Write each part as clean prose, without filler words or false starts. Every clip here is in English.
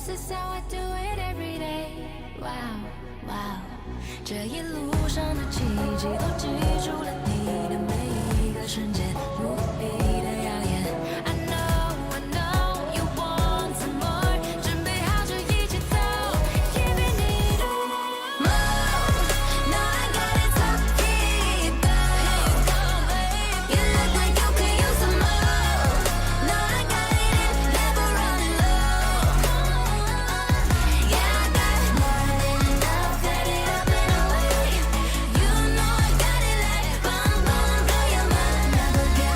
This is how I do it every day. Wow, wow， 这一路上的奇迹都记住了你的每一个瞬间，无比的耀眼。I know you want some more， 准备好就一起走 ，Keeping it on。Now I gotta talk it back. You look like you could use some more. Now I got it, never running low. Yeah, I got more than enough, got it up and away. You know I got it like boom boom, blow your mind. Never get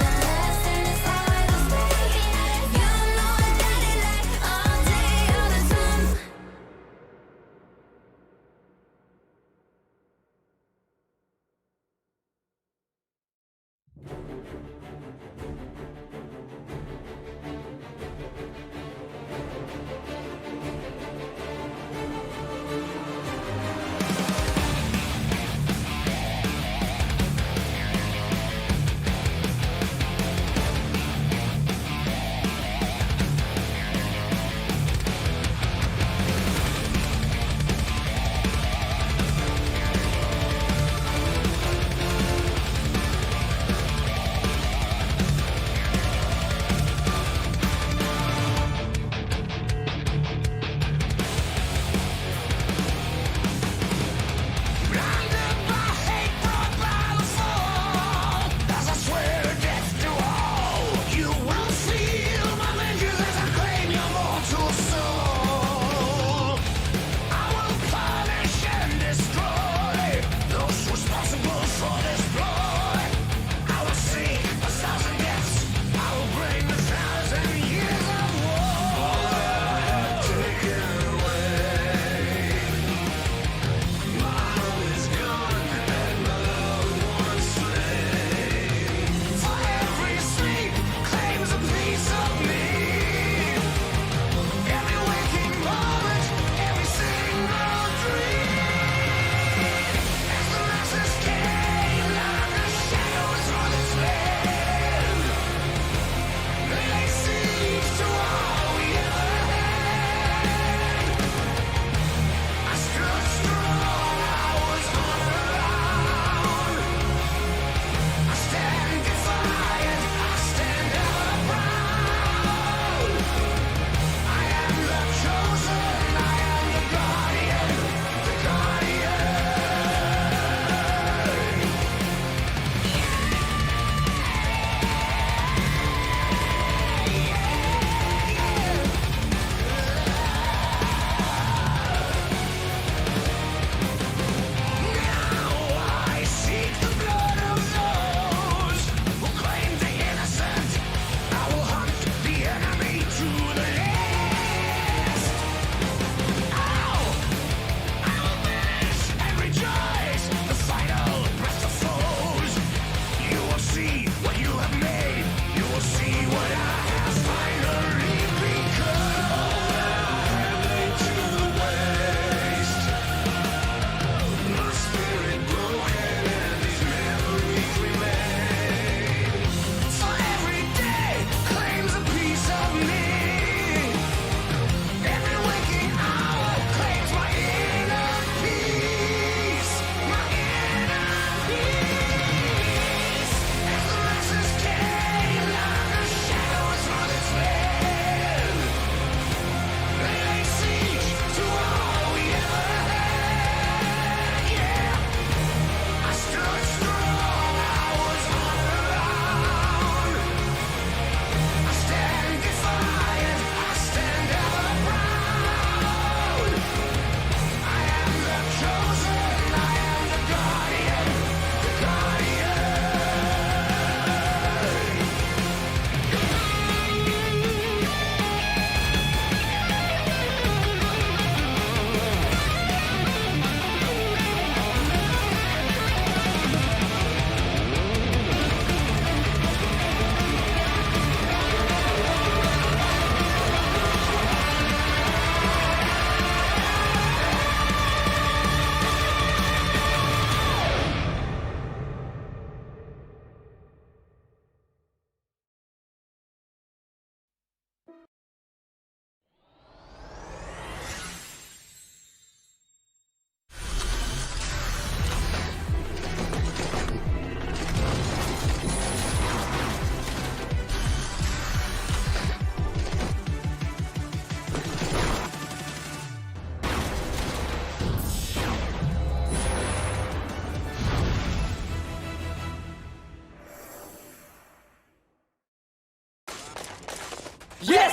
Yes!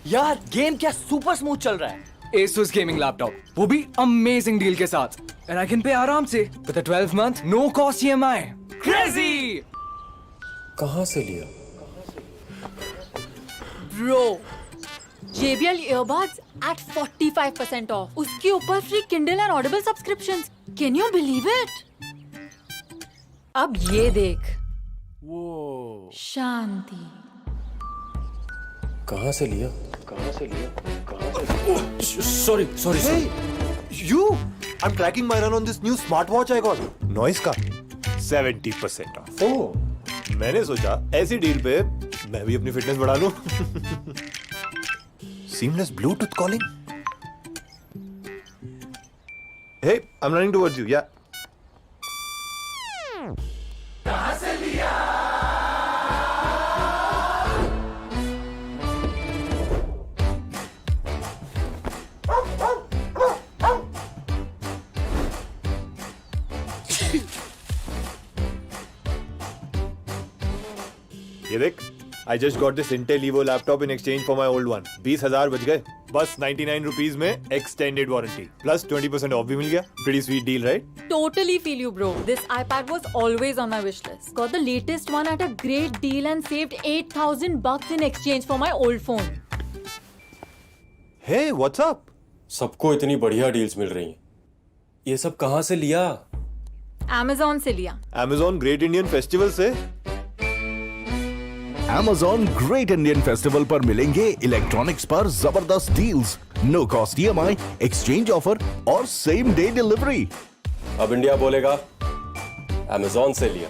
यार game क्या super smooth चल रहा है। Asus gaming laptop, वो भी amazing deal के साथ, and I can pay आराम से with a 12-month no cost EMI. Crazy! कहाँ से लिया? Bro, JBL earbuds at 45% off. उसके ऊपर free Kindle and Audible subscriptions. Can you believe it? अब ये देख। Whoa. शांति। कहाँ से लिया? Sorry. Hey, you! I'm tracking my run on this new smartwatch I got. Noise का 70% off. Oh, मैंने सोचा ऐसी डील पे मैं भी अपनी फिटनेस बढ़ा लूं. Seamless Bluetooth calling. Hey, I'm running towards you. Yeah. ये देख, I just got this Intel Evo laptop in exchange for my old one. 20,000 बच गए, बस 99 rupees में extended warranty, plus 20% off भी मिल गया. Pretty sweet deal, right? Totally feel you, bro. This iPad was always on my wish list. Got the latest one at a great deal and saved $8,000 in exchange for my old phone. Hey, what's up? सबको इतनी बढ़िया deals मिल रही हैं। ये सब कहाँ से लिया? Amazon से लिया। Amazon Great Indian Festival से Amazon Great Indian Festival पर मिलेंगे इलेक्ट्रॉनिक्स पर जबरदस्त deals, no cost EMI, exchange offer और सेम डे डिलीवरी। अब इंडिया बोलेगा Amazon से लिया।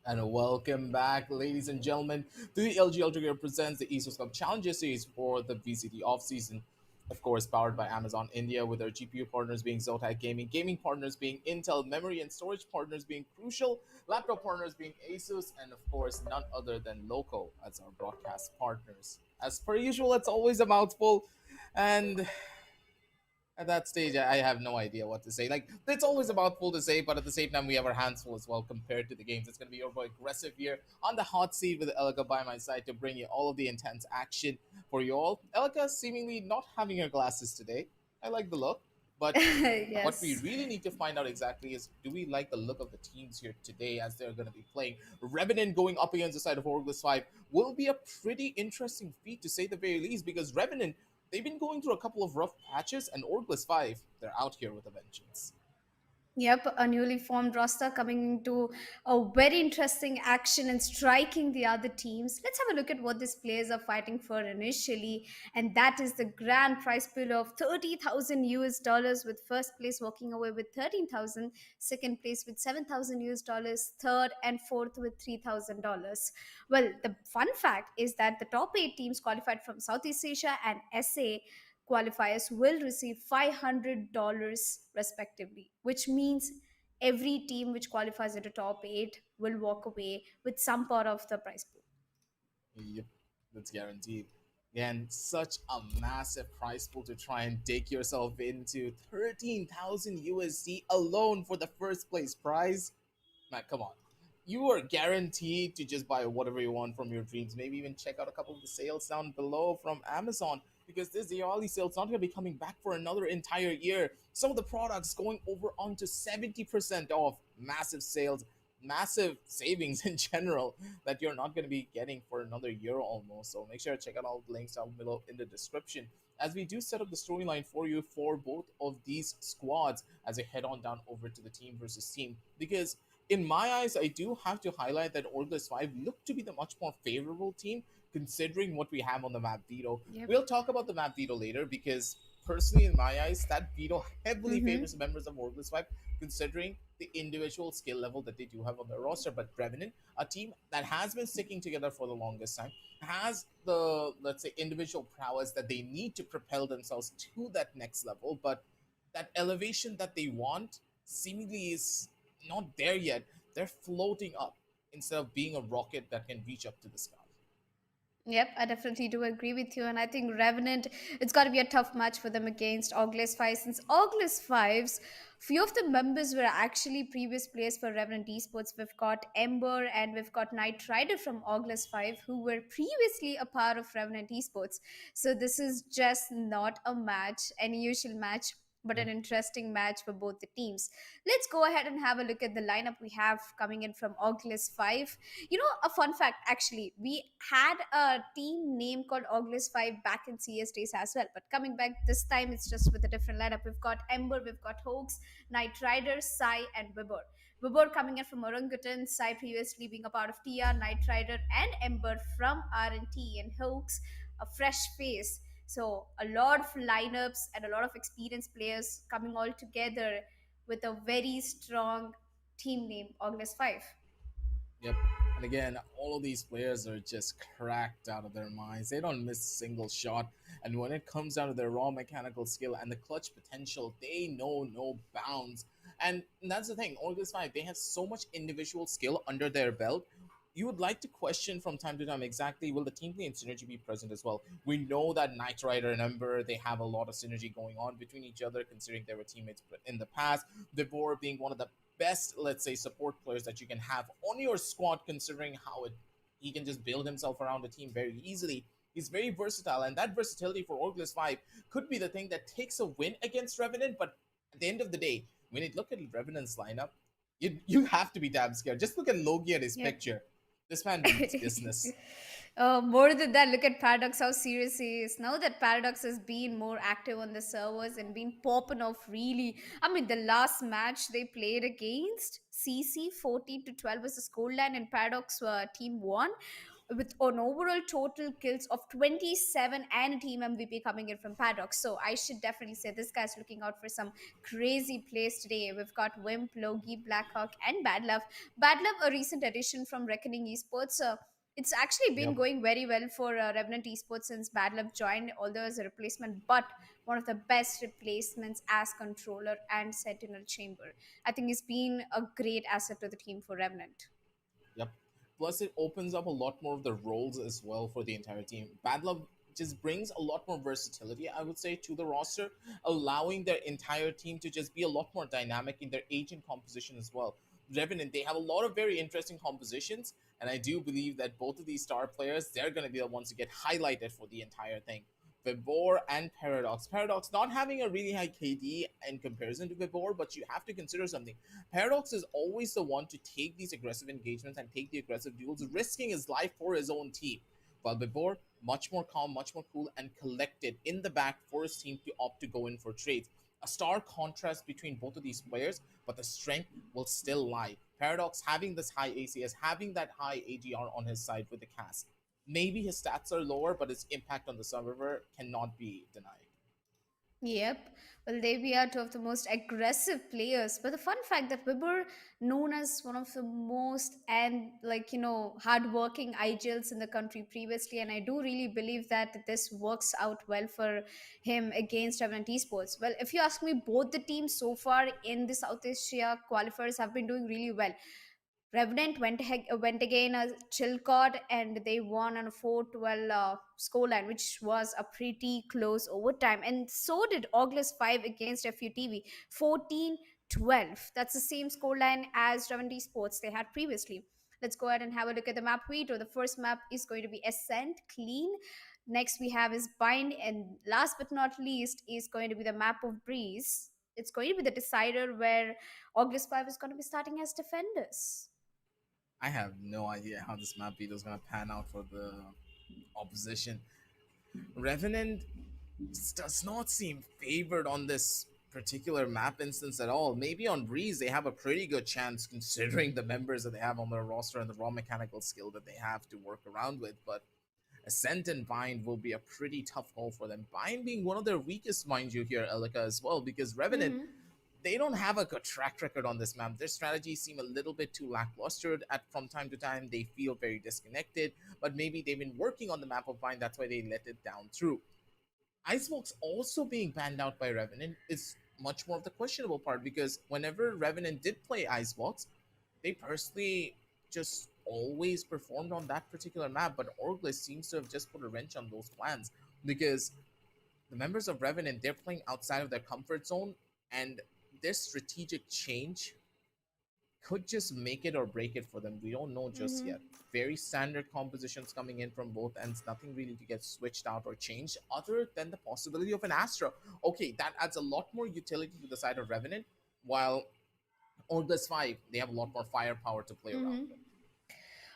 And welcome back, ladies and gentlemen, to the LG Ultragear presents the Esports Cup Challenger Series for the VCT offseason. Of course, powered by Amazon India, with our GPU partners being Zotac Gaming, gaming partners being Intel, memory and storage partners being Crucial, laptop partners being Asus, and of course, none other than Loco as our broadcast partners. As per usual, it's always a mouthful, and at that stage, I have no idea what to say. Like, it's always about full to say, but at the same time, we have our hands full as well compared to the games. It's going to be your boy Aggressive here on the hot seat with Elika by my side to bring you all of the intense action for you all. Elika seemingly not having her glasses today. I like the look, but what we Yes. really need to find out exactly is, do we like the look of the teams here today as they're going to be playing? Revenant going up against the side of Orgless5 will be a pretty interesting feat to say the very least, because Revenant, they've been going through a couple of rough patches, and Orgless5, they're out here with a vengeance. Yep, a newly formed roster coming into a very interesting action and striking the other teams. Let's have a look at what these players are fighting for initially, and that is the grand prize pool of 30,000 US dollars, with first place walking away with 13,000, second place with 7,000 US dollars, third and fourth with $3,000. Well, the fun fact is that the top 8 teams qualified from Southeast Asia and SA qualifiers will receive $500 respectively, which means every team which qualifies at the top 8 will walk away with some part of the prize pool. Yep, that's guaranteed. And such a massive prize pool to try and dig yourself into. 13,000 USD alone for the first place prize. Man, come on. You are guaranteed to just buy whatever you want from your dreams. Maybe even check out a couple of the sales down below from Amazon, because this Diwali sale is not going to be coming back for another entire year. Some of the products going over onto 70% off. Massive sales, massive savings in general that you're not going to be getting for another year almost. So make sure to check out all the links down below in the description as we do set up the storyline for you for both of these squads as we head on down over to the team versus team. Because in my eyes, I do have to highlight that Orgless5 look to be the much more favorable team considering what we have on the map veto. Yep. We'll talk about the map veto later, because personally, in my eyes, that veto heavily Mhm. favors members of Orgless5 considering the individual skill level that they do have on their roster. But Revenant, a team that has been sticking together for the longest time, has the, let's say, individual prowess that they need to propel themselves to that next level, but that elevation that they want seemingly is not there yet. They're floating up instead of being a rocket that can reach up to the sky. Yep, I definitely do agree with you. And I think Revenant, it's got to be a tough match for them against Orgless5. Since Orgless5's few of the members were actually previous players for Revenant Esports. We've got Ember and we've got Knight Rider from Orgless5, who were previously a part of Revenant Esports. So this is just not a match, any usual match, but an interesting match for both the teams. Let's go ahead and have a look at the lineup we have coming in from Orgless5. You know, a fun fact actually, we had a team name called Orgless5 back in CS days as well, but coming back this time, it's just with a different lineup. We've got Ember, we've got Hoax, Knight Rider, Sai, and Wibber. Wibber coming in from Orangutan, Sai previously being a part of TR, Knight Rider, and Ember from R&T, and Hoax, a fresh face. So a lot of lineups and a lot of experienced players coming all together with a very strong team name, Orgless5. Yep. And again, all of these players are just cracked out of their minds. They don't miss a single shot. And when it comes down to their raw mechanical skill and the clutch potential, they know no bounds. And that's the thing, Orgless5, they have so much individual skill under their belt. You would like to question from time to time exactly, will the team play and synergy be present as well? We know that Knight Rider and Ember, they have a lot of synergy going on between each other, considering they were teammates in the past. Devor being one of the best, let's say, support players that you can have on your squad, considering how he can just build himself around the team very easily. He's very versatile, and that versatility for Orgless5 could be the thing that takes a win against Revenant. But at the end of the day, when you look at Revenant's lineup, you have to be damn scared. Just look at Logi and his Yeah. picture. This man means business. More than that, look at Paradox, how serious he is. Now that Paradox has been more active on the servers and been popping off really. I mean, the last match they played against CC 14-12 was the scoreline, and Paradox team won. with an overall total kills of 27 and a team MVP coming in from Paradox. So I should definitely say this guy's looking out for some crazy plays today. We've got Wimp, Logi, Blackhawk, and Bad Love. Bad Love, a recent addition from Reckoning Esports. It's actually been Yep. going very well for Revenant Esports since Bad Love joined, although as a replacement, but one of the best replacements as controller and Sentinel Chamber. I think he's been a great asset to the team for Revenant. Yep. Plus, it opens up a lot more of the roles as well for the entire team. Bad Love just brings a lot more versatility, I would say, to the roster, allowing their entire team to just be a lot more dynamic in their agent composition as well. Revenant, they have a lot of very interesting compositions, and I do believe that both of these star players, they're going to be the ones to get highlighted for the entire thing. Vibor and Paradox. Paradox not having a really high KD in comparison to Vibor, but you have to consider something. Paradox is always the one to take these aggressive engagements and take the aggressive duels, risking his life for his own team. While Vibor, much more calm, much more cool, and collected in the back for his team to opt to go in for trades. A stark contrast between both of these players, but the strength will still lie. Paradox having this high ACS, having that high AGR on his side with the cast. Maybe his stats are lower, but his impact on the server cannot be denied. Yep. Well, they are two of the most aggressive players. But the fun fact that Wibber, known as one of the most and hardworking IGLs in the country previously, and I do really believe that this works out well for him against Revenant Esports. Well, if you ask me, both the teams so far in the South Asia qualifiers have been doing really well. Revenant went again as Chilcott and they won on a 4-12 scoreline, which was a pretty close overtime. And so did Orgless5 against FUTV, 14-12. That's the same scoreline as Revenant Esports they had previously. Let's go ahead and have a look at the map veto. The first map is going to be Ascent, clean. Next we have is Bind, and last but not least is going to be the map of Breeze. It's going to be the decider where Orgless5 is going to be starting as defenders. I have no idea how this map beat is going to pan out for the opposition. Revenant does not seem favored on this particular map instance at all. Maybe on Breeze they have a pretty good chance considering the members that they have on their roster and the raw mechanical skill that they have to work around with, but Ascent and Bind will be a pretty tough call for them. Bind being one of their weakest, mind you, here, Elika, as well, because Revenant, they don't have a good track record on this map. Their strategies seem a little bit too lackluster from time to time. They feel very disconnected, but maybe they've been working on the map of Bind. That's why they let it down through. Icebox also being banned out by Revenant is much more of the questionable part, because whenever Revenant did play Icebox, they personally just always performed on that particular map, but Orgless seems to have just put a wrench on those plans, because the members of Revenant, they're playing outside of their comfort zone, and their strategic change could just make it or break it for them. We don't know just yet. Very standard compositions coming in from both ends. Nothing really to get switched out or changed other than the possibility of an Astra. Okay, that adds a lot more utility to the side of Revenant, while Orgless5, they have a lot more firepower to play around with.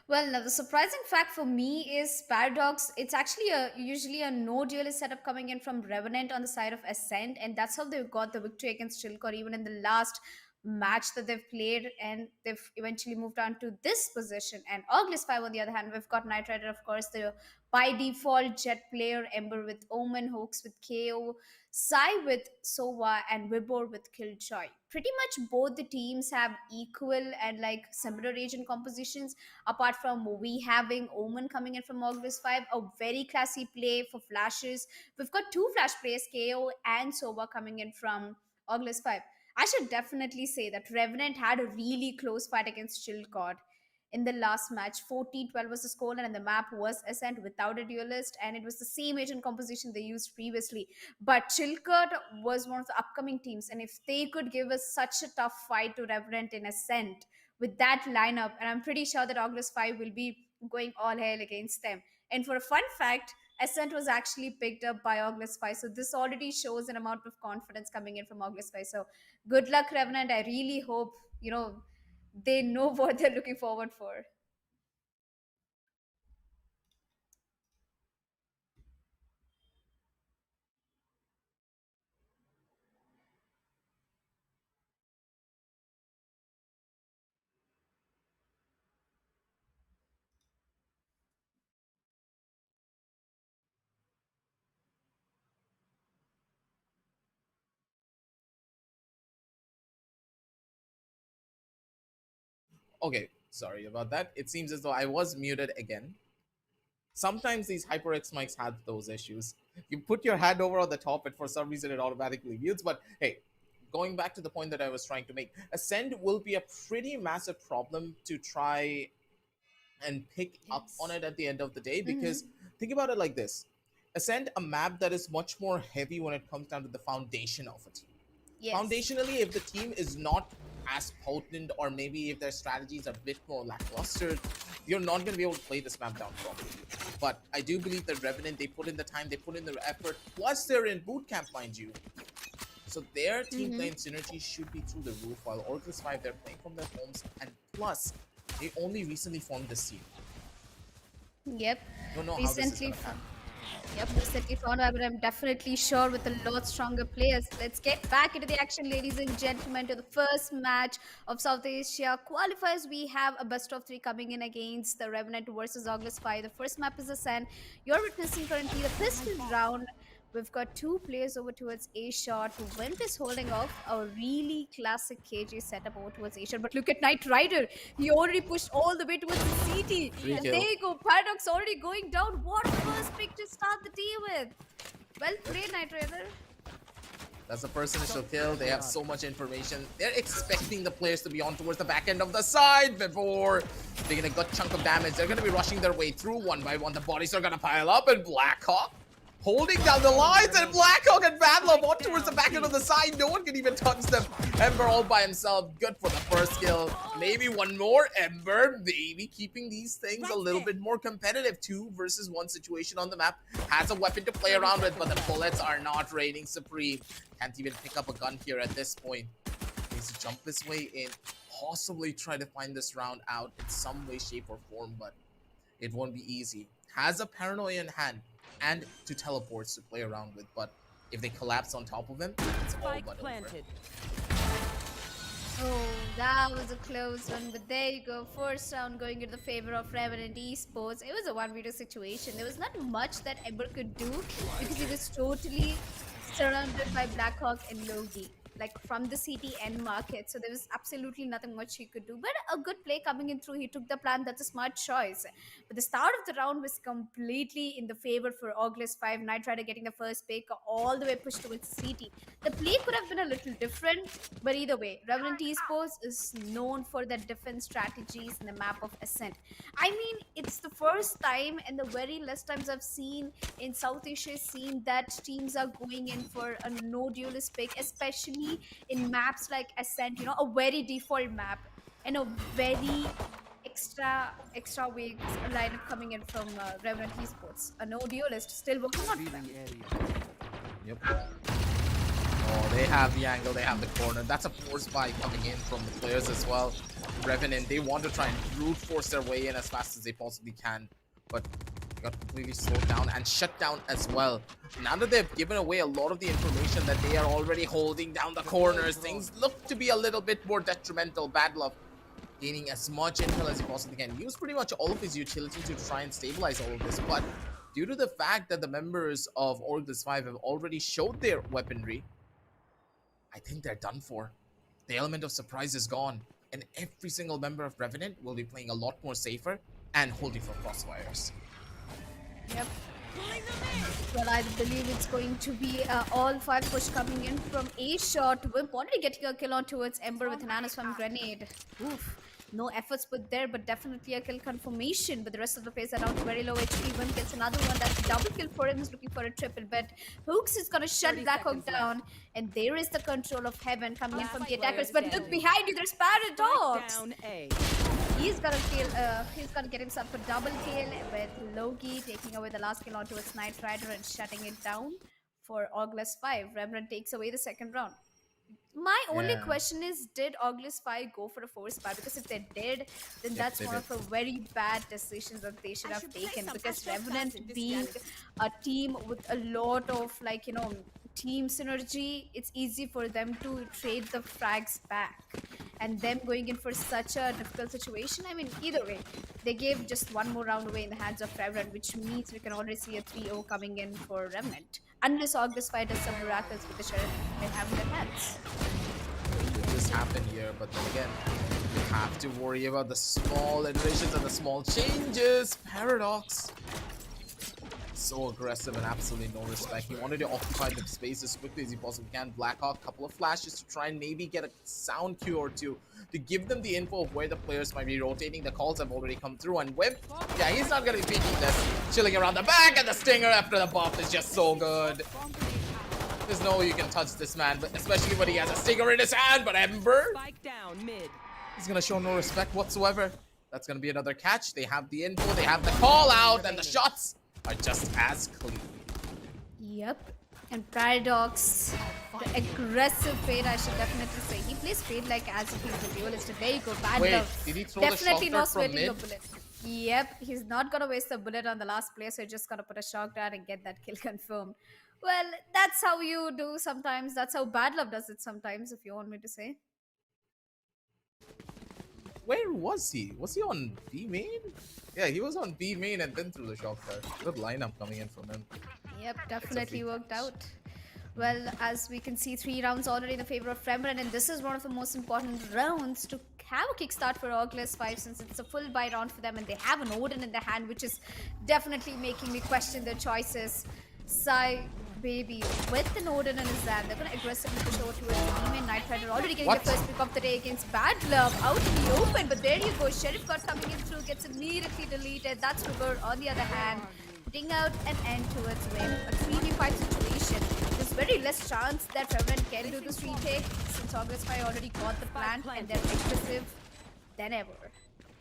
Well, now the surprising fact for me is Paradox. It's actually usually a no duelist setup coming in from Revenant on the side of Ascent, and that's how they've got the victory against Chilcor even in the last match that they've played, and they've eventually moved on to this position. And Orgless5, on the other hand, we've got Knight Rider, of course, the by default Jet player, Ember with Omen, Hoax with KO, Sai with Sova, and Wibor with Killjoy. Pretty much both the teams have equal and similar agent compositions, apart from we having Omen coming in from Orgless5, a very classy play for flashes. We've got two flash players, KO and Sova, coming in from Orgless5. I should definitely say that Revenant had a really close fight against Chilcott in the last match. 14-12 was the scoreline, and the map was Ascent without a duelist, and it was the same agent composition they used previously. But Chilcott was one of the upcoming teams, and if they could give us such a tough fight to Revenant in Ascent with that lineup, and I'm pretty sure that Orgless5 will be going all hell against them. And for a fun fact, Ascent was actually picked up by Orgless5, so this already shows an amount of confidence coming in from Orgless5. So good luck, Revenant. I really hope they know what they're looking forward for. Okay, sorry about that. It seems as though I was muted again. Sometimes these HyperX mics have those issues. You put your hand over on the top, and for some reason it automatically mutes. But hey, going back to the point that I was trying to make, Ascent will be a pretty massive problem to try and pick up on it at the end of the day, because think about it like this: Ascent, a map that is much more heavy when it comes down to the foundation of a team. Yes. Foundationally, if the team is not as potent, or maybe if their strategies are a bit more lackluster, you're not going to be able to play this map down properly. But I do believe that Revenant, they put in the time, they put in the effort, plus they're in boot camp, mind you. So their team playing synergy should be through the roof, while Orgless5, they're playing from their homes, and plus, they only recently formed this team. Yep. Don't know how this is Recently going to happen. Yep, recently found out, but I'm definitely sure with a lot stronger players. Let's get back into the action, ladies and gentlemen, to the first match of South Asia qualifiers. We have a best of 3 coming in against the Revenant versus Orgless5. The first map is Ascent. You're witnessing currently the pistol round. We've got 2 players over towards A shot. Wimp is holding off a really classic KG setup over towards A shot. But look at Knight Rider. He already pushed all the way towards the CT. And kill. there you go. Paradox already going down. What first pick to start the day with? Well played, Knight Rider. That's the first initial kill. They have so much information. They're expecting the players to be on towards the back end of the side before taking a good chunk of damage. They're going to be rushing their way through one by one. The bodies are going to pile up, and Blackhawk holding down the lines, and Blackhawk and Badlove on towards the back end of the side. No one can even touch them. Ember all by himself. Good for the first kill. Maybe one more. Ember maybe keeping these things a little bit more competitive. 2 versus 1 situation on the map. Has a weapon to play around with, but the bullets are not reigning supreme. Can't even pick up a gun here at this point. Needs to jump his way in. Possibly try to find this round out in some way, shape, or form, but it won't be easy. Has a paranoia in hand and 2 teleports to play around with, but if they collapse on top of him, it's all but over. Oh, that was a close one, but there you go. First round going in the favor of Revenant Esports. It was a 1v2 situation. There was not much that Ember could do because he was totally surrounded by Blackhawk and Logi, like from the CT end market. So there was absolutely nothing much he could do. But a good play coming in through. He took the plan. That's a smart choice. But the start of the round was completely in the favor for Orgless5. Knight Rider getting the first pick, all the way pushed towards CT. The play could have been a little different, but either way, Revenant Esports is known for their defense strategies in the map of Ascent. I mean, it's the first time and the very less times I've seen in South Asia scene that teams are going in for a no duelist pick, especially in maps like Ascent, you know, a very default map and a very extra waves lineup coming in from Revenant Esports. A no duelist still working on for them. Yep. Oh, they have the angle, they have the corner. That's a force buy coming in from the players as well. Revenant, they want to try and brute force their way in as fast as they possibly can, but they got completely slowed down and shut down as well. Now that they've given away a lot of the information that they are already holding down the corners, things look to be a little bit more detrimental. Bad Love gaining as much intel as he possibly can. Use pretty much all of his utility to try and stabilize all of this, but due to the fact that the members of Orgless5 have already showed their weaponry, I think they're done for. The element of surprise is gone, and every single member of Revenant will be playing a lot more safer and holding for crossfires. Yep. Well, I believe it's going to be all 5 push coming in from A shot. Wimp already getting a kill on towards Ember with an Anaswam grenade. Oof. No efforts put there, but definitely a kill confirmation. But the rest of the players are down to very low HP. Wimp gets another one. That's a double kill for him. He's looking for a triple, but Hooks is going to shut Blackhawk down. And there is the control of Heaven coming in from the attackers. But look behind you, there's Paradox. He's gonna kill. He's gonna get himself a double kill with Loki taking away the last kill onto its Knight Rider and shutting it down for Orgless5. Revenant takes away the second round. My only question is, did Orgless5 go for a force buy? Because if they did, then that's one of the very bad decisions that they should have taken. Because Revenant being a team with a lot of, like, you know, team synergy, it's easy for them to trade the frags back. And them going in for such a difficult situation, I mean, either way, they gave just one more round away in the hands of Revenant, which means we can already see a 3-0 coming in for Revenant. Unless Orgless5 does some miracles with the Sheriff they have in their hands. could just happen here, but then again, you have to worry about the small iterations and the small changes. Paradox. So aggressive and absolutely no respect. He wanted to occupy the space as quickly as he possibly can. Blackhawk, couple of flashes to try and maybe get a sound cue or two to give them the info of where the players might be rotating. The calls have already come through, and Whip, yeah, he's not going to be peeking this. Chilling around the back, and the stinger after the buff is just so good. There's no way you can touch this man, but especially when he has a stinger in his hand. But Ember, he's going to show no respect whatsoever. That's going to be another catch. They have the info, they have the call out, and the shots are just as clean. Yep. And Paradox, the aggressive fade, I should definitely say. He plays fade like as if he's a duelist. There you go, bad Wait, love. did he throw Definitely the not shock dart from waiting a mid? bullet. Yep, he's not gonna waste a bullet on the last player, so he's just gonna put a shock dart and get that kill confirmed. Well, that's how you do sometimes. That's how bad love does it sometimes, if you want me to say. Where was he? Was he on B main? Yeah, he was on B main and then threw the shock dart. Good lineup coming in from him. Yep, definitely worked out. Well, as we can see, 3 rounds already in the favor of Revenant, and this is one of the most important rounds to have a kickstart for Orgless5 since it's a full buy round for them and they have an Odin in their hand, which is definitely making me question their choices. Sai Baby with an Odin in his hand, they're going to aggressively push over towards the team, and Knight Rider already getting the first pick of the day against Bad Love out in the open, but there you go, Sheriff got coming in through, gets immediately deleted. That's River on the other hand, putting out an end towards Win. A 3v5 situation. There's very less chance that Revenant can do this retake since Orgless5 already got the plant and they're aggressive than ever.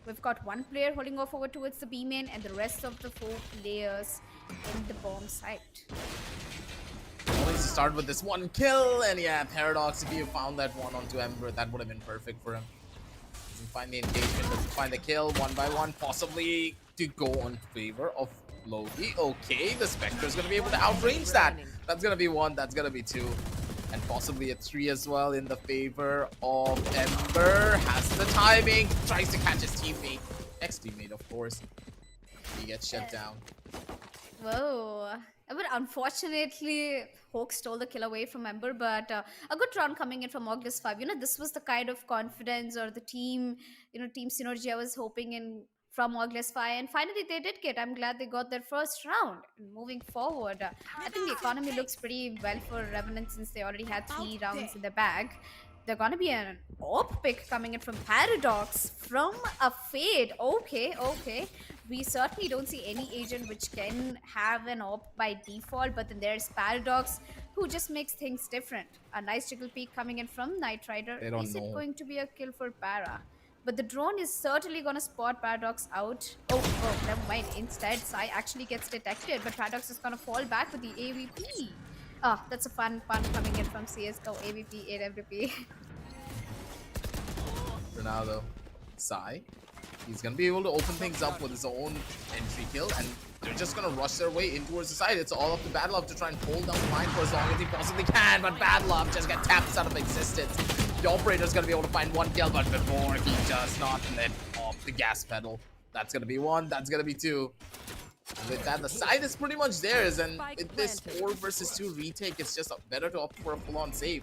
We've got one player holding off over towards the B main and the rest of the 4 players in the bomb site. Let's start with this one kill, and yeah, Paradox, if you found that one onto Ember, that would have been perfect for him. Doesn't find the engagement, doesn't find the kill, 1 by 1, possibly to go on favor of Loki. Okay, the Spectre is going to be able to outrange that. That's going to be 1, that's going to be 2. And possibly a 3 as well in the favor of Ember. Has the timing, tries to catch his teammate. Ex-teammate, of course. He gets shut down. Whoa. But unfortunately, Hawk stole the kill away from Ember, but a good round coming in from Orgless5. You know, this was the kind of confidence or the team, team synergy I was hoping in from Orgless5, and finally they did get. I'm glad they got their first round. And moving forward, I think the economy looks pretty well for Revenant since they already had 3 rounds in the bag. They're gonna be an AWP pick coming in from Paradox from a fade. Okay. We certainly don't see any agent which can have an AWP by default, but then there's Paradox who just makes things different. A nice jiggle peek coming in from Knight Rider. Is it going to be a kill for Para? But the drone is certainly gonna spot Paradox out. Oh, never mind. Instead, Sai actually gets detected, but Paradox is gonna fall back with the AVP. Oh, that's a fun coming in from CSGO. AVP, AWP. Ronaldo, Sai, he's gonna be able to open things up with his own entry kill, and they're just gonna rush their way in towards the side. It's all up to Bad Love to try and hold down the line for as long as he possibly can, but Bad Love just got tapped out of existence. The operator's gonna be able to find 1 kill, but before he does not let off the gas pedal. That's gonna be 1, that's gonna be 2. With that, the side is pretty much theirs, and with this 4 versus 2 retake, it's just better to opt for a full-on save.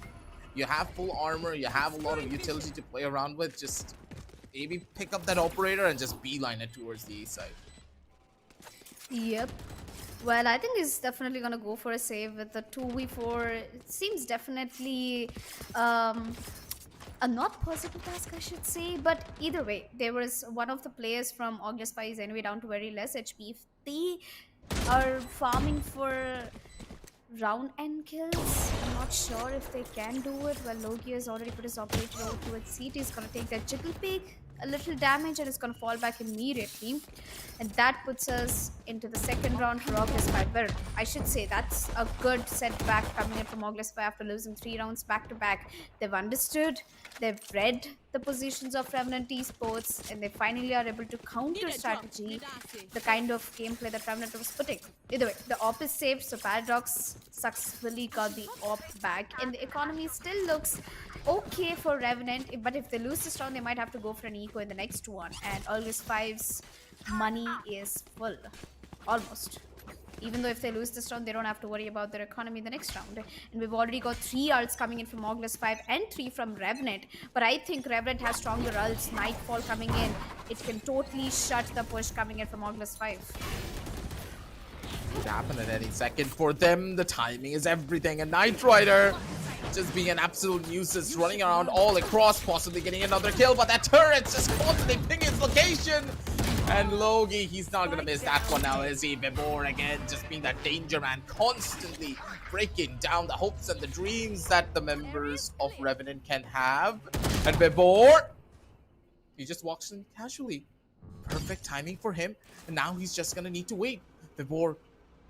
You have full armor, you have a lot of utility to play around with, just maybe pick up that operator and just beeline it towards the A side. Yep. Well, I think he's definitely gonna go for a save with the 2v4. It seems definitely a not possible task, I should say, but either way, there was one of the players from Orgless5 is anyway down to very less HP. If they are farming for round end kills, I'm not sure if they can do it. Well, Logi has already put his operator over towards CT. He's gonna take that jiggle peek, a little damage, and it's gonna fall back immediately. And that puts us into the second round for Orgless5. Well, I should say that's a good setback coming in from Orgless5 after losing 3 rounds back to back. They've understood, they've read the positions of Revenant Esports, and they finally are able to counter strategy the kind of gameplay that Revenant was putting. Either way, the AWP is saved, so Paradox successfully got the AWP back, and the economy still looks okay for Revenant, but if they lose this round, they might have to go for an eco in the next one, and Orgless5's money is full. Almost. Even though if they lose this round, they don't have to worry about their economy the next round. And we've already got 3 ults coming in from Orgless5 and 3 from Revenant. But I think Revenant has stronger ults. Nightfall coming in. It can totally shut the push coming in from Orgless5. Could happen at any second for them. The timing is everything. And Knight Rider just being an absolute nuisance, running around all across, possibly getting another kill. But that turret's just constantly pinging its location. And Logi, he's not gonna miss that one now, is he? Vibor again, just being that danger man, constantly breaking down the hopes and the dreams that the members of Revenant can have. And Vibor, he just walks in casually. Perfect timing for him. And now he's just gonna need to wait. Vibor,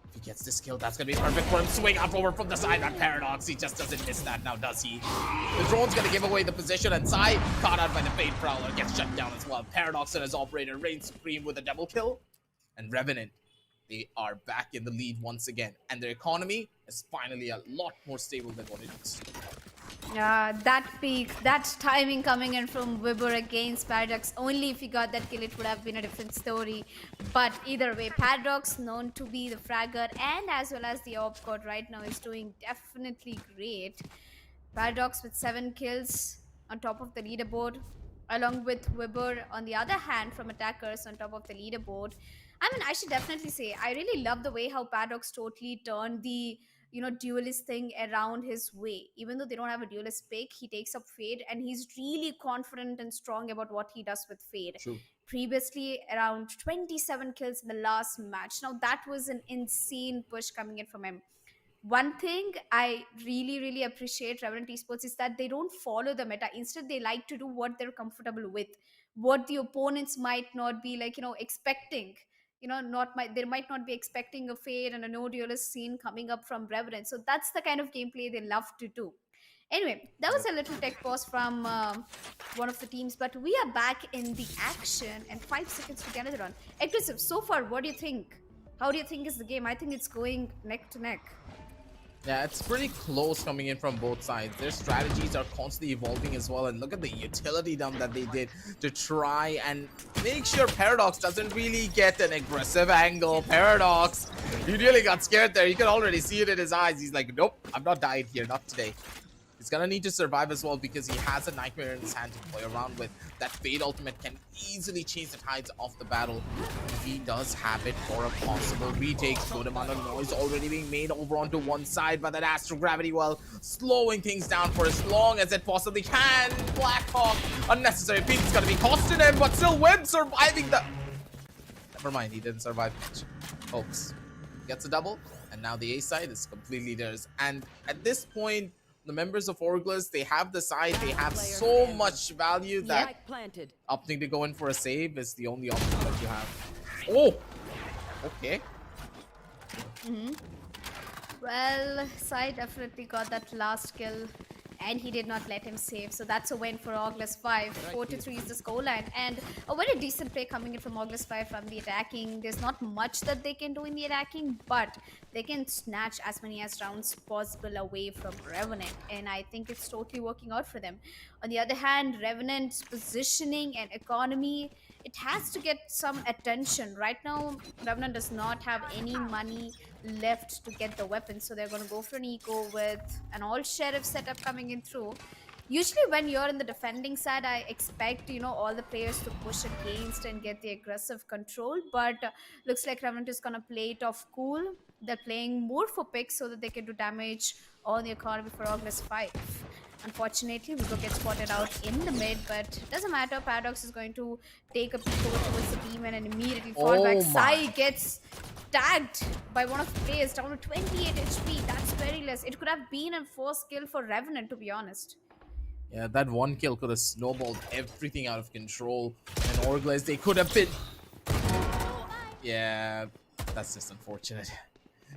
if he gets this kill, that's gonna be perfect for him. Swing up over from the side. That Paradox, he just doesn't miss that now, does he? The drone's gonna give away the position, and Sai, caught out by the Fade Prowler, gets shut down as well. Paradox and his operator reign supreme with a double kill. And Revenant, they are back in the lead once again. And their economy is finally a lot more stable than what it is. That peak, that timing coming in from Vibor against Paradox. Only if he got that kill, it would have been a different story. But either way, Paradox, known to be the fragger and as well as the op god right now, is doing definitely great. Paradox with 7 kills on top of the leaderboard, along with Vibor on the other hand from attackers on top of the leaderboard. I mean, I should definitely say, I really love the way how Paradox totally turned the duelist thing around his way. Even though they don't have a duelist pick, he takes up Fade and he's really confident and strong about what he does with Fade. True. Previously, around 27 kills in the last match. Now, that was an insane push coming in from him. One thing I really appreciate Revenant Esports is that they don't follow the meta. Instead, they like to do what they're comfortable with, what the opponents might not be expecting. They might not be expecting a Fade and a no duelist scene coming up from Revenant. So that's the kind of gameplay they love to do. Anyway, that was a little tech pause from one of the teams, but we are back in the action and 5 seconds to get another run. Aggressive, so far, what do you think? How do you think is the game? I think it's going neck to neck. Yeah, it's pretty close coming in from both sides. Their strategies are constantly evolving as well. And look at the utility dump that they did to try and make sure Paradox doesn't really get an aggressive angle. Paradox, he really got scared there. You can already see it in his eyes. He's like, nope, I'm not dying here, not today. He's gonna need to survive as well because he has a Nightmare in his hand to play around with. That Fade ultimate can easily change the tides of the battle. He does have it for a possible retake. Good amount of noise already being made over onto one side by that Astro Gravity Well, slowing things down for as long as it possibly can. Blackhawk, unnecessary peak is gonna be costing him, but still Web surviving the... Never mind, he didn't survive much. Folks, gets a double, and now the A side is completely theirs. And at this point, the members of Orgless, they have the side, they have so much value that opting to go in for a save is the only option that you have. Oh! Okay. Well, Sai definitely got that last kill and he did not let him save. So that's a win for Orgless5. 4-3 is the scoreline. And a very decent play coming in from Orgless5 from the attacking. There's not much that they can do in the attacking, but they can snatch as many as rounds possible away from Revenant. And I think it's totally working out for them. On the other hand, Revenant's positioning and economy, it has to get some attention. Right now, Revenant does not have any money left to get the weapons, so they're going to go for an eco with an all-sheriff setup coming in through. Usually when you're in the defending side, I expect, all the players to push against and get the aggressive control, but looks like Revenant is going to play it off cool. They're playing more for picks so that they can do damage on the economy for Orgless5. Unfortunately, Vigo gets spotted out in the mid, but it doesn't matter. Paradox is going to take a peek over towards the demon and immediately fall back. Sai gets tagged by one of the players down to 28 HP. That's very less. It could have been a first kill for Revenant, to be honest. Yeah, that one kill could have snowballed everything out of control. And Orgless, they could have been... Yeah, that's just unfortunate.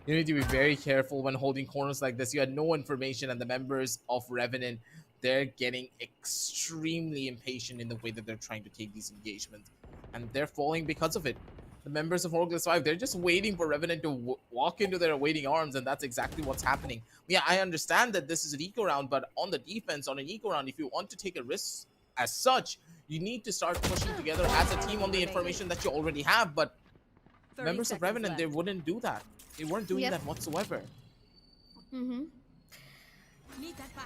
You need to be very careful when holding corners like this. You had no information, and the members of Revenant, they're getting extremely impatient in the way that they're trying to take these engagements. And they're falling because of it. The members of Orgless5, they're just waiting for Revenant to walk into their waiting arms, and that's exactly what's happening. Yeah, I understand that this is an eco round, but on the defense, on an eco round, if you want to take a risk as such, you need to start pushing together as a team on the information that you already have. But members of Revenant, they wouldn't do that. They weren't doing Yep. that whatsoever. Mm-hmm.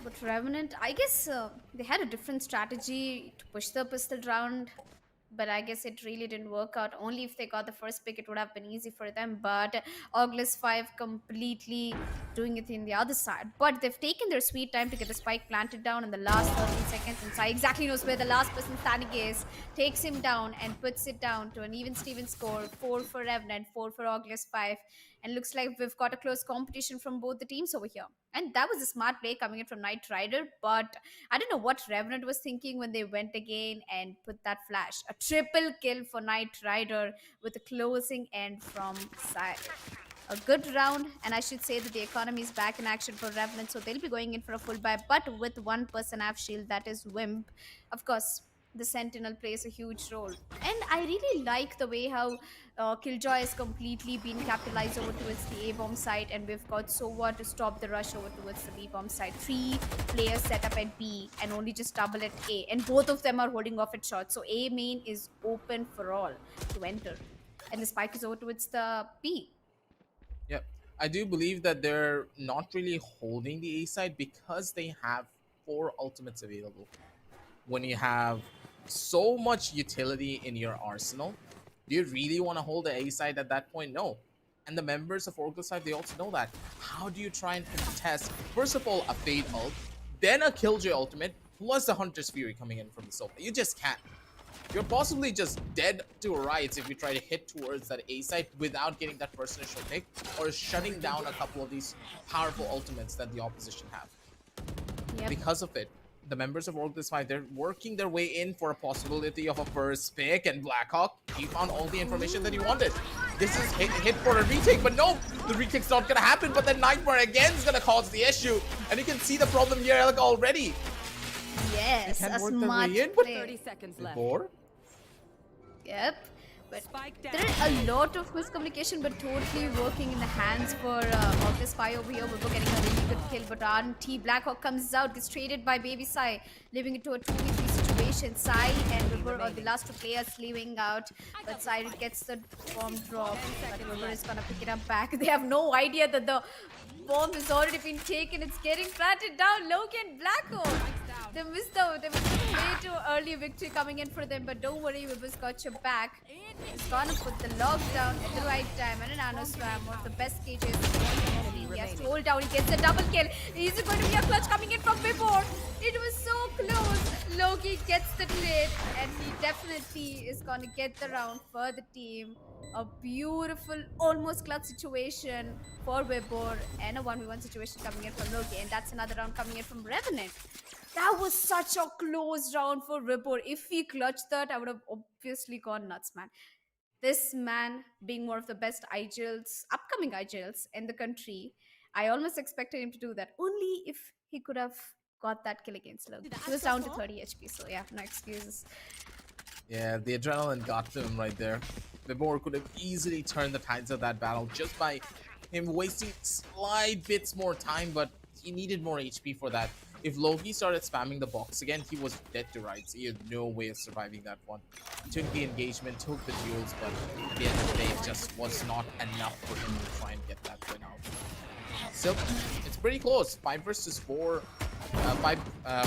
But Revenant, I guess they had a different strategy to push the pistol round, but I guess it really didn't work out. Only if they got the first pick, it would have been easy for them. But Orgless5 completely doing it in the other side. But they've taken their sweet time to get the spike planted down in the last 13 seconds. And Sai exactly knows where the last person standing is, takes him down and puts it down to an even Steven score. 4 for Revenant, 4 for Orgless5. And looks like we've got a close competition from both the teams over here. And that was a smart play coming in from Knight Rider. But I don't know what Revenant was thinking when they went again and put that flash. A triple kill for Knight Rider with a closing end from Sai. A good round, and I should say that the economy is back in action for Revenant, so they'll be going in for a full buy, but with one person half shield, that is Wimp. Of course, the Sentinel plays a huge role. And I really like the way how Killjoy has completely been capitalized over towards the A-bomb side, and we've got Sova to stop the rush over towards the B-bomb side. 3 players set up at B and only just double at A, and both of them are holding off at shots. So A main is open for all to enter, and the spike is over towards the B. Yep. I do believe that they're not really holding the A side because they have 4 ultimates available. When you have so much utility in your arsenal, do you really want to hold the A side at that point? No. And the members of Orgless5, they also know that. How do you try and contest, first of all, a Fade ult, then a Killjoy ultimate, plus the Hunter's Fury coming in from the sofa? You just can't. You're possibly just dead to rights if you try to hit towards that A side without getting that first initial pick or shutting down a couple of these powerful ultimates that the opposition have. Yep. Because of it, the members of Orgless5, they're working their way in for a possibility of a first pick, and Blackhawk, he found all the information that he wanted. This is hit for a retake, but no, the retake's not gonna happen, but then Nightmare again is gonna cause the issue, and you can see the problem here like already. Yes, They a can work their smart way in, but play. 30 seconds left. Before, Yep. But Spike down. there are a lot of miscommunication, but totally working in the hands for Orgless5 over here. We're getting a really good kill, but Auntie Blackhawk comes out, gets traded by Baby Sai, leaving it to a 2v3 situation. Sai and River are the last 2 players leaving out, but Sai gets the bomb drop, but River is gonna pick it up back. They have no idea that the bomb has already been taken. It's getting planted down. Loki and Blackhawk. They missed the way too early victory coming in for them, but don't worry, River's got your back. He's gonna put the lockdown at the right time, and an Nano Swam, one of the best cages. He has to hold down, he gets a double kill. Is it going to be a clutch coming in from Vibor? It was so close. Loki gets the trade, and he definitely is gonna get the round for the team. A beautiful, almost clutch situation for Vibor, and a 1v1 situation coming in from Loki, and that's another round coming in from Revenant. That was such a close round for Vibor. If he clutched that, I would have obviously gone nuts, man. This man being one of the best IGLs, upcoming IGLs in the country, I almost expected him to do that. Only if he could have got that kill against Loki. He was down to 30 HP, so yeah, no excuses. yeah, the adrenaline got to him right there. Vibor could have easily turned the tides of that battle just by him wasting slight bits more time, but he needed more HP for that. If Loki started spamming the box again, he was dead to rights. He had no way of surviving that one. Took the engagement, took the duels, but at the end of the day, it just was not enough for him to try and get that win out. So, it's pretty close. 5 versus 4. 5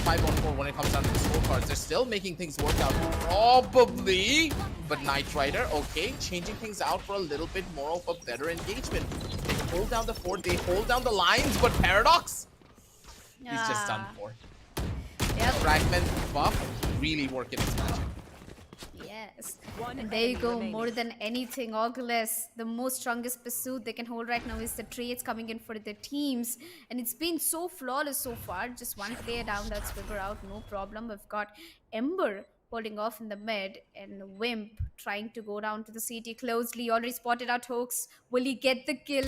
on 4 when it comes down to the scorecards. They're still making things work out, probably. But Knight Rider, okay, changing things out for a little bit more of a better engagement. They hold down the fort, they hold down the lines, but Paradox, he's just done for. Yep. Fragment buff really working its magic. Yes. And there you go, more than anything, Orgless, the most strongest pursuit they can hold right now is the trades coming in for their teams. And it's been so flawless so far. Just one player down, that's River out, no problem. We've got Ember holding off in the mid, and Wimp trying to go down to the CT closely. Already spotted out Hoax. Will he get the kill?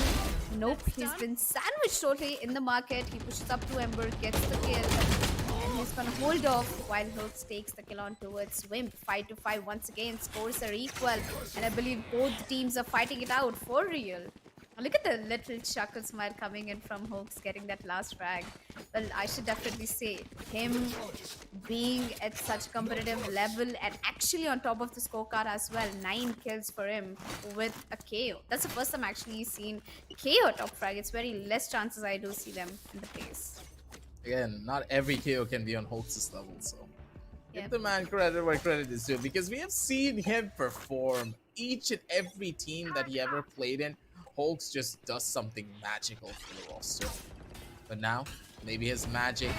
Nope, he's been sandwiched totally in the market. He pushes up to Ember, gets the kill. And he's gonna hold off while Hoax takes the kill on towards Wimp. 5-5 once again, scores are equal. And I believe both teams are fighting it out for real. Look at the little chuckle smile coming in from Hoax getting that last frag. Well, I should definitely say him being at such a competitive level and actually on top of the scorecard as well. 9 kills for him with a KO. That's the first time actually seen KO top frag. It's very less chances I do see them in the place. Again, not every KO can be on Hulk's level, so Yep. give the man credit where credit is due, because we have seen him perform each and every team that he ever played in. Hulk's just does something magical for the roster. But now, maybe his magic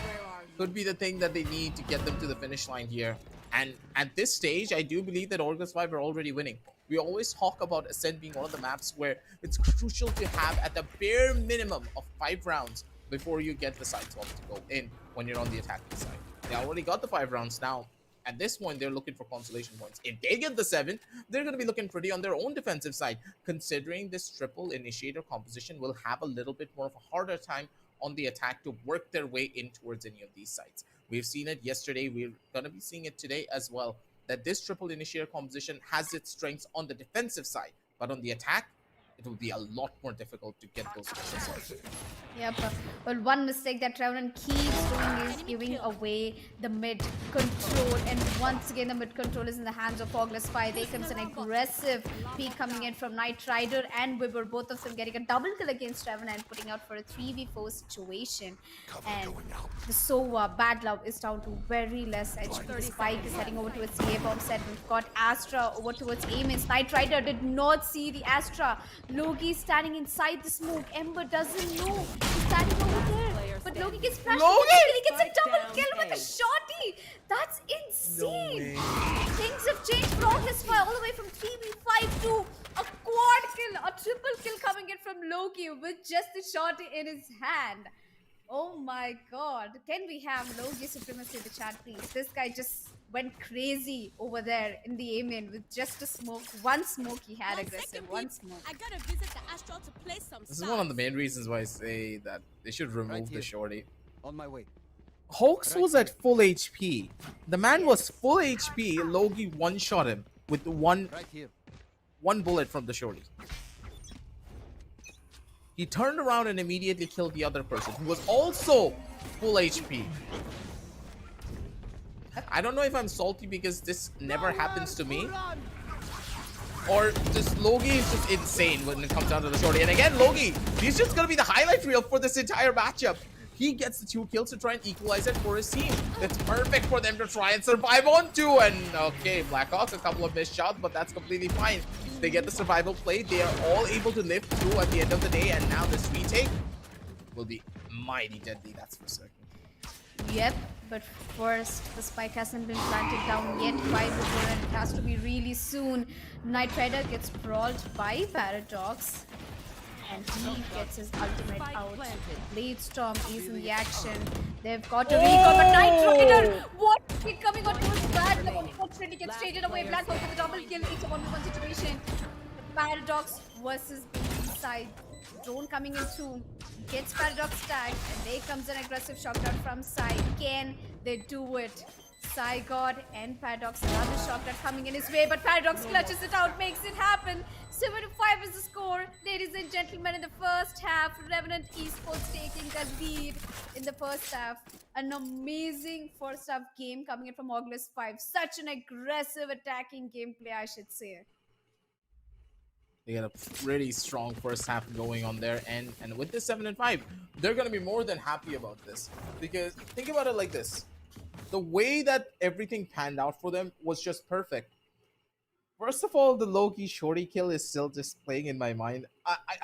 could be the thing that they need to get them to the finish line here. And at this stage, I do believe that Orgless5 are already winning. We always talk about Ascent being one of the maps where it's crucial to have at the bare minimum of 5 rounds before you get the side swap to go in when you're on the attacking side. They already got the 5 rounds now. At this point, they're looking for consolation points. If they get the 7, they're going to be looking pretty on their own defensive side, considering this triple initiator composition will have a little bit more of a harder time on the attack to work their way in towards any of these sites. We've seen it yesterday. We're going to be seeing it today as well, that this triple initiator composition has its strengths on the defensive side, but on the attack, it will be a lot more difficult to get those kills. Yep. Well, one mistake that Revenant keeps doing is giving away the mid control. And once again, the mid control is in the hands of Orgless5. There comes an aggressive peek coming in from Knight Rider and Wibber. Both of them getting a double kill against Revenant, putting out for a 3v4 situation. And the Sova, Bad Love, is down to very less HP. Spike is heading over towards the A-bomb set. We've got Astra over towards Amins. Knight Rider did not see the Astra. Loki standing inside the smoke. Ember doesn't know. He's standing over there. But Loki gets flashed. He gets a double kill with a shotty. That's insane. Things have changed for Orgless5 all the way from 3v5 to a quad kill, a triple kill coming in from Loki with just the shotty in his hand. Oh my god. Can we have Loki supremacy in the chat, please? This guy just went crazy over there in the A-main with just a smoke. One smoke he had aggressive. One smoke. I gotta visit the Astral to play some This is one of the main reasons why I say that they should remove the shorty. On my way. Hulks was at full HP. The man was full HP. Logi one-shot him with one bullet from the shorty. He turned around and immediately killed the other person, who was also full HP. I don't know if I'm salty because this never happens to me, or just Logi is just insane when it comes down to the shorty. And again, Logi, he's just gonna be the highlight reel for this entire matchup. He gets the 2 kills to try and equalize it for his team. That's perfect for them to try and survive on to. And okay, Blackhawks, a couple of missed shots, but that's completely fine. They get the survival play. They are all able to live through at the end of the day. And now this retake will be mighty deadly, that's for certain. Yep, but first, the spike hasn't been planted down yet by Wibber, and it has to be really soon. Knight Rider gets brawled by Paradox, and he gets his ultimate out. Blade Storm is in the action. They've got a recall, but Knight Rider, what hit coming on towards Bad Love, unfortunately gets traded away. Blackhawk with a double kill. It's a 1v1 situation. Paradox versus side. Drone coming in too. Gets Paradox tagged, and there comes an aggressive shotgun from Sai. Can they do it? Sai God and Paradox, another shotgun coming in his way, but Paradox clutches it out, makes it happen. 7-5 is the score. Ladies and gentlemen, in the first half, Revenant Esports taking the lead in the first half. An amazing first half game coming in from Orgless5. Such an aggressive attacking gameplay, I should say. They got a pretty strong first half going on there, and with this 7-5, they're gonna be more than happy about this, because think about it like this: the way that everything panned out for them was just perfect. First of all, the Loki shorty kill is still just playing in my mind.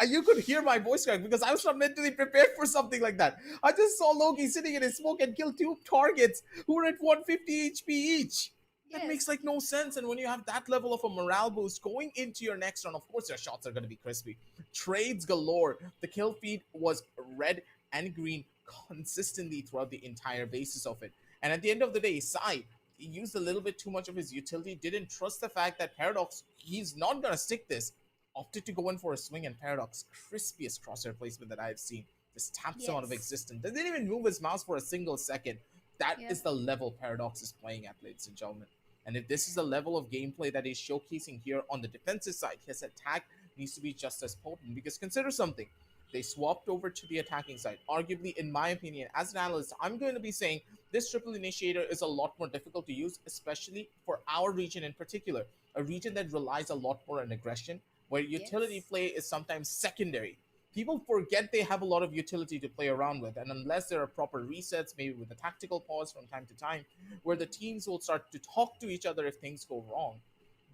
You could hear my voice crack because I was not mentally prepared for something like that. I just saw Loki sitting in his smoke and kill 2 targets who were at 150 HP each. That makes like no sense. And when you have that level of a morale boost going into your next round, of course your shots are going to be crispy. Trades galore. The kill feed was red and green consistently throughout the entire basis of it. And at the end of the day, Sai, he used a little bit too much of his utility, didn't trust the fact that Paradox, he's not going to stick this. Opted to go in for a swing, and Paradox, crispiest crosshair placement that I've seen. Just taps him out of existence. They didn't even move his mouse for a single second. That is the level Paradox is playing at, ladies and gentlemen. And if this is the level of gameplay that he's showcasing here on the defensive side, his attack needs to be just as potent. Because consider something. They swapped over to the attacking side. Arguably, in my opinion, as an analyst, I'm going to be saying this triple initiator is a lot more difficult to use, especially for our region in particular, a region that relies a lot more on aggression, where utility play is sometimes secondary. People forget they have a lot of utility to play around with, and unless there are proper resets, maybe with a tactical pause from time to time, where the teams will start to talk to each other if things go wrong,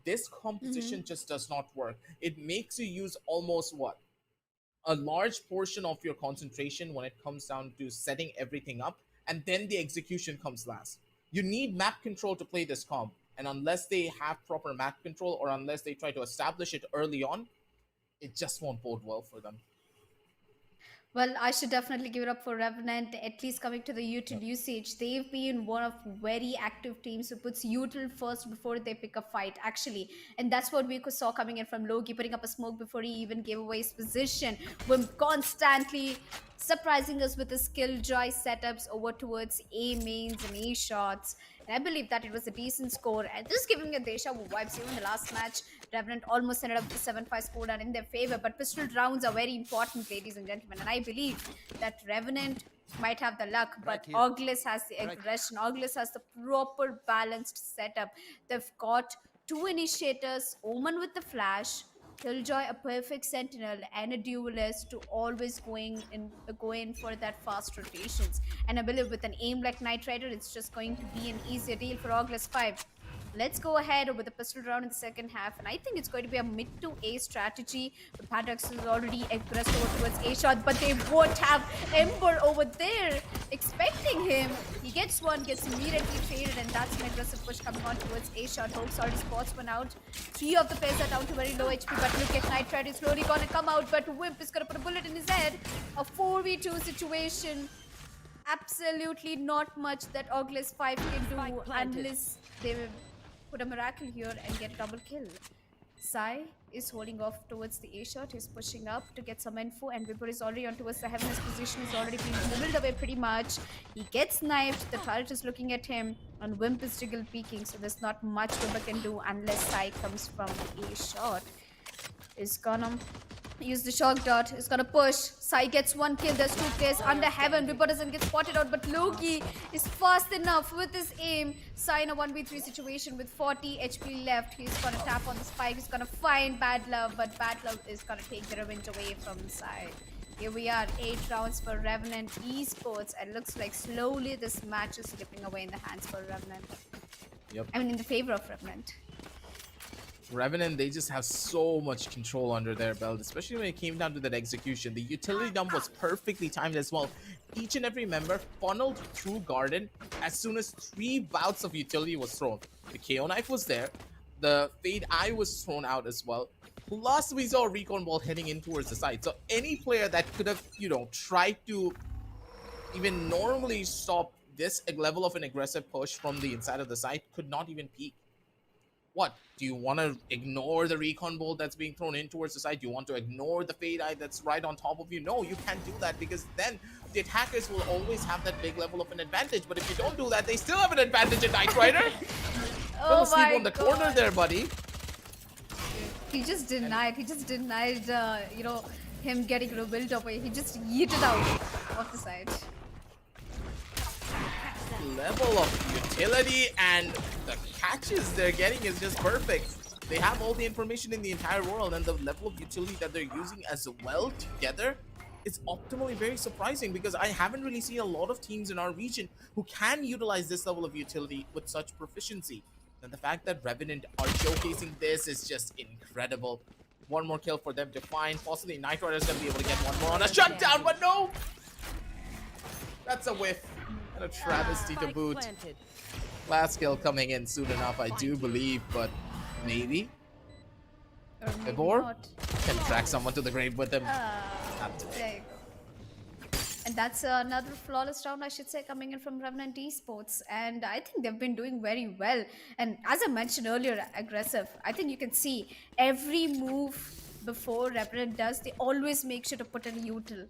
this composition just does not work. It makes you use almost what? A large portion of your concentration when it comes down to setting everything up, and then the execution comes last. You need map control to play this comp, and unless they have proper map control, or unless they try to establish it early on, it just won't bode well for them. Well, I should definitely give it up for Revenant, at least coming to the util usage. They've been one of very active teams who puts util first before they pick a fight, actually. And that's what we saw coming in from Loki, putting up a smoke before he even gave away his position. We're constantly surprising us with the Killjoy setups over towards A mains and A shots. And I believe that it was a decent score. And just giving a deja vu vibes. Even in the last match, Revenant almost ended up with a 7-5 score down in their favor. But pistol rounds are very important, ladies and gentlemen. And I believe that Revenant might have the luck, but Orgless has the aggression. Orgless has the proper balanced setup. They've got two initiators, Omen with the flash, Killjoy a perfect sentinel, and a duelist to always go in for that fast rotations. And I believe with an aim like Knight Rider, it's just going to be an easier deal for Orgless5. Let's go ahead with the pistol round in the second half, and I think it's going to be a mid to A strategy. The Paradox is already aggressed over towards A shot, but they won't have Ember over there expecting him. He gets one, gets immediately faded, and that's an aggressive push coming on towards A shot. Hoax already spots one out. Three of the players are down to very low HP, but look at Knight Rider, slowly gonna come out, but Wimp is gonna put a bullet in his head. A 4v2 situation. Absolutely not much that Orgless5 can do unless they put a miracle here and get a double kill. Sai is holding off towards the A shot. He's pushing up to get some info, and Vipur is already on towards the Heaven's position. He's already been nibbled away pretty much. He gets knifed. The turret is looking at him, and Wimp is jiggle peeking, so there's not much Wimp can do unless Sai comes from A shot. Is gonna use the shock dart. Is gonna push. Sai gets one kill. There's two players under Heaven. Vipur doesn't get spotted out, but Loki is fast enough with his aim. Sai in a 1v3 situation with 40 HP left. He's gonna tap on the spike. He's gonna find Bad Love, but Bad Love is gonna take the revenge away from Sai. Here we are, 8 rounds for Revenant Esports, and looks like slowly this match is slipping away in the hands for Revenant. Yep. I mean, in the favor of Revenant. Revenant, they just have so much control under their belt, especially when it came down to that execution. The utility dump was perfectly timed as well. Each and every member funneled through Garden as soon as 3 bouts of utility was thrown. The KO knife was there, the Fade Eye was thrown out as well. Plus, we saw a recon ball heading in towards the side. So any player that could have, tried to even normally stop this level of an aggressive push from the inside of the side could not even peek. What? Do you want to ignore the recon bolt that's being thrown in towards the side? Do you want to ignore the Fade Eye that's right on top of you? No, you can't do that, because then the attackers will always have that big level of an advantage. But if you don't do that, they still have an advantage in Knight Rider. Oh sleep my on the God. corner there, buddy. He just denied, him getting rebuilt away. He just yeeted out of the side. Level of utility and the catches they're getting is just perfect. They have all the information in the entire world, and the level of utility that they're using as well together is optimally very surprising, because I haven't really seen a lot of teams in our region who can utilize this level of utility with such proficiency. And the fact that Revenant are showcasing this is just incredible. One more kill for them to find. Possibly Knight Rider's gonna be able to get one more on a shutdown, but no! That's a whiff. And a travesty to boot. Last kill coming in soon enough, I do believe, but maybe? Or maybe Vibor not. can track someone to the grave with him. There you go. And that's another flawless round, I should say, coming in from Revenant Esports. And I think they've been doing very well. And as I mentioned earlier, aggressive. I think you can see every move before Revenant does, they always make sure to put in util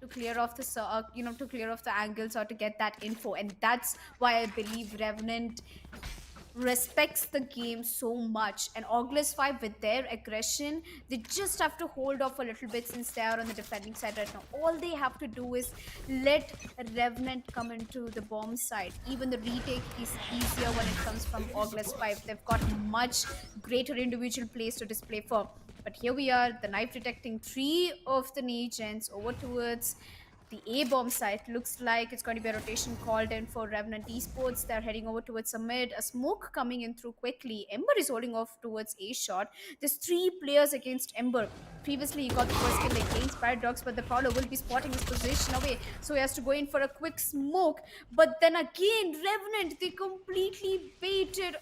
to clear off the to clear off the angles or to get that info. And that's why I believe Revenant respects the game so much, and Orgless5 with their aggression, they just have to hold off a little bit since they are on the defending side right now. All they have to do is let Revenant come into the bomb side. Even the retake is easier when it comes from Orgless5. They've got much greater individual plays to display for. But here we are, the knife detecting 3 of the Negens over towards the A-bomb site. Looks like it's going to be a rotation called in for Revenant Esports. They're heading over towards a mid. A smoke coming in through quickly. Ember is holding off towards A shot. There's 3 players against Ember. Previously, he got the first kill against Paradox, but the Prowler will be spotting his position away. So he has to go in for a quick smoke. But then again, Revenant, they completely baited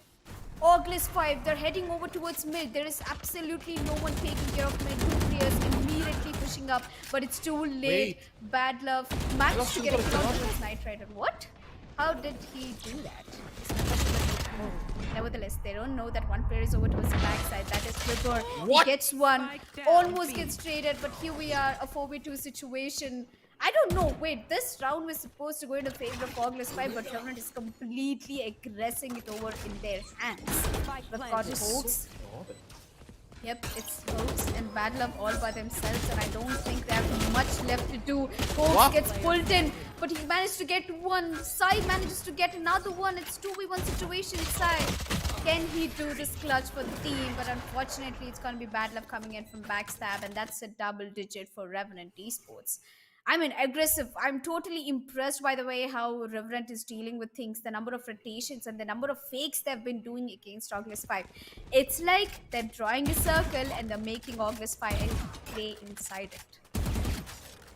Orgless5. They're heading over towards mid. There is absolutely no one taking care of mid. 2 players immediately pushing up, but it's too late. Bad love. Managed to get a kill on his Knight Rider. What? How did he do that? Nevertheless, they don't know that one player is over towards the backside. That is Flipper. He gets one. Almost gets traded, but here we are, a 4v2 situation. I don't know. Wait, this round was supposed to go in the favor of Orgless5, but Revenant is completely aggressing it over in their hands. We've got Hoax. Yep, it's Hoax and Bad Love all by themselves, and I don't think they have much left to do. Hoax gets pulled in, but he managed to get one. Sai manages to get another one. It's 2v1 situation. Sai, can he do this clutch for the team? But unfortunately, it's going to be Bad Love coming in from backstab, and that's a double digit for Revenant Esports. I mean, aggressive. I'm totally impressed by the way how Revenant is dealing with things, the number of rotations and the number of fakes they've been doing against Orgless5. It's like they're drawing a circle and they're making Orgless5 play inside it.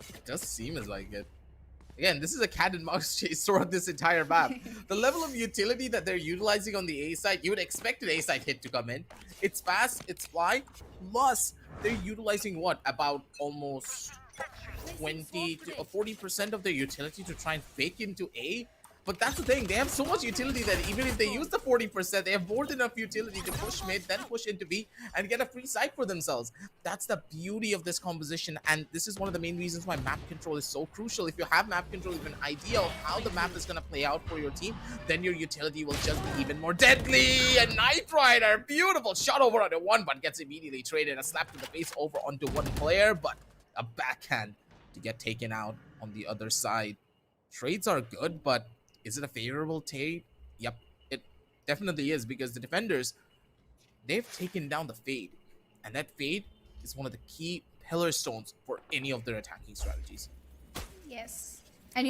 It does seem as like it. Again, this is a cat and mouse chase throughout this entire map. The level of utility that they're utilizing on the A side, you would expect an A side hit to come in. It's fast, it's fly, plus they're utilizing what? About almost 20 to 40% of their utility to try and fake into A. But that's the thing, they have so much utility that even if they use the 40%, they have more than enough utility to push mid, then push into B, and get a free site for themselves. That's the beauty of this composition, and this is one of the main reasons why map control is so crucial. If you have map control, you have an idea of how the map is going to play out for your team, then your utility will just be even more deadly. And Knight Rider, beautiful shot over onto one, but gets immediately traded. A slap to the face over onto one player, but a backhand to get taken out on the other side. Trades are good, but is it a favorable trade? Yep, it definitely is, because the defenders, they've taken down the Fade, and that Fade is one of the key pillar stones for any of their attacking strategies. Yes, and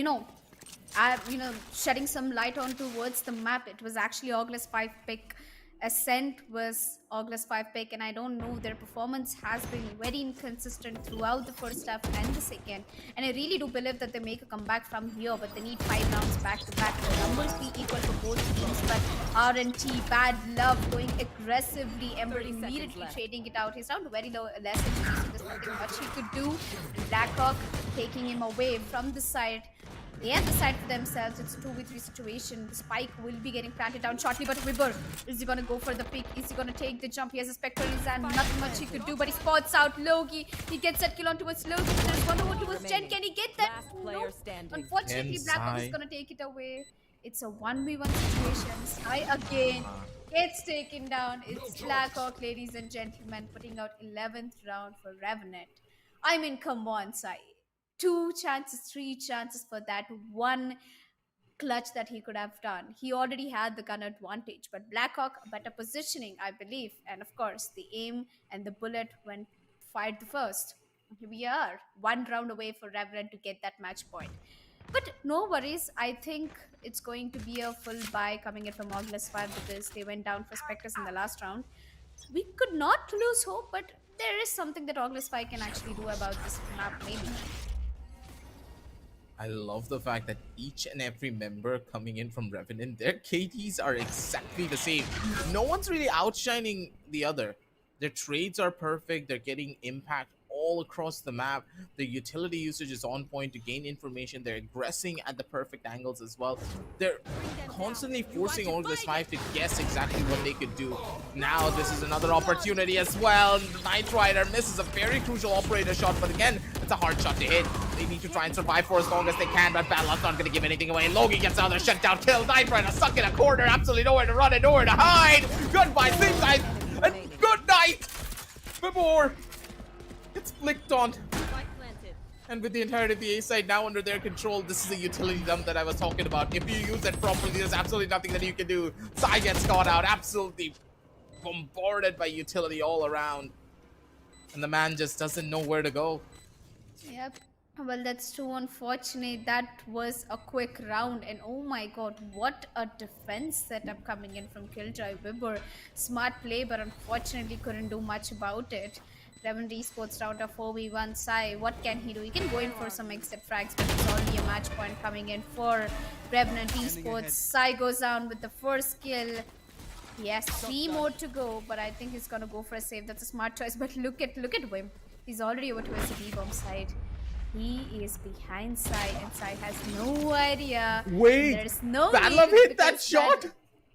shedding some light on towards the map, it was actually Orgless5 pick. Ascent was Orgless5 pick, and I don't know, their performance has been very inconsistent throughout the first half and the second, and I really do believe that they make a comeback from here, but they need 5 rounds back to back. The numbers be equal for both teams, but RNT, Bad Love going aggressively, Ember immediately trading it out. He's down to very low, less HP, so there's nothing much he could do. Blackhawk taking him away from the side. They have the side for themselves. It's a 2v3 situation. The spike will be getting planted down shortly, but Wibber, is he going to go for the pick? Is he going to take the jump? He has a Spectre in his hand. Nothing much he could do, but he spots out Loki. He gets that kill on towards Loki. There's one over towards Jen. Can he get that? No. Unfortunately, Blackhawk is going to take it away. It's a 1v1 situation. Sai again gets taken down. It's Blackhawk, ladies and gentlemen, putting out 11th round for Revenant. I mean, come on, Sai. 2 chances, 3 chances for that one clutch that he could have done. He already had the gun advantage, but Blackhawk, better positioning, I believe. And of course, the aim and the bullet when fired first. Here we are, 1 round away for Revenant to get that match point. But no worries, I think it's going to be a full buy coming in from Orgless5 because they went down for Spectres in the last round. We could not lose hope, but there is something that Orgless5 can actually do about this map, maybe. I love the fact that each and every member coming in from Revenant, their KDs are exactly the same. No one's really outshining the other. Their trades are perfect. They're getting impact all across the map. The utility usage is on point to gain information. They're aggressing at the perfect angles as well. They're constantly forcing Orgless5 to guess exactly what they could do. Now this is another opportunity as well. Knight Rider misses a very crucial operator shot, but again, it's a hard shot to hit. They need to try and survive for as long as they can, but Battlelog's not going to give anything away. Logi gets out there, shut down, kill, Knight Rider stuck in a corner, absolutely nowhere to run and nowhere to hide. Goodbye, same guys, and good night. Before it's flicked on. And with the entirety of the A side now under their control, this is a utility dump that I was talking about. If you use it properly, there's absolutely nothing that you can do. Sai gets caught out, absolutely bombarded by utility all around. And the man just doesn't know where to go. Yep. Well, that's too unfortunate. That was a quick round, and oh my god, what a defense setup coming in from Killjoy Wibber. Smart play, but unfortunately couldn't do much about it. Revenant Esports round of 4v1 Sai. What can he do? He can go in for some exit frags, but it's already a match point coming in for Revenant Esports. Sai goes down with the first kill. He has 3 more to go, but I think he's gonna go for a save. That's a smart choice. But look at Wim. He's already over to his B-bomb side. He is behind Sai, and Sai has no idea. Wait, there's no Battle hit that shot?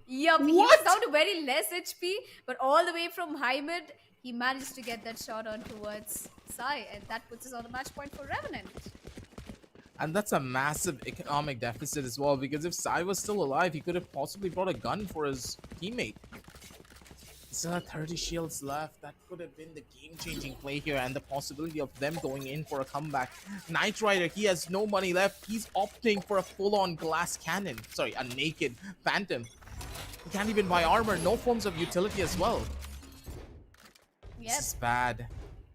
Yup, he was down to very less HP, but all the way from high mid, he managed to get that shot on towards Sai, and that puts us on the match point for Revenant. And that's a massive economic deficit as well, because if Sai was still alive, he could have possibly brought a gun for his teammate. Still had 30 shields left. That could have been the game-changing play here, and the possibility of them going in for a comeback. Knight Rider, he has no money left. He's opting for a full-on glass cannon. Sorry, a naked Phantom. He can't even buy armor. No forms of utility as well. Yep. This is bad.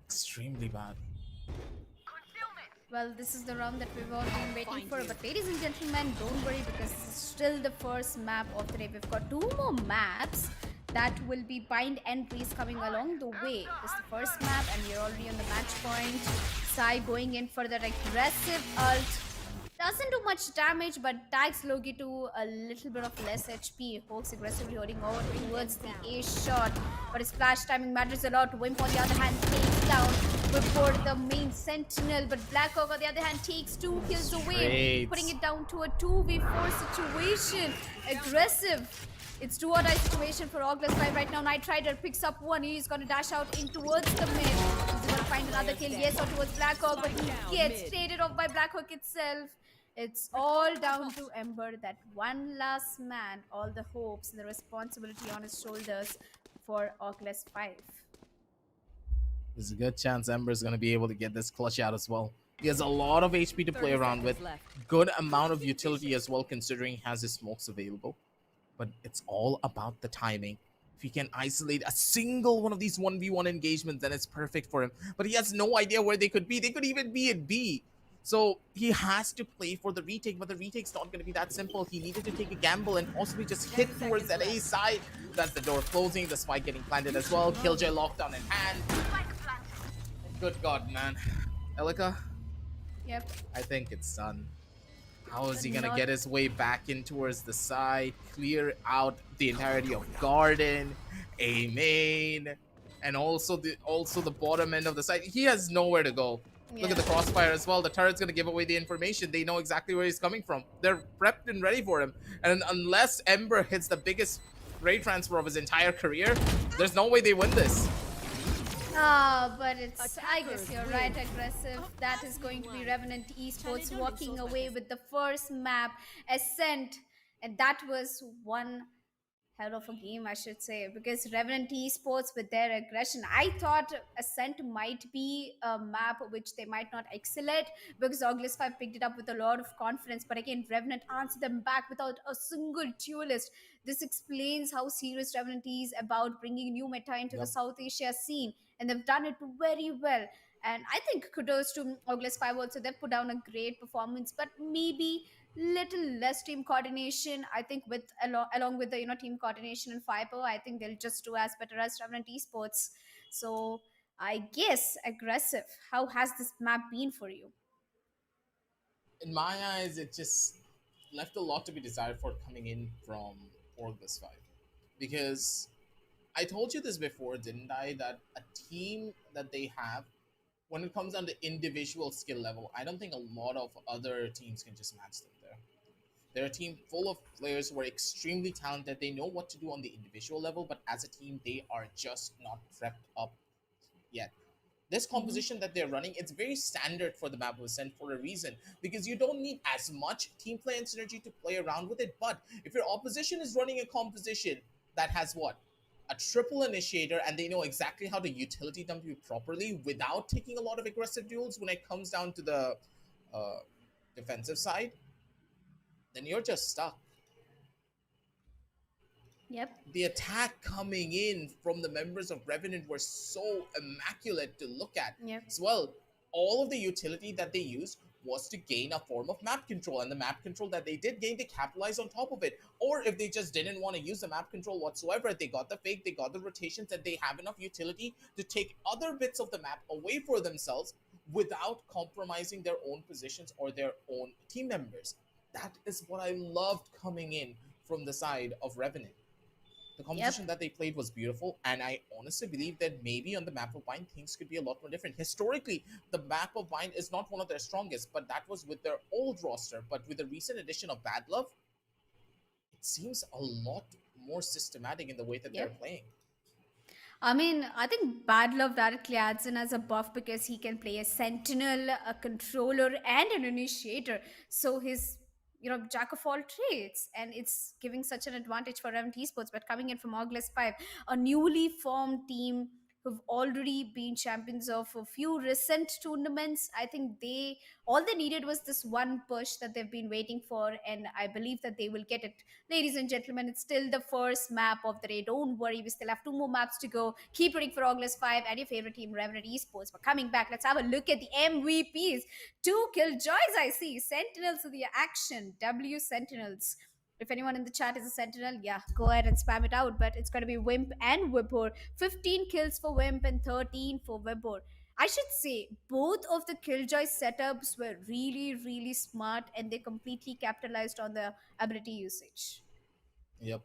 Extremely bad. Well, this is the round that we've all been waiting for. But ladies and gentlemen, don't worry, because this is still the first map of the day. We've got 2 more maps that will be bind entries coming along the way. This is the first map, and we're already on the match point. Sai going in for that aggressive ult. Doesn't do much damage, but tags Logi to a little bit of less HP. Hawks aggressively holding over towards the A shot, but his flash timing matters a lot. Wimp on the other hand takes down before the main sentinel, but Blackhawk on the other hand takes 2 kills away, putting it down to a 2v4 situation. Aggressive. It's 2 or die situation for Orgless5 right now. Knight Rider picks up 1. He's gonna dash out in towards the mid. He's gonna find another kill. Yes, or towards Blackhawk, but he gets traded off by Blackhawk itself. It's all down to Ember, that one last man, all the hopes and the responsibility on his shoulders for Orgless5. There's a good chance Ember's going to be able to get this clutch out as well. He has a lot of HP to play around with. Good amount of utility as well, considering he has his smokes available. But it's all about the timing. If he can isolate a single one of these 1v1 engagements, then it's perfect for him. But he has no idea where they could be. They could even be at B. So he has to play for the retake, but the retake's not going to be that simple. He needed to take a gamble and possibly just hit towards that A side. That's the door closing, the spike getting planted as well. Killjoy lockdown in hand. Good God, man. Elika? Yep. I think it's done. How is he going to get his way back in towards the side, clear out the entirety of Garden, A main, and also the bottom end of the side? He has nowhere to go. Look at the crossfire as well. The turret's going to give away the information. They know exactly where he's coming from. They're prepped and ready for him. And unless Ember hits the biggest ray transfer of his entire career, there's no way they win this. But it's, I guess you're right, aggressive. That is going to be Revenant Esports walking away with the first map, Ascent. And that was one hell of a game, I should say, because Revenant Esports with their aggression, I thought Ascent might be a map which they might not excel at, because Orgless5 picked it up with a lot of confidence, but again, Revenant answered them back without a single duelist. This explains how serious Revenant is about bringing new meta into the South Asia scene, and they've done it very well. And I think kudos to Orgless5 also. They've put down a great performance, but maybe little less team coordination. I think with along with the team coordination and fiber, I think they'll just do as better as Revenant Esports. So I guess aggressive. How has this map been for you? In my eyes, it just left a lot to be desired for coming in from Orgless5, because I told you this before, didn't I, that a team that they have, when it comes down to individual skill level, I don't think a lot of other teams can just match them there. They're a team full of players who are extremely talented. They know what to do on the individual level, but as a team, they are just not prepped up yet. This composition that they're running, it's very standard for the map of Ascent for a reason, because you don't need as much team play and synergy to play around with it. But if your opposition is running a composition that has what? A triple initiator, and they know exactly how to utility dump you properly without taking a lot of aggressive duels when it comes down to the uh, defensive side, then you're just stuck. Yep. The attack coming in from the members of Revenant were so immaculate to look at. Yep. As well, all of the utility that they used was to gain a form of map control, and the map control that they did gain, they capitalized on top of it. Or if they just didn't want to use the map control whatsoever, they got the fake, they got the rotations, and they have enough utility to take other bits of the map away for themselves without compromising their own positions or their own team members. That is what I loved coming in from the side of Revenant. The composition that they played was beautiful, and I honestly believe that maybe on the map of Bind, things could be a lot more different. Historically, the map of Bind is not one of their strongest, but that was with their old roster. But with the recent addition of Bad Love, it seems a lot more systematic in the way that they're playing. I mean, I think Bad Love directly adds in as a buff because he can play a sentinel, a controller, and an initiator. So he's, jack of all trades, and it's giving such an advantage for Revenant Esports. But coming in from Orgless5, a newly formed team who've already been champions of a few recent tournaments, I think all they needed was this one push that they've been waiting for, and I believe that they will get it. Ladies and gentlemen, it's still the first map of the day. Don't worry, we still have 2 more maps to go. Keep rooting for Orgless5 and your favorite team, Revenant Esports. But coming back, let's have a look at the MVPs. 2 killjoys, I see. Sentinels of the action. W Sentinels. If anyone in the chat is a sentinel, yeah, go ahead and spam it out. But it's going to be Wimp and Whipper. 15 kills for Wimp and 13 for Whipper. I should say both of the Killjoy setups were really, really smart, and they completely capitalized on the ability usage. Yep.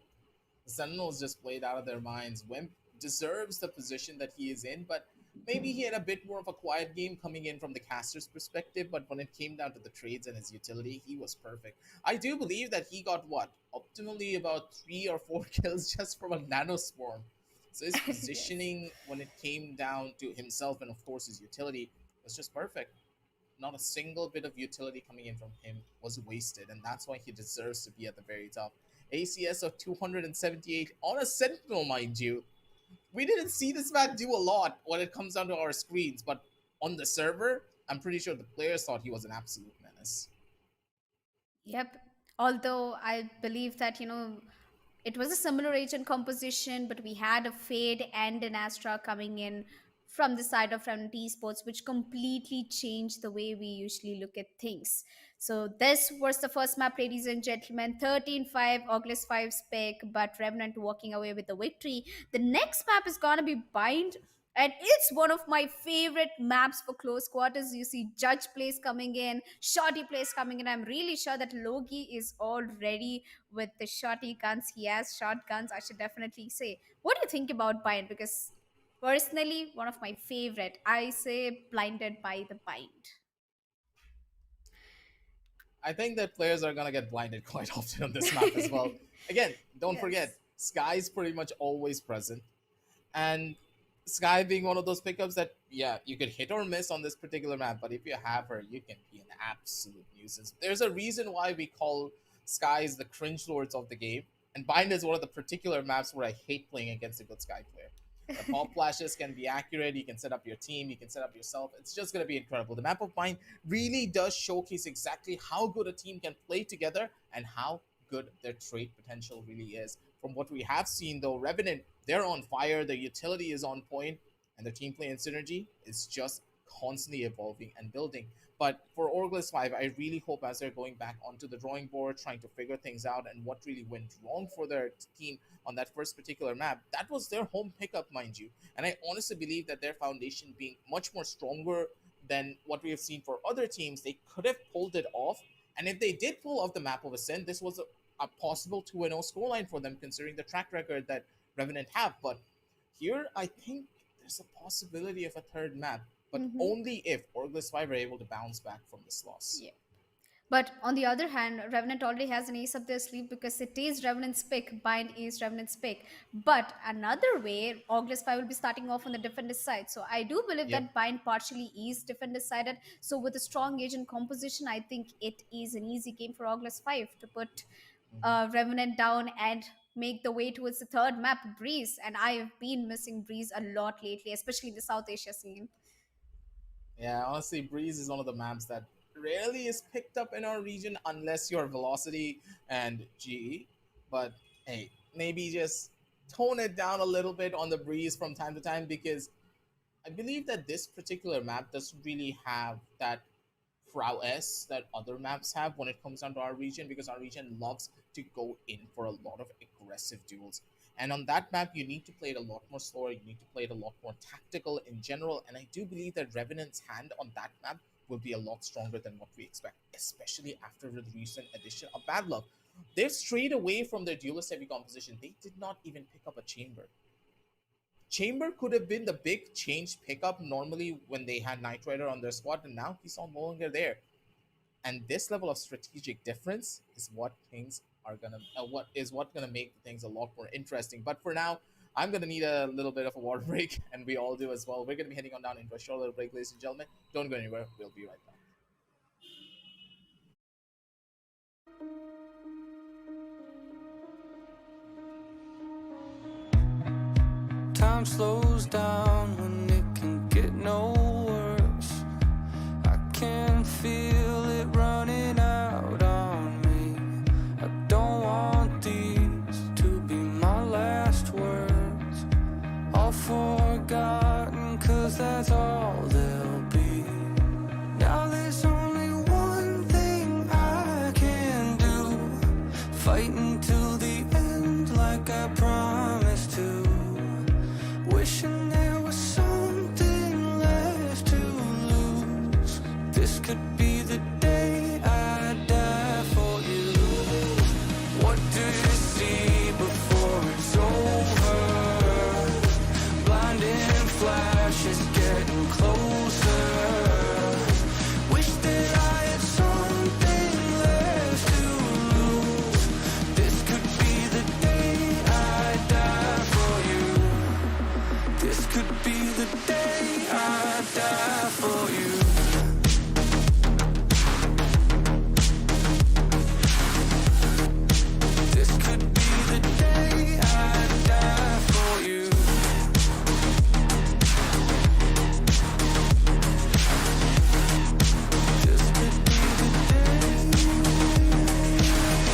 The Sentinels just played out of their minds. Wimp deserves the position that he is in, but maybe he had a bit more of a quiet game coming in from the caster's perspective, but when it came down to the trades and his utility, he was perfect. I do believe that he got, optimally about 3 or 4 kills just from a nanoswarm. So his positioning when it came down to himself and, of course, his utility was just perfect. Not a single bit of utility coming in from him was wasted, and that's why he deserves to be at the very top. ACS of 278 on a Sentinel, mind you. We didn't see this man do a lot when it comes down to our screens, but on the server, I'm pretty sure the players thought he was an absolute menace. Yep. Although I believe that, it was a similar agent composition, but we had a Fade and an Astra coming in from the side of Revenant Esports, which completely changed the way we usually look at things. So this was the first map, ladies and gentlemen. 13-5, Orgless5's pick, but Revenant walking away with the victory. The next map is going to be Bind, and it's one of my favorite maps for close quarters. You see Judge plays coming in, Shorty plays coming in. I'm really sure that Logi is all ready with the shorty guns. He has shotguns, I should definitely say. What do you think about Bind? Because personally, one of my favorite. I say blinded by the Bind. I think that players are going to get blinded quite often on this map as well. Again, don't forget, Sky's pretty much always present. And Sky being one of those pickups that, yeah, you could hit or miss on this particular map, but if you have her, you can be an absolute nuisance. There's a reason why we call Skies the cringe lords of the game, and Bind is one of the particular maps where I hate playing against a good Sky player. The pop flashes can be accurate, you can set up your team, you can set up yourself. It's just going to be incredible. The map of Bind really does showcase exactly how good a team can play together and how good their trade potential really is. From what we have seen though, Revenant, they're on fire, their utility is on point, and their team play and synergy is just constantly evolving and building. But for Orgless5, I really hope as they're going back onto the drawing board, trying to figure things out and what really went wrong for their team on that first particular map, that was their home pickup, mind you. And I honestly believe that their foundation being much more stronger than what we have seen for other teams, they could have pulled it off. And if they did pull off the map of Ascent, this was a possible 2-0 scoreline for them, considering the track record that Revenant have. But here, I think there's a possibility of a third map, but only if Orgless5 are able to bounce back from this loss. Yeah. But on the other hand, Revenant already has an ace up their sleeve because it is Revenant's pick. Bind is Revenant's pick. But another way, Orgless5 will be starting off on the defender's side. So I do believe Yep. that Bind partially is defender sided. So with a strong agent composition, I think it is an easy game for Orgless5 to put Revenant down and make the way towards the third map, Breeze. And I have been missing Breeze a lot lately, especially in the South Asia scene. Yeah, honestly, Breeze is one of the maps that rarely is picked up in our region unless you're Velocity and GE. But hey, maybe just tone it down a little bit on the Breeze from time to time, because I believe that this particular map doesn't really have that prowess that other maps have when it comes down to our region, because our region loves to go in for a lot of aggressive duels. And on that map, you need to play it a lot more slower, you need to play it a lot more tactical in general. And I do believe that Revenant's hand on that map will be a lot stronger than what we expect, especially after the recent addition of Bad Luck. They've strayed away from their duelist heavy composition. They did not even pick up a chamber. Chamber could have been the big change pickup normally when they had Knight Rider on their squad, and now he's no longer there. And this level of strategic difference is what things are gonna what gonna make things a lot more interesting. But for now, I'm gonna need a little bit of a water break, and we all do as well. We're gonna be heading on down into a short little break, ladies and gentlemen. Don't go anywhere. We'll be right back. Time slows down when it can get no worse. I can feel it running out on me. I don't want these to be my last words. All forgotten, 'cause that's all they'll be. Now there's only one thing I can do. Fighting till the end like I promised to. Wishing there was something left to lose. This could be the day I die for you. What do you see before it's over? Blinding flashes getting closer. Wish that I had something left to lose. This could be the day I die for you. This could be the day I die for you. This could be the day I die for you. This could be the day.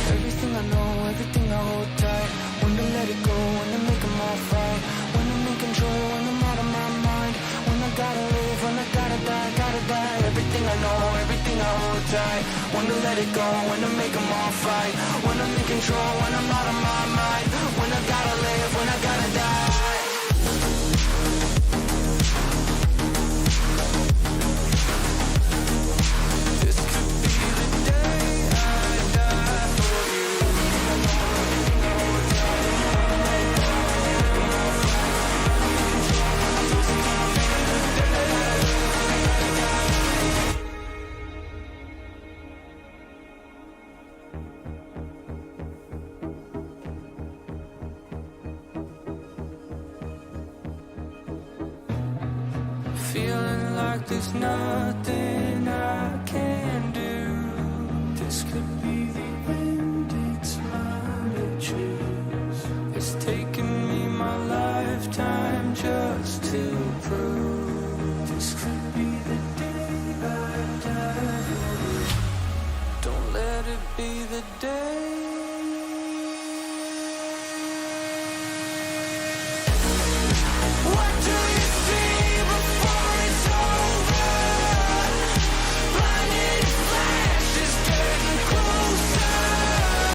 Everything I know, everything I hold tight. When to let it go, when to make them all fight. When I'm in control, when I'm out of my mind. When I gotta live, when I gotta die, gotta die. Everything I know, everything I hold tight. When to let it go, when to make them all fight. When I'm in control, when I'm out of my mind. When I gotta live, when I gotta die. This could be the day I die for you. Feeling like there's nothing I can do. This could be the end, it's mine to choose. It's taken me my lifetime just to prove. This could be the day I die for you. Don't let it be the day. What do you see before it's over? Blinding flashes getting closer.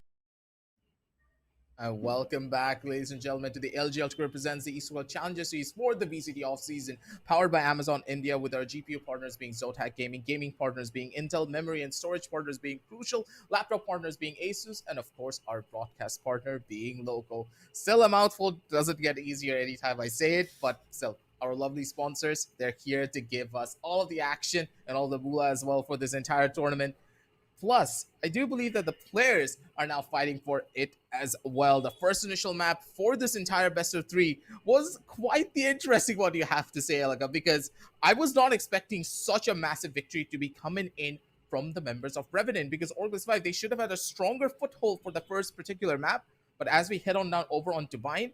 Welcome back, ladies and gentlemen, to the LG Ultragear presents the Esports Challenger Series for the VCT off-season, powered by Amazon India, with our GPU partners being Zotac Gaming, gaming partners being Intel, memory and storage partners being Crucial, laptop partners being Asus, and of course our broadcast partner being Loco. Still a mouthful, doesn't get easier anytime I say it, but still, our lovely sponsors, they're here to give us all of the action and all the moolah as well for this entire tournament. Plus, I do believe that the players are now fighting for it as well. The first initial map for this entire best of three was quite the interesting one, you have to say, Elika, because I was not expecting such a massive victory to be coming in from the members of Revenant, because Orgless5, they should have had a stronger foothold for the first particular map. But as we head on down over on Dubai,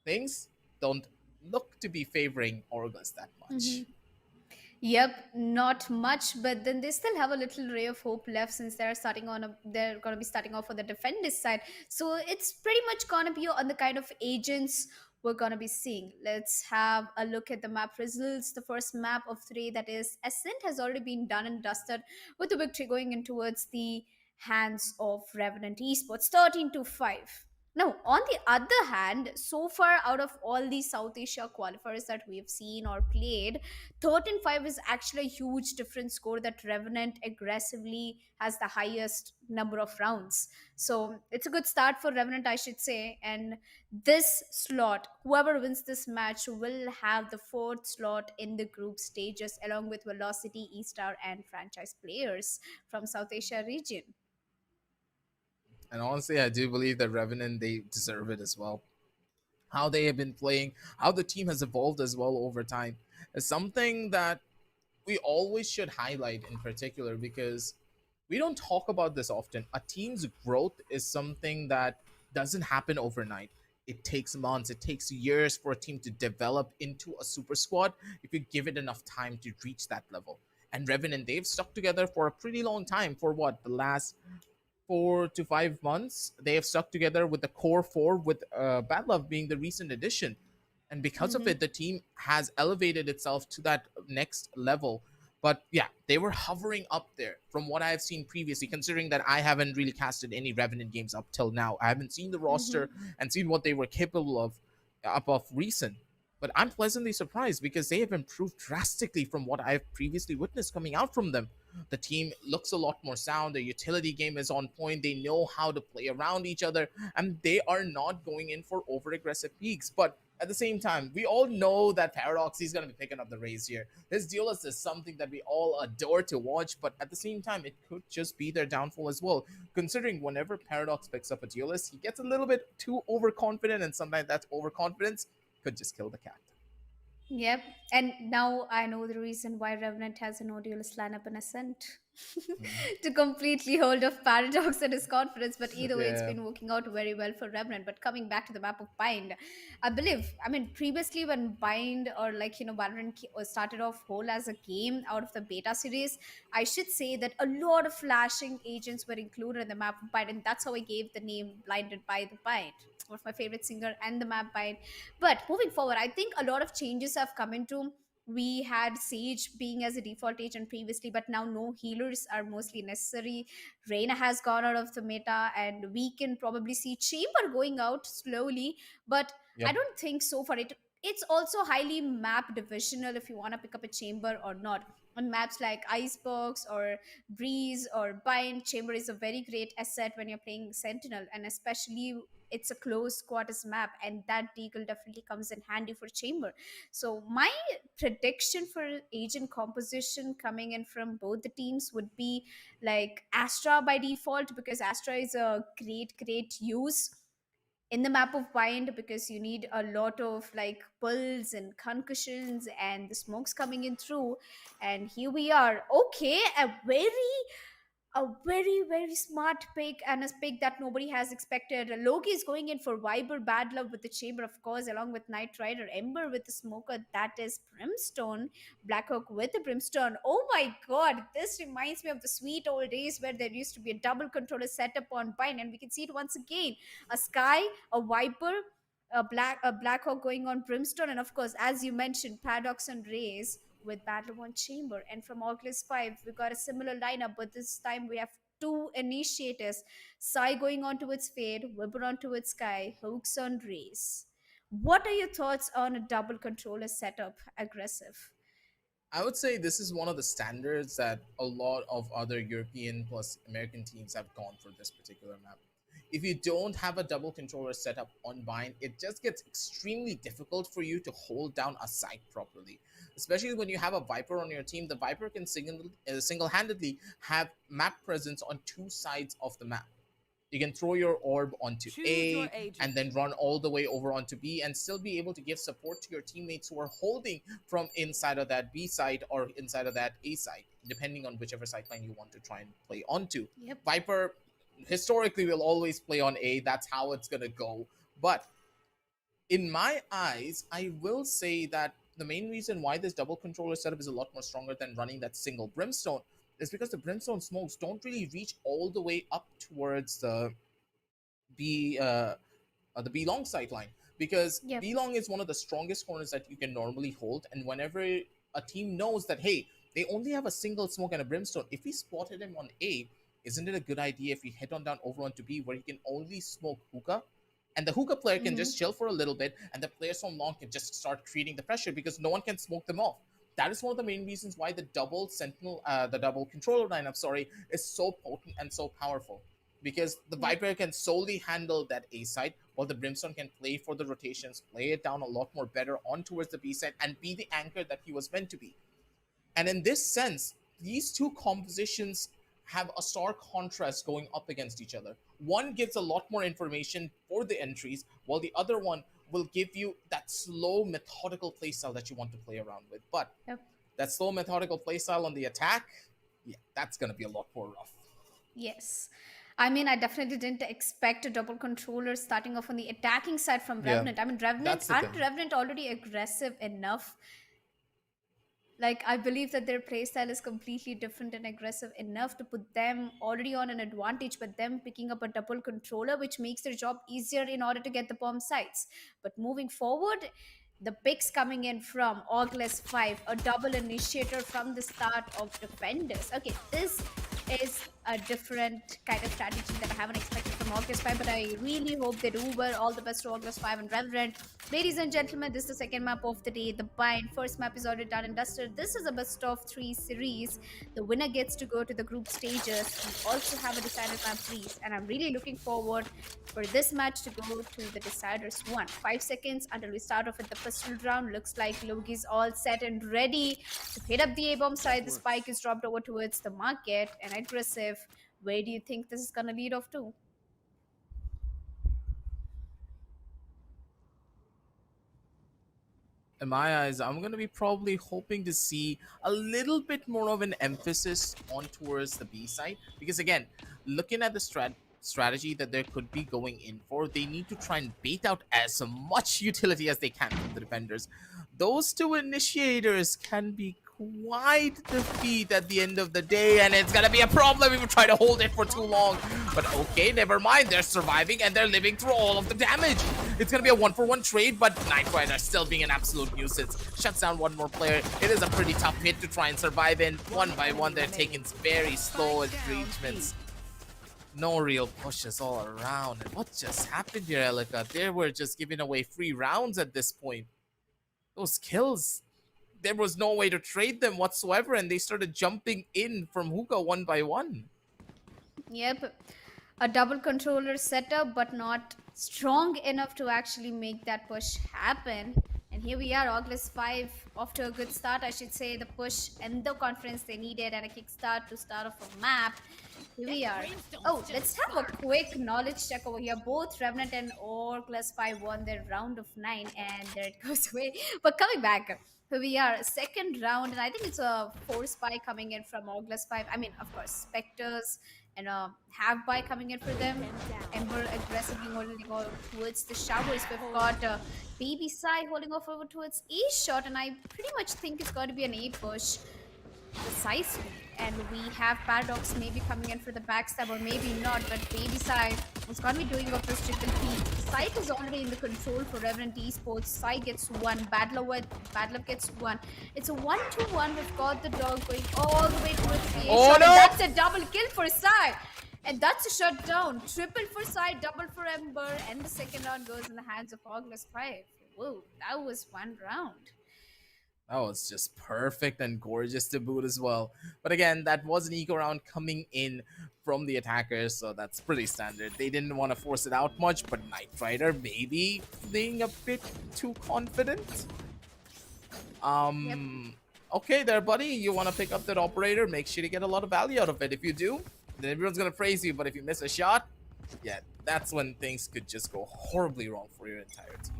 things don't look to be favoring Orgless that much. Yep, not much, but then they still have a little ray of hope left since they're gonna be starting off on the defenders side. So it's pretty much gonna be on the kind of agents we're gonna be seeing. Let's have a look at the map results. The first map of three, that is Ascent, has already been done and dusted, with the victory going in towards the hands of Revenant Esports, 13-5. Now, on the other hand, so far out of all the South Asia qualifiers that we've seen or played, 13-5 is actually a huge different score that Revenant aggressively has the highest number of rounds. So it's a good start for Revenant, I should say. And this slot, whoever wins this match will have the fourth slot in the group stages, along with Velocity, E-Star, and franchise players from South Asia region. And honestly, I do believe that Revenant, they deserve it as well. How they have been playing, how the team has evolved as well over time, is something that we always should highlight in particular, because we don't talk about this often. A team's growth is something that doesn't happen overnight. It takes months, it takes years for a team to develop into a super squad if you give it enough time to reach that level. And Revenant, they've stuck together for a pretty long time. For what, the last 4 to 5 months, they have stuck together with the core four, with Bad Love being the recent addition. And because of it, the team has elevated itself to that next level. But yeah, they were hovering up there from what I've seen previously, considering that I haven't really casted any Revenant games up till now. I haven't seen the roster and seen what they were capable of up of recent. But I'm pleasantly surprised, because they have improved drastically from what I've previously witnessed coming out from them. The team looks a lot more sound. The utility game is on point. They know how to play around each other, and they are not going in for over aggressive peaks. But at the same time, we all know that Paradox, he's going to be picking up the race here. His duelist is something that we all adore to watch, but at the same time, it could just be their downfall as well. Considering whenever Paradox picks up a duelist, he gets a little bit too overconfident, and sometimes that overconfidence could just kill the cat. Yep. And now I know the reason why Revenant has a no duelist lineup in Ascent. To completely hold off Paradox and his confidence. But either way, it's been working out very well for Revenant. But coming back to the map of Bind, previously when Bind, or Valorant started off whole as a game out of the beta series, I should say that a lot of flashing agents were included in the map of Bind. And that's how I gave the name Blinded by the Bind, one of my favorite singer, and the map Bind. But moving forward, I think a lot of changes have come into. We had Sage being as a default agent previously, but now no healers are mostly necessary. Reina has gone out of the meta, and we can probably see Chamber going out slowly, but I don't think so far. It's also highly map divisional if you want to pick up a Chamber or not. On maps like Icebox or Breeze or Bind, Chamber is a very great asset when you're playing Sentinel, and especially it's a close quarters map, and that deagle definitely comes in handy for Chamber. So my prediction for agent composition coming in from both the teams would be like Astra by default, because Astra is a great use in the map of Bind, because you need a lot of like pulls and concussions and the smokes coming in through. And here we are. Okay, a very smart pick, and a pick that nobody has expected. Loki is going in for Viber, Bad Love with the Chamber, of course, along with Knight Rider, Ember with the Smoker, that is Brimstone, Blackhawk with the Brimstone. Oh my god, this reminds me of the sweet old days where there used to be a double controller setup on Bind, and we can see it once again. A Sky, a Viper, a Blackhawk going on Brimstone, and of course, as you mentioned, Paradox and Rays with Battle One Chamber. And from Orgless5, we got a similar lineup, but this time we have two initiators. Sai going on to its Fade, Whipper onto its Sky, Hooks on Rays. What are your thoughts on a double controller setup aggressive? I would say this is one of the standards that a lot of other European plus American teams have gone for this particular map. if you don't have a double controller setup on Bind, it just gets extremely difficult for you to hold down a site properly. Especially when you have a Viper on your team, the Viper can single-handedly have map presence on two sides of the map. You can throw your orb onto A and then run all the way over onto B and still be able to give support to your teammates who are holding from inside of that B side or inside of that A side, depending on whichever sideline you want to try and play onto. Yep. Viper historically will always play on A. That's how it's going to go. But in my eyes, I will say that the main reason why this double controller setup is a lot more stronger than running that single Brimstone is because the Brimstone smokes don't really reach all the way up towards the B long sight line, because Yep. B long is one of the strongest corners that you can normally hold, and whenever a team knows that, hey, they only have a single smoke and a Brimstone, if we spotted him on A, isn't it a good idea if we head on down over onto B where he can only smoke hookah? And the hookah player can just chill for a little bit, and the players from long can just start creating the pressure because no one can smoke them off. That is one of the main reasons why the double sentinel, the double controller lineup, is so potent and so powerful. Because the Viper can solely handle that A side, while the Brimstone can play for the rotations, play it down a lot more better on towards the B side, and be the anchor that he was meant to be. And in this sense, these two compositions have a stark contrast going up against each other. One gives a lot more information for the entries, while the other one will give you that slow, methodical playstyle that you want to play around with. But that slow, methodical playstyle on the attack, yeah, that's going to be a lot more rough. Yes. I mean, I definitely didn't expect a double controller starting off on the attacking side from Revenant. I mean, Revenant already aggressive enough. Like, I believe that their playstyle is completely different and aggressive enough to put them already on an advantage, but them picking up a double controller, which makes their job easier in order to get the bomb sites. But moving forward, the picks coming in from Orgless5, a double initiator from the start of defenders. Okay, this is a different kind of strategy that I haven't expected from Orgless5, but I really hope they do well. All the best to Orgless5 and Revenant. Ladies and gentlemen, this is the second map of the day, the Bind. First map is already done and dusted. This is a best of 3 series. The winner gets to go to the group stages. We also have a decided map, please, and I'm really looking forward for this match to go to the deciders 1. 5 seconds until we start off with the pistol round. Looks like Logi's all set and ready to hit up the A-bomb side. The spike is dropped over towards the market and aggressive. Where do you think this is gonna lead off to? In my eyes, I'm going to be probably hoping to see a little bit more of an emphasis on towards the B side. Because again, looking at the strategy that they could be going in for, they need to try and bait out as much utility as they can from the defenders. Those two initiators can be quite the feat at the end of the day, and it's gonna be a problem if we try to hold it for too long. But okay, never mind, they're surviving and they're living through all of the damage. It's gonna be a 1-for-1 trade, but Night Rider still being an absolute nuisance. Shuts down one more player. It is a pretty tough hit to try and survive in. One by one, they're taking very slow engagements. No real pushes all around. And what just happened here, Elika? They were just giving away free rounds at this point. Those kills, there was no way to trade them whatsoever, and they started jumping in from hookah one by one. Yep, a double controller setup, but not strong enough to actually make that push happen. And here we are, Orgless5 off to a good start, I should say. The push and the confidence they needed and a kickstart to start off a map. Here we are. Oh, let's have a quick knowledge check over here. Both Revenant and Orgless5 won their round of 9, and there it goes away. But coming back, here we are, second round, and I think it's a 4 spy coming in from Orgless5. I mean, of course, Spectres and a half buy coming in for them. Ember aggressively holding over towards the showers. We've got Baby Sai holding off over towards A shot, and I pretty much think it's going to be an A push precisely. And we have Paradox maybe coming in for the backstab, or maybe not, but Baby Sai is going to be doing up this triple P. Sight is already in the control for Revenant Esports. Sai gets 1, Bad Love gets 1. It's a 1-2-1. We've got the dog going all the way towards the A shot. No! And that's a double kill for Sai. And that's a shutdown. Triple for Sai, double for Ember, and the second round goes in the hands of Orgless5. Whoa, that was one round. That was just perfect and gorgeous to boot as well. But again, that was an eco round coming in from the attackers, so that's pretty standard. They didn't want to force it out much, but Knight Rider maybe being a bit too confident. Okay there, buddy. You want to pick up that operator? Make sure to get a lot of value out of it. If you do, then everyone's going to praise you. But if you miss a shot, yeah, that's when things could just go horribly wrong for your entire team.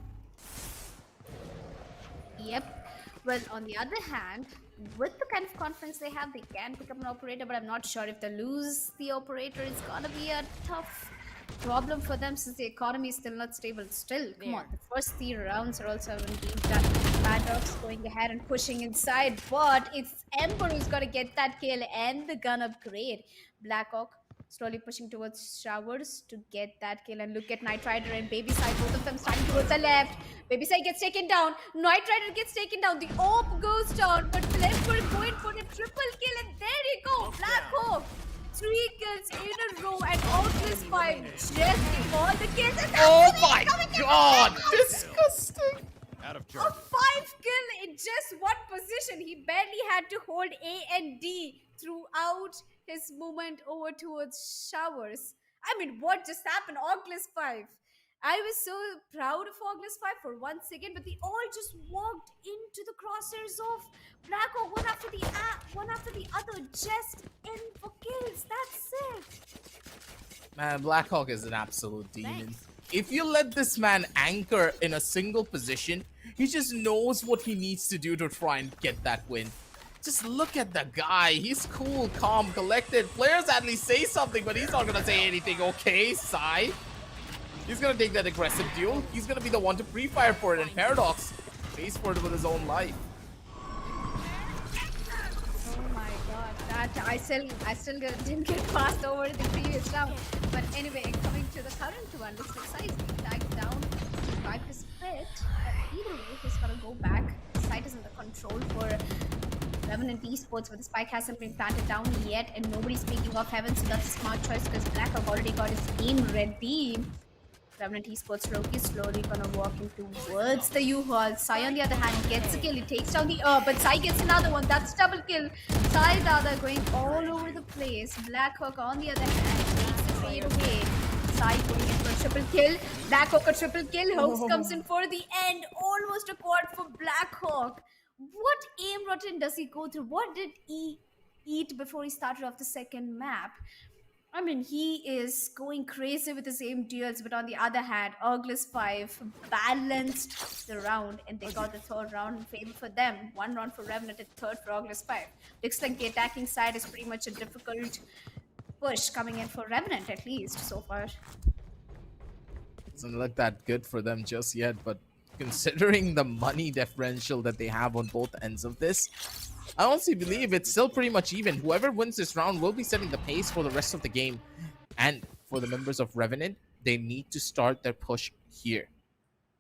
Yep. Well, on the other hand, with the kind of confidence they have, they can pick up an operator, but I'm not sure if they lose the operator, it's gonna be a tough problem for them since the economy is still not stable. Still, come on, the first 3 rounds are also being done. Bad Dogs going ahead and pushing inside, but it's Ember who's got to get that kill and the gun upgrade. Blackhawk slowly pushing towards Showers to get that kill, and look at Knight Rider and Baby Side, both of them starting towards the left. Baby Side gets taken down, Knight Rider gets taken down, the AWP goes down, but Flipper going for a triple kill, and there you go, Blackhawk. 3 kills in a row, and Orgless5 just getting all the kills. And oh my god, disgusting. A 5 kill in just one position. He barely had to hold A and D throughout his movement over towards Showers. I mean, what just happened? Orgless5. I was so proud of Orgless5 for 1 second, but they all just walked into the crosshairs of Blackhawk one after the other, just in for kills. That's it. Man, Blackhawk is an absolute demon. If you let this man anchor in a single position, he just knows what he needs to do to try and get that win. Just look at the guy. He's cool, calm, collected. Players at least say something, but he's not gonna say anything. Okay, Sai. He's gonna take that aggressive duel. He's gonna be the one to pre-fire for it, and Paradox pays for it with his own life. Oh my god, that I still didn't get past over the previous round. But anyway, coming to the current one, looks like Sai is being tagged down to drive his pit. But either way, he's gonna go back. Sight is under control for Revenant Esports, but the spike hasn't been planted down yet, and nobody's picking off Heaven, so that's a smart choice because Blackhawk already got his aim ready. Revenant Esports Loki slowly gonna walk in towards the U-Haul. Sai on the other hand gets a kill, he takes down the but Sai gets another one, that's double kill. Sai Dada going all over the place. Blackhawk on the other hand takes the fade away. Sai going in for a triple kill. Blackhawk a triple kill. House comes in for the end. Almost a quad for Blackhawk. What aim routine does he go through? What did he eat before he started off the second map? I mean, he is going crazy with his aim duels, but on the other hand, Orgless5 balanced the round, and they got the 3rd round in favor for them. 1 round for Revenant and 3rd for Orgless5. Looks like the attacking side is pretty much a difficult push coming in for Revenant, at least so far. Doesn't look that good for them just yet, but considering the money differential that they have on both ends of this, I honestly believe it's still pretty much even. Whoever wins this round will be setting the pace for the rest of the game. And for the members of Revenant, they need to start their push here.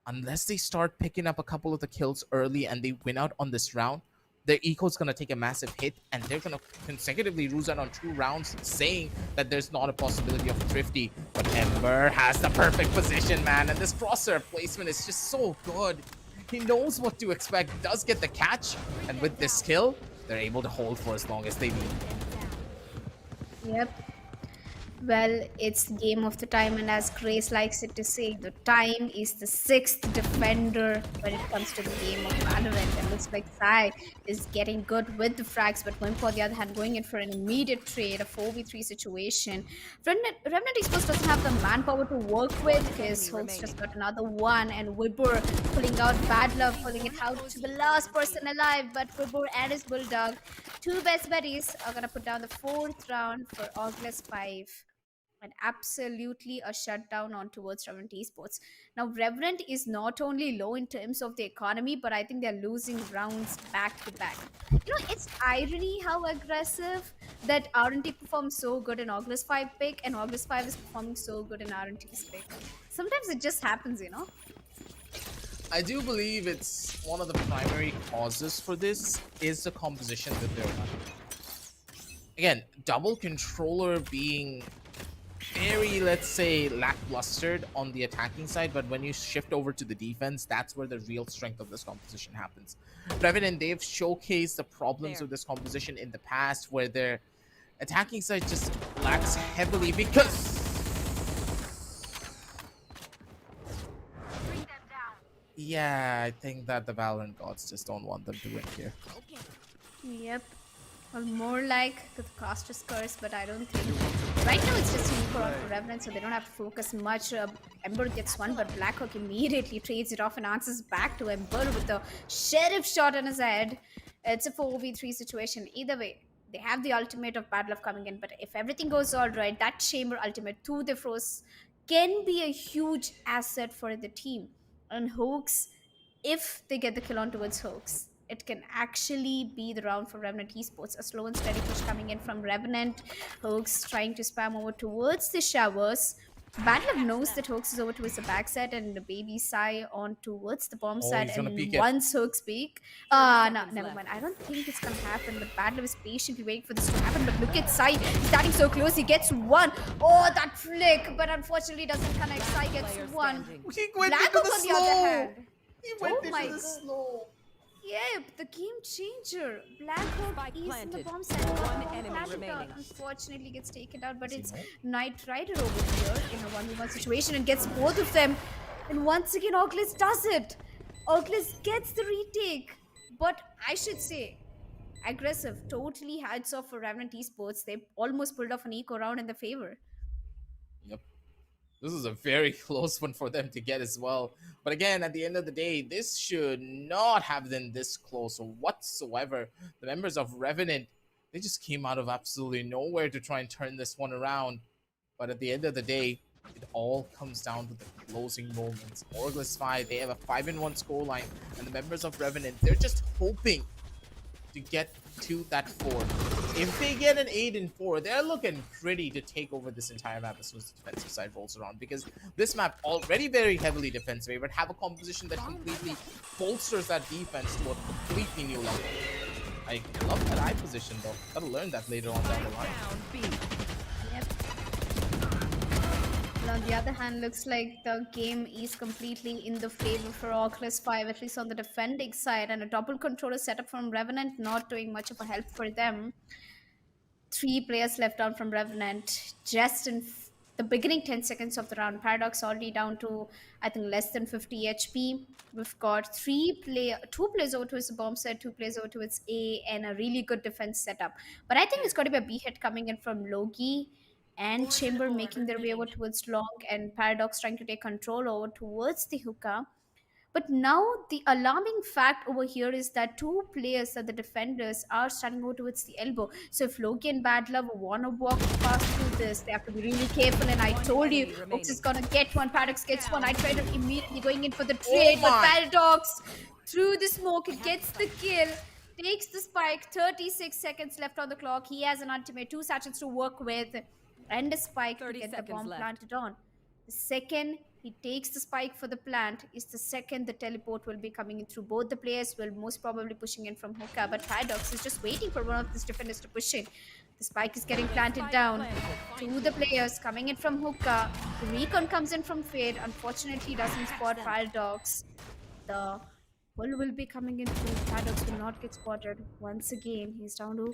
Unless they start picking up a couple of the kills early and they win out on this round, their eco is going to take a massive hit, and they're going to consecutively lose out on 2 rounds, saying that there's not a possibility of a thrifty. But Ember has the perfect position, man, and this crosshair placement is just so good. He knows what to expect, does get the catch, and with this kill, they're able to hold for as long as they need. Yep. Well, it's the game of the time, and as Grace likes it to say, the time is the 6th defender when it comes to the game of Valorant. And looks like Sai is getting good with the frags, but Wimp on the other hand going in for an immediate trade, a 4v3 situation. Revenant Esports doesn't have the manpower to work with. His host just got another one, and Wibur pulling out Bad Luck, pulling it out to the last person alive. But Wibur and his Bulldog, 2 best buddies, are gonna put down the 4th round for Orgless5. And absolutely a shutdown on towards Revenant Esports. Now, Revenant is not only low in terms of the economy, but I think they're losing rounds back to back. You know, it's irony how aggressive that R&T performs so good in Orgless5 pick, and Orgless5 is performing so good in R&T's pick. Sometimes it just happens, you know? I do believe it's one of the primary causes for this is the composition that they're running. Again, double controller being very, let's say, lacklustered on the attacking side, but when you shift over to the defense, that's where the real strength of this composition happens. Revenant, they've showcased the problems of this composition in the past, where their attacking side just lacks heavily because... Yeah, I think that the Valorant gods just don't want them to win here. Yep. Well, more like the caster's curse, but I don't think. Right now it's just Nico on for Revenant, so they don't have to focus much. Ember gets one, but Blackhawk immediately trades it off and answers back to Ember with the sheriff shot on his head. It's a 4v3 situation. Either way, they have the ultimate of Bad Love coming in, but if everything goes all right, that Chamber ultimate to the Frost can be a huge asset for the team. And Hoax, if they get the kill on towards Hoax, it can actually be the round for Revenant Esports. A slow and steady push coming in from Revenant. Hoax trying to spam over towards the showers. Badlove knows that Hoax is over towards the backside and the baby Sai on towards the bomb side. And once Hoax peek, no, never mind. I don't think it's gonna happen, but Badlove is patiently waiting for this to happen. But look at Sai, he's starting so close. He gets one. Oh, that flick, but unfortunately doesn't connect. Sai gets one. He went into the on the slow. other hand. He went Oh into my the God. slow. Yep, the game changer. Blackhawk is in the bomb side. One enemy remaining. Unfortunately gets taken out, but it's Knight Rider over here in a 1v1 situation and gets both of them. And once again, Orgless does it. Orgless gets the retake. But I should say, aggressive. Totally hats off for Revenant Esports. They almost pulled off an eco round in their favor. Yep. This is a very close one for them to get as well. But again, at the end of the day, this should not have been this close whatsoever. The members of Revenant, they just came out of absolutely nowhere to try and turn this one around. But at the end of the day, it all comes down to the closing moments. Orgless5, they have a 5-1 scoreline. And the members of Revenant, they're just hoping to get to that 4. If they get an 8-4, they're looking pretty to take over this entire map as soon as the defensive side rolls around, because this map already very heavily defensive, but have a composition that completely bolsters that defense to a completely new level. I love that eye position though. Gotta learn that later on down the line. Yep. Well, on the other hand, looks like the game is completely in the favor for Orgless5, at least on the defending side, and a double controller setup from Revenant not doing much of a help for them. 3 players left on from Revenant just in the beginning 10 seconds of the round. Paradox already down to, I think, less than 50 HP. We've got 2 players over to his bomb set, 2 players over to its A, and a really good defense setup. But I think it's got to be a B hit coming in from Logi and Chamber making their way over towards Long, and Paradox trying to take control over towards the hookah. But now the alarming fact over here is that 2 players, the defenders, are starting over towards the elbow. So if Loki and Bad Love want to walk past through this, they have to be really careful. And I told you, Ox is going to get one, Paradox gets one. I tried to immediately going in for the trade, but Paradox, through the smoke, gets the kill, takes the spike, 36 seconds left on the clock. He has an ultimate, 2 satchels to work with, and a spike to get the bomb planted on. The second he takes the spike for the plant is the second the teleport will be coming in through. Both the players will most probably pushing in from hookah, but Paradox is just waiting for one of these defenders to push in. The spike is getting planted down. 2 the players coming in from hookah. The recon comes in from Fade. Unfortunately, doesn't spot Paradox. The pull will be coming in through. Paradox will not get spotted. Once again, he's down to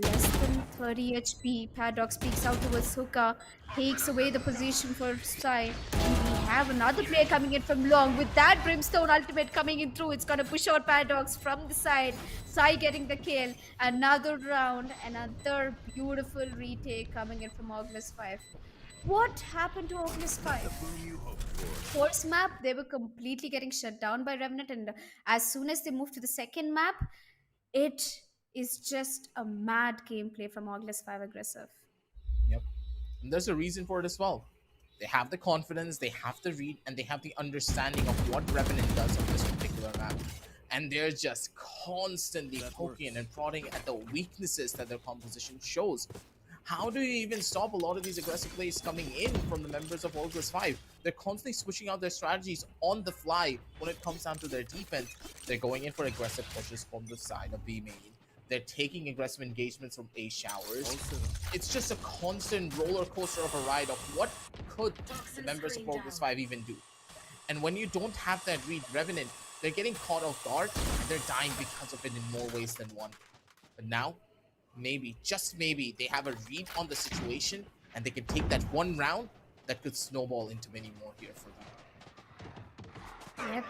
less than 30 HP. Paradox peeks out towards hookah, takes away the position for Sai. And we have another player coming in from Long. With that Brimstone ultimate coming in through, it's going to push out Paradox from the side. Sai getting the kill. Another round, another beautiful retake coming in from Orgless5. What happened to Orgless5? Force map, they were completely getting shut down by Revenant, and as soon as they moved to the second map, it is just a mad gameplay from Orgless5 aggressive. Yep. And there's a reason for it as well. They have the confidence, they have the read, and they have the understanding of what Revenant does on this particular map. And they're just constantly poking and prodding at the weaknesses that their composition shows. How do you even stop a lot of these aggressive plays coming in from the members of Orgless5? They're constantly switching out their strategies on the fly when it comes down to their defense. They're going in for aggressive pushes from the side of B main. They're taking aggressive engagements from A showers. It's just a constant roller coaster of a ride of what could the members of Orgless5 even do. And when you don't have that read, Revenant, they're getting caught off guard and they're dying because of it in more ways than one. But now, maybe, just maybe, they have a read on the situation and they can take that one round that could snowball into many more here for them. Yep.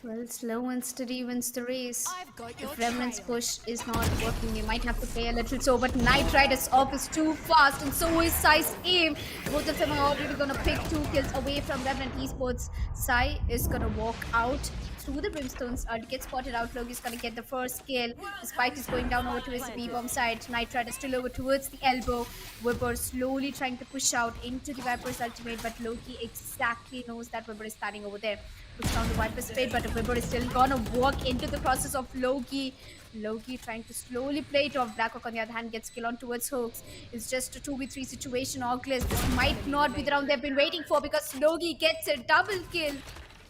Well, slow and steady wins the race. If Revenant's push is not working, you might have to pay a little so, but Knight Rider's off is too fast, and so is Sai's aim. Both of them are already gonna pick 2 kills away from Revenant Esports. Sai is gonna walk out through the brimstones, gets spotted out. Logi's gonna get the first kill. The spike is going down over to his B-bomb side. Knight Rider still over towards the elbow. Weber slowly trying to push out into the Viper's ultimate, but Loki exactly knows that Weber is standing over there. Push down the Viper's fate, but Weber is still gonna walk into the process of Loki. Loki trying to slowly play it off. Blackhawk on the other hand gets kill on towards Hooks. It's just a 2v3 situation. Orgless, this might not be the round they've been waiting for because Loki gets a double kill.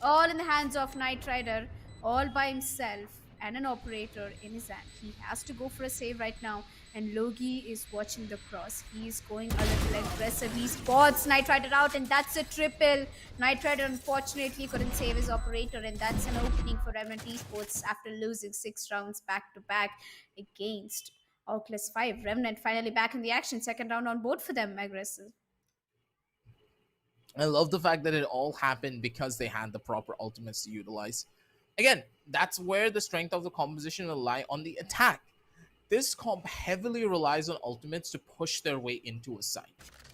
All in the hands of Knight Rider, all by himself, and an operator in his hand. He has to go for a save right now, and Logi is watching the cross. He's going a little aggressive. He spots Knight Rider out, and that's a triple. Knight Rider unfortunately couldn't save his operator, and that's an opening for Revenant Esports after losing 6 rounds back-to-back against Orgless5. Revenant finally back in the action. Second round on board for them, aggressive. I love the fact that it all happened because they had the proper ultimates to utilize. Again, that's where the strength of the composition will lie on the attack. This comp heavily relies on ultimates to push their way into a site.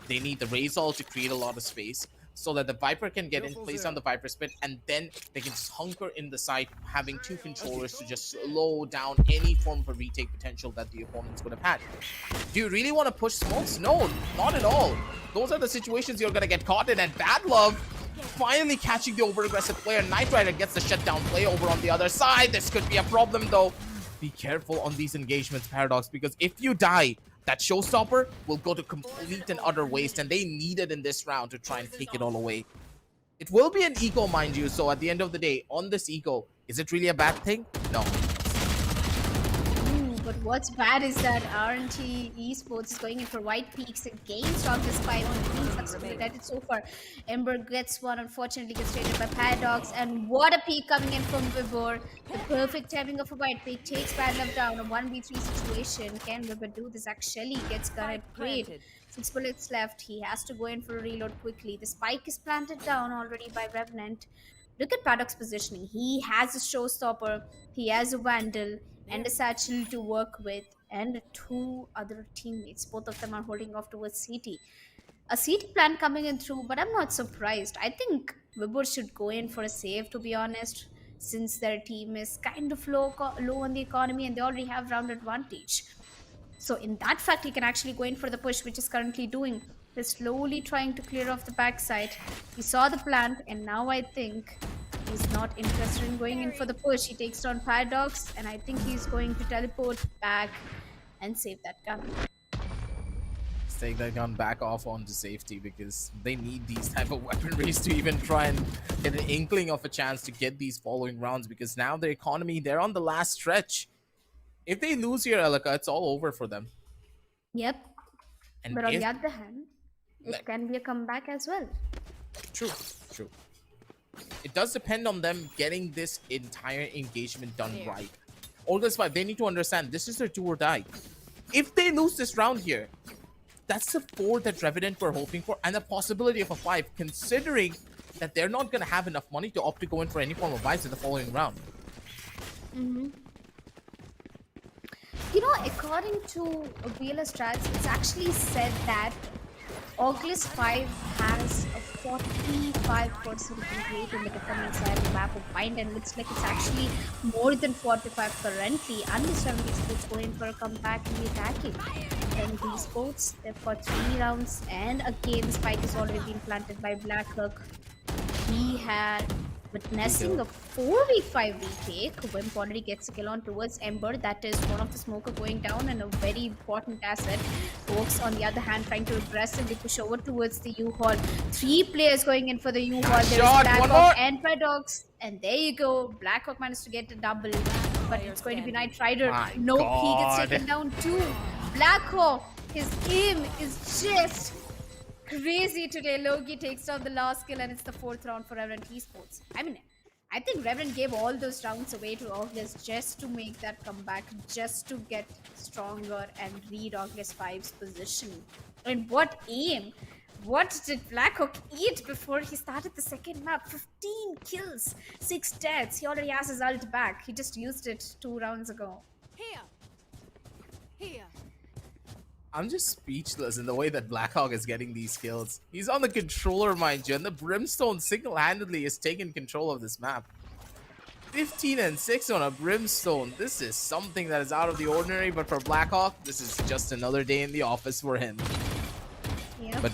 They need the Raze Ult to create a lot of space so that the Viper can get in place on the Viper's pit, and then they can just hunker in the site, having 2 controllers to just slow down any form of a retake potential that the opponents would have had. Do you really want to push smokes? No, not at all. Those are the situations you're going to get caught in, and Bad Love finally catching the over-aggressive player. Knight Rider gets the shutdown play over on the other side. This could be a problem, though. Be careful on these engagements, Paradox, because if you die, that showstopper will go to complete and utter waste, and they need it in this round to try and take it all away. It will be an eco, mind you, so at the end of the day, on this eco, is it really a bad thing? No. But what's bad is that RNT Esports is going in for White Peaks against Orgless5 on the team successfully at it so far. Ember gets one, unfortunately gets traded by Paradox, and what a peak coming in from Vibor. The perfect timing of a White Peak takes Bad Love down, a 1v3 situation. Can Vibor do this? Actually gets gonna great. 6 bullets left. He has to go in for a reload quickly. The spike is planted down already by Revenant. Look at Paradox positioning. He has a showstopper, he has a Vandal, and a satchel to work with, and 2 other teammates. Both of them are holding off towards CT. A CT plan coming in through, but I'm not surprised. I think Vibor should go in for a save, to be honest, since their team is kind of low on the economy and they already have round advantage. So in that fact, he can actually go in for the push, which is currently doing. He's slowly trying to clear off the backside. He saw the plant, and now I think he's not interested in going in for the push. He takes down Paradox, and I think he's going to teleport back and save that gun. Let's take that gun back off onto safety, because they need these type of weaponries to even try and get an inkling of a chance to get these following rounds, because now their economy, they're on the last stretch. If they lose here, Elika, it's all over for them. Yep. And but on the other hand, it can be a comeback as well. True, true. It does depend on them getting this entire engagement done right. Orgless5, they need to understand this is their do or die. If they lose this round here, that's the 4 that Revenant were hoping for, and the possibility of a 5, considering that they're not going to have enough money to opt to go in for any form of buys in the following round. You know, according to VLS Strats, it's actually said that Orgless5 has a 45% win rate in the defending side of the map of Bind, and looks like it's actually more than 45 currently. Unless Revenant Esports go in for a comeback in the attacking. And these Esports, they've got 3 rounds, and again, the spike has already been planted by Blackhawk. He had witnessing a 4v5 retake. Wimp already gets a kill on towards Ember. That is one of the smoker going down, and a very important asset. Folks, on the other hand, trying to aggressively push over towards the U-Haul. 3 players going in for the U-Haul. There's Blackhawk and Paradox. And there you go. Blackhawk managed to get a double. but it's going to be Knight Rider. My Nope, he God. gets taken down too. Blackhawk, his aim is just crazy today. Logi takes down the last kill, and it's the 4th round for Revenant Esports. I mean, I think Revenant gave all those rounds away to Orgless just to make that comeback, just to get stronger and read Orgless5's position. And what aim! What did Blackhawk eat before he started the second map? 15 kills, 6 deaths. He already has his ult back. He just used it 2 rounds ago. Here. I'm just speechless in the way that Blackhawk is getting these kills. He's on the controller, mind you, and the Brimstone single-handedly is taking control of this map. 15 and 6 on a Brimstone. This is something that is out of the ordinary, but for Blackhawk, this is just another day in the office for him. Yep. But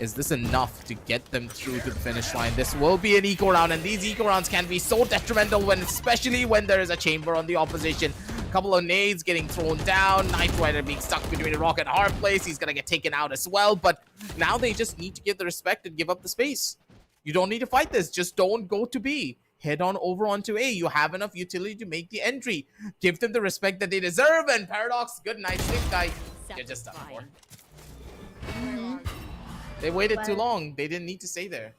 is this enough to get them through to the finish line? This will be an eco round, and these eco rounds can be so detrimental, especially when there is a chamber on the opposition. Couple of nades getting thrown down. Knight Rider being stuck between a rock and a hard place. He's gonna get taken out as well. But now they just need to give the respect and give up the space. You don't need to fight this. Just don't go to B. Head on over onto A. You have enough utility to make the entry. Give them the respect that they deserve. And Paradox, good night, sick guy. You're just done for. They waited too long. They didn't need to stay there.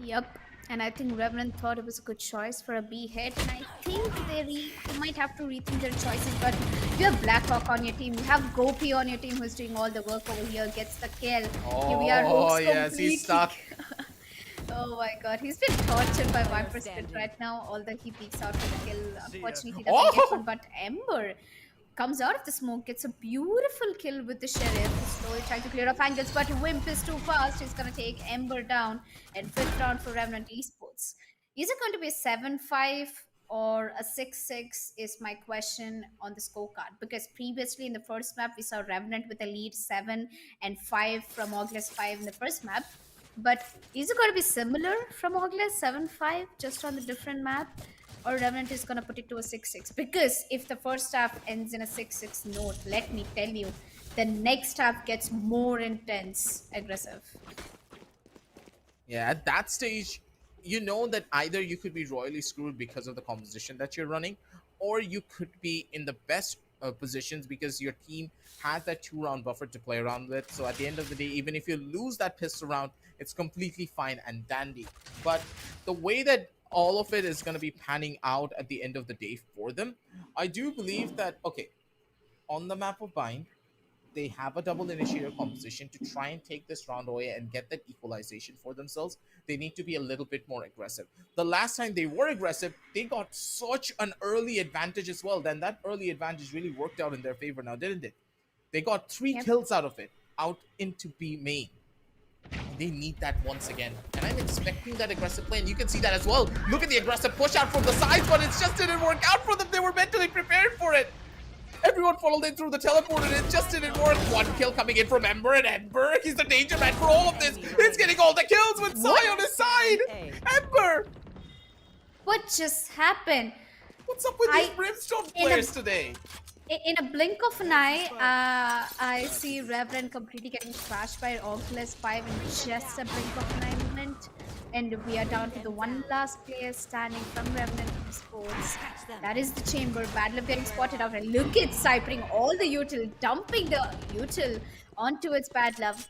Yep. And I think Revenant thought it was a good choice for a B hit, and I think they might have to rethink their choices. But you have Blackhawk on your team, you have Gopi on your team who's doing all the work over here, gets the kill. Here we are, Rogues yes, he's stuck. Oh my god, he's been tortured by Viper's Pit right now, although he peeks out for the kill. Unfortunately, he doesn't get one, but Ember comes out of the smoke, gets a beautiful kill with the Sheriff. He's slowly trying to clear up angles, but Wimp is too fast. He's going to take Ember down. And 5th round for Revenant Esports. Is it going to be a 7-5 or a 6-6 is my question on the scorecard. Because previously in the first map, we saw Revenant with a lead 7 and 5 from Orgless5 in the first map. But is it going to be similar from Orgless 7-5 just on the different map? Or Revenant is going to put it to a 6-6? Because if the first half ends in a 6-6 note, let me tell you, the next half gets more intense, aggressive. Yeah, at that stage, you know that either you could be royally screwed because of the composition that you're running, or you could be in the best positions because your team has that 2-round buffer to play around with. So at the end of the day, even if you lose that pistol round, it's completely fine and dandy. But the way that all of it is going to be panning out at the end of the day for them, I do believe that, okay, on the map of Bind, they have a double initiator composition to try and take this round away and get that equalization for themselves. They need to be a little bit more aggressive. The last time they were aggressive, they got such an early advantage as well. Then that early advantage really worked out in their favor now, didn't it? They got 3 kills out of it, out into B main. They need that once again. And I'm expecting that aggressive play, and you can see that as well. Look at the aggressive push out from the sides, but it just didn't work out for them. They were mentally prepared for it. Everyone funneled in through the teleport, and it just didn't work. 1 kill coming in from Ember, and Ember, he's the danger man for all of this. He's getting all the kills with Sai on his side. Ember! What just happened? What's up with these Brimstone players today? In a blink of an eye, I see Revenant completely getting crashed by Orgless5 in just a blink of an eye moment. And we are down to the one last player standing from Revenant Esports. That is the chamber. Bad Love getting spotted out. And look at Cypering all the util, dumping the util onto its Bad Love.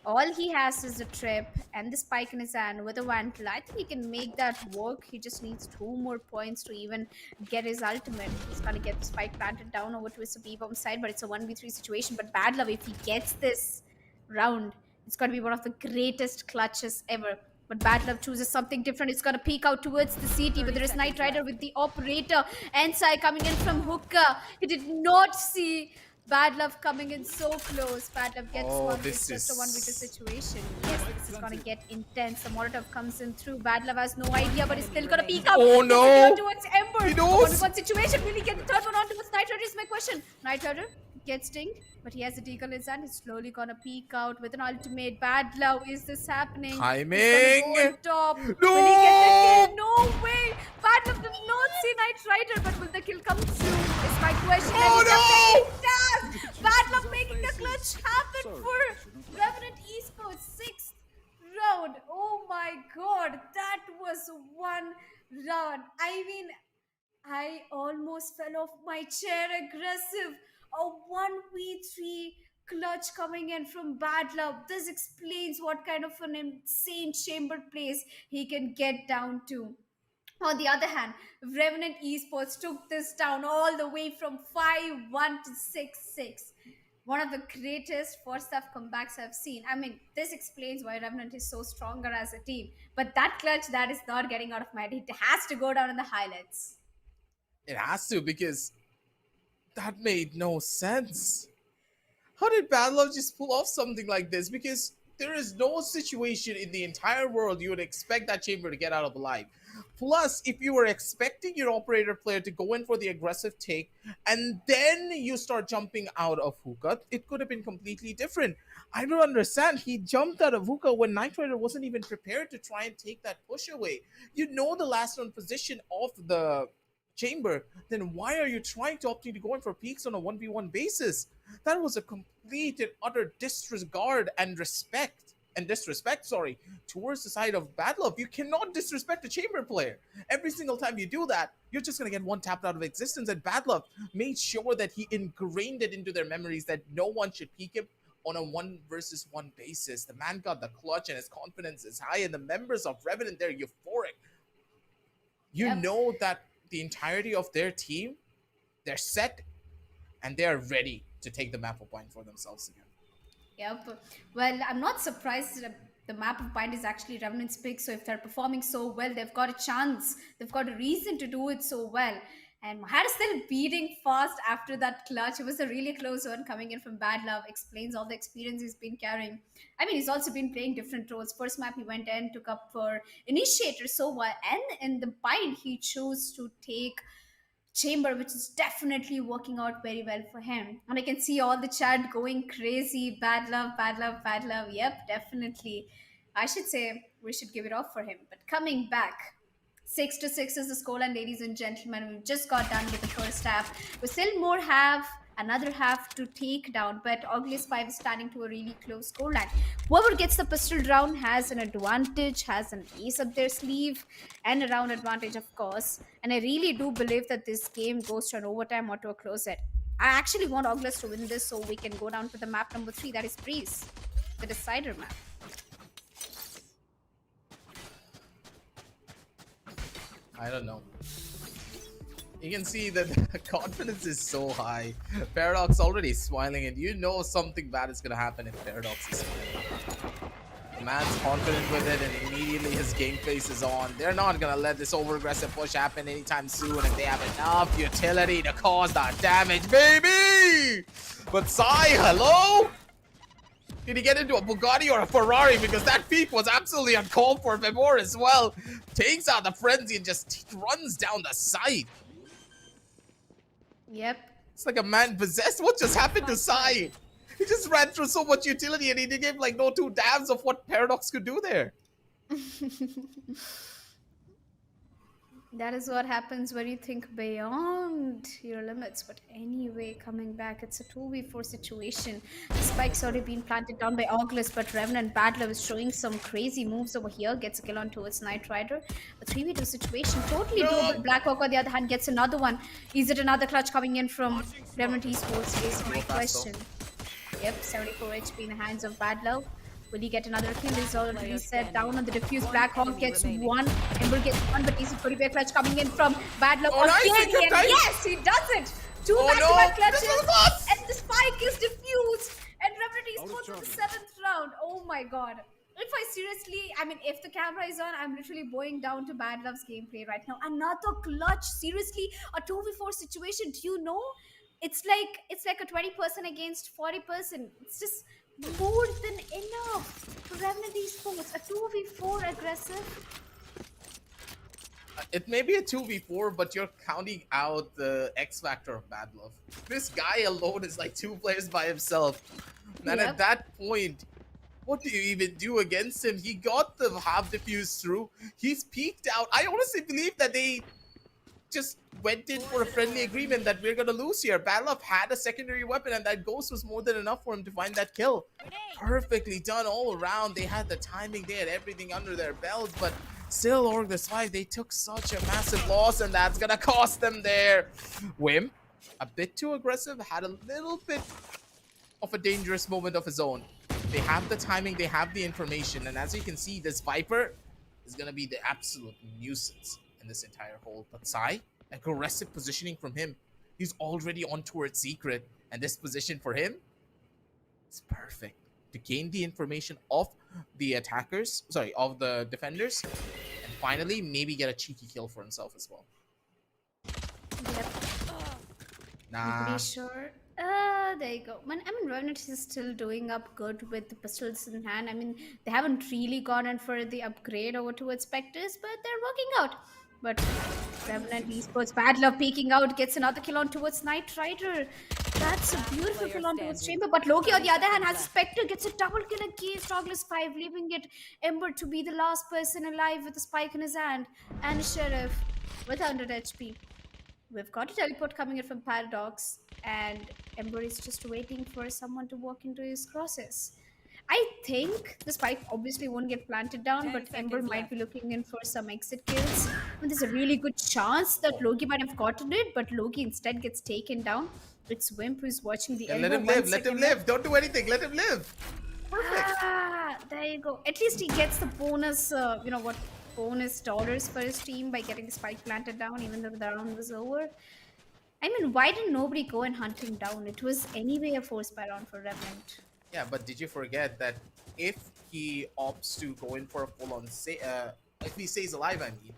All he has is the trip and the spike in his hand with a Vantil. I think he can make that work. He just needs 2 more points to even get his ultimate. He's gonna get the spike planted down over to his B-bomb side, but it's a 1v3 situation. But Bad Love, if he gets this round, it's gonna be one of the greatest clutches ever. But Bad Love chooses something different. It's gonna peek out towards the CT, but there is Knight Rider with the operator. And Sai coming in from hookah. He did not see Bad Love coming in so close. Bad Love gets one. It's just a 1v2 situation. Yes, this is gonna get intense. The Molotov comes in through. Bad Love has no idea, but he's still gonna peek out. Oh no! Towards Ember. He knows. 1v1 situation. Will he get the third one on towards Knight Rider is my question. Knight Rider gets dinged, but he has a deagle in his hand. He's slowly gonna peek out with an ultimate. Bad Love, is this happening? Timing! Go on top. No! Will he get the kill? No way! Bad Love did not see Knight Rider, but will the kill come through? Is my question. Oh no! It does! Bad Love making the clutch happen for Revenant Esports. 6th round. Oh my god, that was one round. I mean, I almost fell off my chair. Aggressive. A 1v3 clutch coming in from Bad Love. This explains what kind of an insane chamber plays he can get down to. On the other hand, Revenant Esports took this down all the way from 5-1 to 6-6. One of the greatest first half comebacks I've seen. I mean, this explains why Revenant is so stronger as a team. But that clutch, that is not getting out of my head. It has to go down in the highlights. It has to, because that made no sense. How did Bad Love just pull off something like this? Because there is no situation in the entire world you would expect that chamber to get out of alive. Plus, if you were expecting your operator player to go in for the aggressive take and then you start jumping out of hookah, it could have been completely different. I don't understand. He jumped out of hookah when Knight Rider wasn't even prepared to try and take that push away. You know the last round position of the chamber, then why are you trying to opt to go in for peaks on a 1v1 basis? That was a complete and utter disregard and disrespect towards the side of Bad Love. You cannot disrespect a chamber player. Every single time you do that, you're just going to get one tapped out of existence, and Bad Love made sure that he ingrained it into their memories that no one should peek him on a 1v1 basis. The man got the clutch and his confidence is high, and the members of Revenant, they're euphoric. You know that the entirety of their team, they're set and they're ready to take the map of Bind for themselves again. Yep. Well, I'm not surprised that the map of Bind is actually Revenant's pick. So if they're performing so well, they've got a chance. They've got a reason to do it so well. And my heart is still beating fast after that clutch. It was a really close one coming in from Bad Love. Explains all the experience he's been carrying. I mean, he's also been playing different roles. First map he went in, took up for Initiator so well. And in the Bind, he chose to take chamber, which is definitely working out very well for him. And I can see all the chat going crazy. Bad Love, Bad Love, Bad Love. Yep, definitely. I should say we should give it off for him. But coming back, 6-6 is the scoreline, ladies and gentlemen. We've just got done with the first half. We still have another half to take down, but Orgless5 is standing to a really close scoreline. Whoever gets the pistol round has an advantage, has an ace up their sleeve, and a round advantage, of course. And I really do believe that this game goes to an overtime or to a close set. I actually want Orgless to win this so we can go down to the map number 3, that is Breeze, the decider map. I don't know. You can see that the confidence is so high. Paradox already smiling, and you know something bad is gonna happen if Paradox is smiling. The man's confident with it, and immediately his game face is on. They're not gonna let this over-aggressive push happen anytime soon if they have enough utility to cause that damage, baby! But Sai, hello? Did he get into a Bugatti or a Ferrari? Because that peep was absolutely uncalled for before as well. Takes out the frenzy and just runs down the side. Yep. It's like a man possessed. What just happened to Sai? He just ran through so much utility and he didn't give like no two damns of what Paradox could do there. That is what happens when you think beyond your limits. But anyway, coming back, it's a 2v4 situation. The spike's already been planted down by Orgless, but Revenant Bad Love is showing some crazy moves over here. Gets a kill on towards Knight Rider. A 3v2 situation, totally doable. Blackhawk on the other hand gets another one. Is it another clutch coming in from Revenant Esports is my question. Yep, 74 HP in the hands of Bad Love. Will he get another kill? He's already set down on the diffuse. Blackhawk gets one. Ember gets one, but he's a pretty big clutch coming in from Bad Love again. And yes, he does it! Two back-to-back clutches, and the spike is diffused. And Revenant Esports on the 7th round. Oh my god. If I seriously, I mean, if the camera is on, I'm literally bowing down to Bad Love's gameplay right now. Another clutch, seriously, a 2v4 situation. Do you know? It's like a 20% against 40%. It's just more than enough for Revenant Esports. A 2v4 aggressive. It may be a 2v4, but you're counting out the X factor of Bad Love. This guy alone is like 2 players by himself. And at that point, what do you even do against him? He got the half diffuse through. He's peeked out. I honestly believe that they just went in for a friendly agreement that we're gonna lose here. Bad Love had a secondary weapon, and that ghost was more than enough for him to find that kill. Perfectly done all around. They had the timing, they had everything under their belts, but Still, Orgless5, they took such a massive loss, and that's gonna cost them there. Wim, a bit too aggressive, had a little bit of a dangerous moment of his own. They have the timing, they have the information, and as you can see, this Viper is gonna be the absolute nuisance in this entire hole. But Sai, aggressive positioning from him. He's already on towards Secret, and this position for him is perfect to gain the information of the attackers, sorry, of the defenders, and finally maybe get a cheeky kill for himself as well. Yep. I'm Nah. pretty sure. There you go. Man, I mean, Revenant is still doing up good with the pistols in hand. I mean, they haven't really gone in for the upgrade over towards Spectres, but they're working out. But Revenant Esports, bad love peeking out, gets another kill on towards Knight Rider. That's a beautiful kill on towards Chamber. But Loki, on the other hand, has a Spectre, gets a double kill against Orgless5, leaving it Ember to be the last person alive with a spike in his hand, and Sheriff with 100 HP. We've got a teleport coming in from Paradox, and Ember is just waiting for someone to walk into his crosses. I think the spike obviously won't get planted down, but Ember might be looking in for some exit kills. And there's a really good chance that Loki might have gotten it, but Loki instead gets taken down. It's Wimp who's watching the Yeah, elbow. let him live, let him live. Don't do anything, let him live. Perfect. Ah, there you go. At least he gets the bonus, bonus dollars for his team by getting the spike planted down, even though the round was over. I mean, why didn't nobody go and hunt him down? It was anyway a force by round for Revenant. Yeah, but did you forget that if he opts to go in for a full-on if he stays alive, I mean,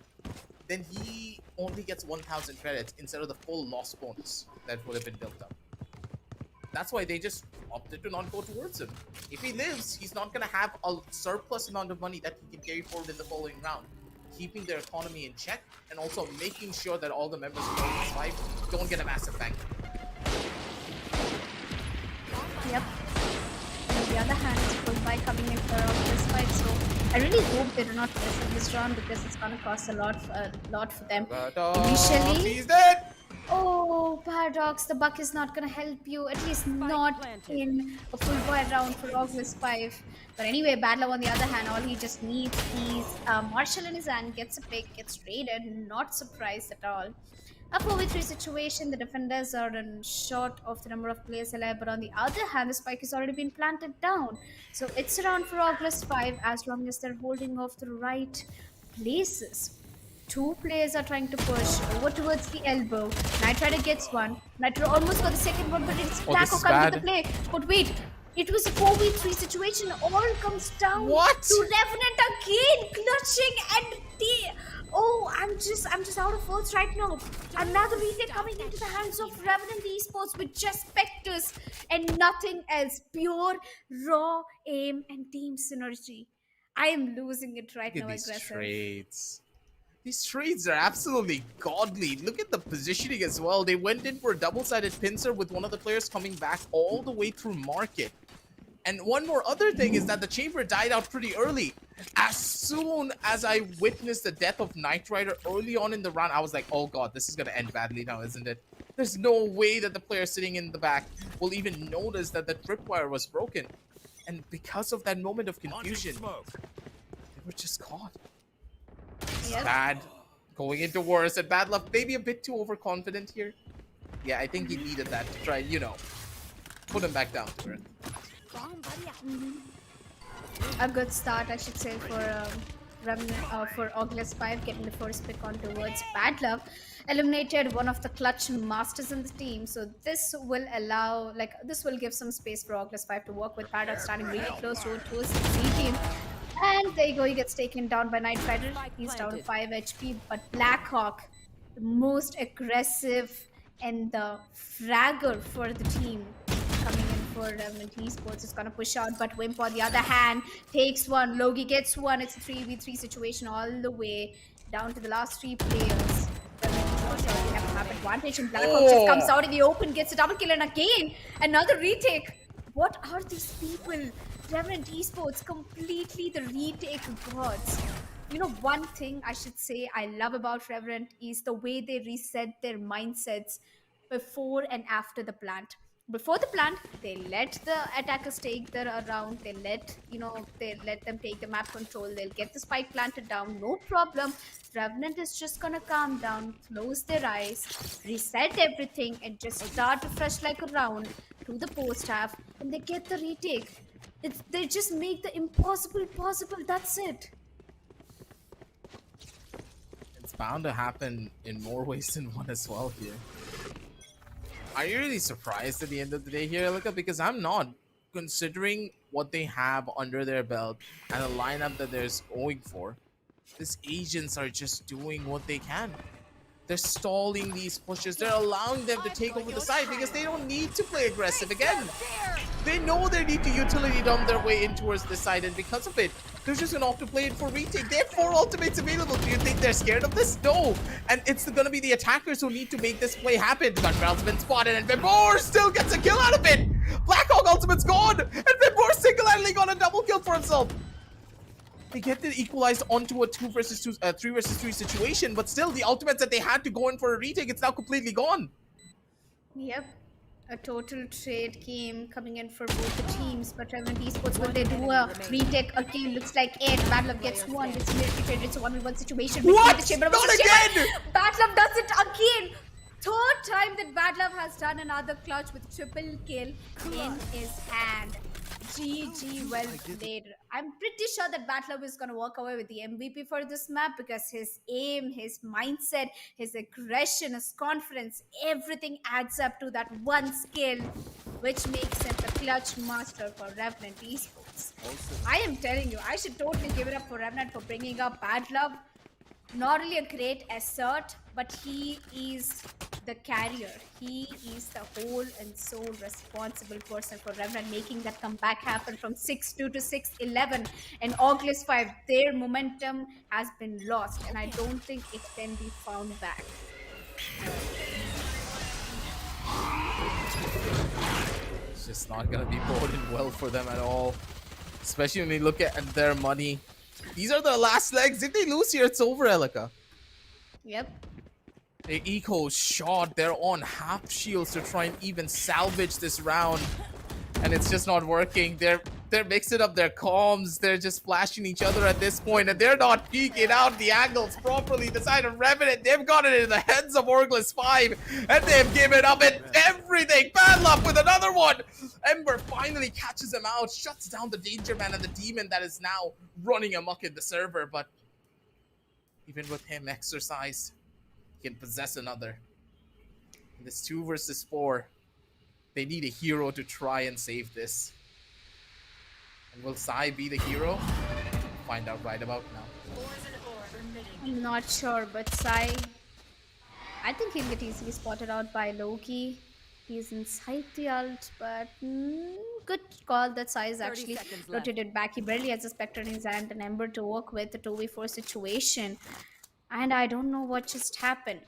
then he only gets 1,000 credits instead of the full loss bonus that would have been built up. That's why they just opted to not go towards him. If he lives, he's not going to have a surplus amount of money that he can carry forward in the following round, keeping their economy in check and also making sure that all the members of Orgless5 don't get a massive bank. Yep. On the other hand, it's Qualifier coming in for Orgless5, so I really hope they do not miss in this round because it's going to cost a lot for them. Initially, He's dead! oh, Paradox, the buck is not going to help you, at least not in a full wide round for Orgless5. But anyway, Badlove on the other hand, all he just needs is Marshall in his hand, gets a pick, gets traded, not surprised at all. A 4v3 situation, the defenders are short of the number of players alive, but on the other hand, the spike has already been planted down. So it's around for Orgless5 as long as they're holding off the right places. Two players are trying to push over towards the elbow. Knight Rider gets one. Knight Rider almost got the second one, but it's Blacko coming to the play. But wait, it was a 4v3 situation. All comes down to Revenant again, clutching and the... Oh, I'm just out of words right now. Another retake coming into the hands of Revenant Esports with just Spectres and nothing else. Pure, raw aim and team synergy. I am losing it right now, aggressive. These trades are absolutely godly. Look at the positioning as well. They went in for a double-sided pincer with one of the players coming back all the way through market. And one more other thing is that the chamber died out pretty early. As soon as I witnessed the death of Knight Rider early on in the round, I was like, oh god, this is going to end badly now, isn't it? There's no way that the player sitting in the back will even notice that the tripwire was broken. And because of that moment of confusion, they were just caught. Yep. Bad. Going into worse, and Bad Luck maybe a bit too overconfident here. Yeah, I think he needed that to try, put him back down to earth. A good start, I should say, for for Orgless5 getting the first pick on towards Bad Luck. Eliminated one of the clutch masters in the team, so this will allow, this will give some space for Orgless5 to work with Paradox standing really close towards the C team. And there you go, he gets taken down by Knight Rider. He's down to 5 HP, but Blackhawk, the most aggressive and the fragger for the team, coming in for Revenant Esports, is gonna push out, but Wimp on the other hand takes one. Logi gets one. It's a 3v3 situation all the way down to the last 3 players. Revenant Esports already have a map advantage, and Blackhawk just comes out in the open, gets a double kill, and again another retake. What are these people? Revenant Esports, completely the retake gods. You know, one thing I should say I love about Revenant is the way they reset their mindsets before and after the plant. before the plant, they let the attackers take the round. They let them take the map control. They'll get the spike planted down, no problem. Revenant is just gonna calm down, close their eyes, reset everything, and just start afresh like a round to the post half, and they get the retake. They just make the impossible possible. That's it. It's bound to happen in more ways than one as well here. Are you really surprised at the end of the day here, Elika? Because I'm not, considering what they have under their belt and the lineup that they're going for. These agents are just doing what they can. They're stalling these pushes. They're allowing them to take over the side because they don't need to play aggressive again. They know they need to utility dump their way in towards this side, and because of it, they're just gonna opt to play it for retake. They have 4 ultimates available. Do you think they're scared of this? No. And it's gonna be the attackers who need to make this play happen. Gunbarrel's been spotted, and Vibor still gets a kill out of it. Blackhawk ultimate's gone, and Vibor single-handedly got a double kill for himself. They get it equalized onto a 3 versus 3 situation, but still the ultimates that they had to go in for a retake, it's now completely gone. Yep. A total trade game coming in for both the teams, but Revenant Esports, will they do a retake again? Looks like it. Badlove gets one. It's military trade. It's a 1v1 situation. What? The chamber Not again! Badlove does it again. Third time that Badlove has done another clutch with triple kill in his hand. GG, well played. I'm pretty sure that Badlove is going to walk away with the MVP for this map because his aim, his mindset, his aggression, his confidence, everything adds up to that one skill, which makes him the clutch master for Revenant Esports. I am telling you, I should totally give it up for Revenant for bringing up Badlove. Not only a great assert, but he is the carrier. He is the whole and sole responsible person for Revenant making that comeback happen from 6-2 to 6-11. And Orgless5, their momentum has been lost, and I don't think it can be found back. It's just not gonna be boding well for them at all, especially when you look at their money. These are their last legs. If they lose here, it's over, Elika. Yep. They eco shot. They're on half shields to try and even salvage this round, and it's just not working. They're mixing up their comms. They're just flashing each other at this point, and they're not peeking out the angles properly. The side of Revenant, they've got it in the hands of Orgless5, and they've given up at everything. Bad luck with another one. Ember finally catches him out, shuts down the Danger Man and the Demon that is now running amok in the server, but even with him exercised, he can possess another. In this 2 versus 4, they need a hero to try and save this. And will Sai be the hero? Find out right about now. I'm not sure, but Sai, I think he'll get easily spotted out by Loki. He's inside the ult, but good call that Sai is actually rotated back. He barely has a Spectre in his hand and Ember to work with, the 2v4 situation. And I don't know what just happened.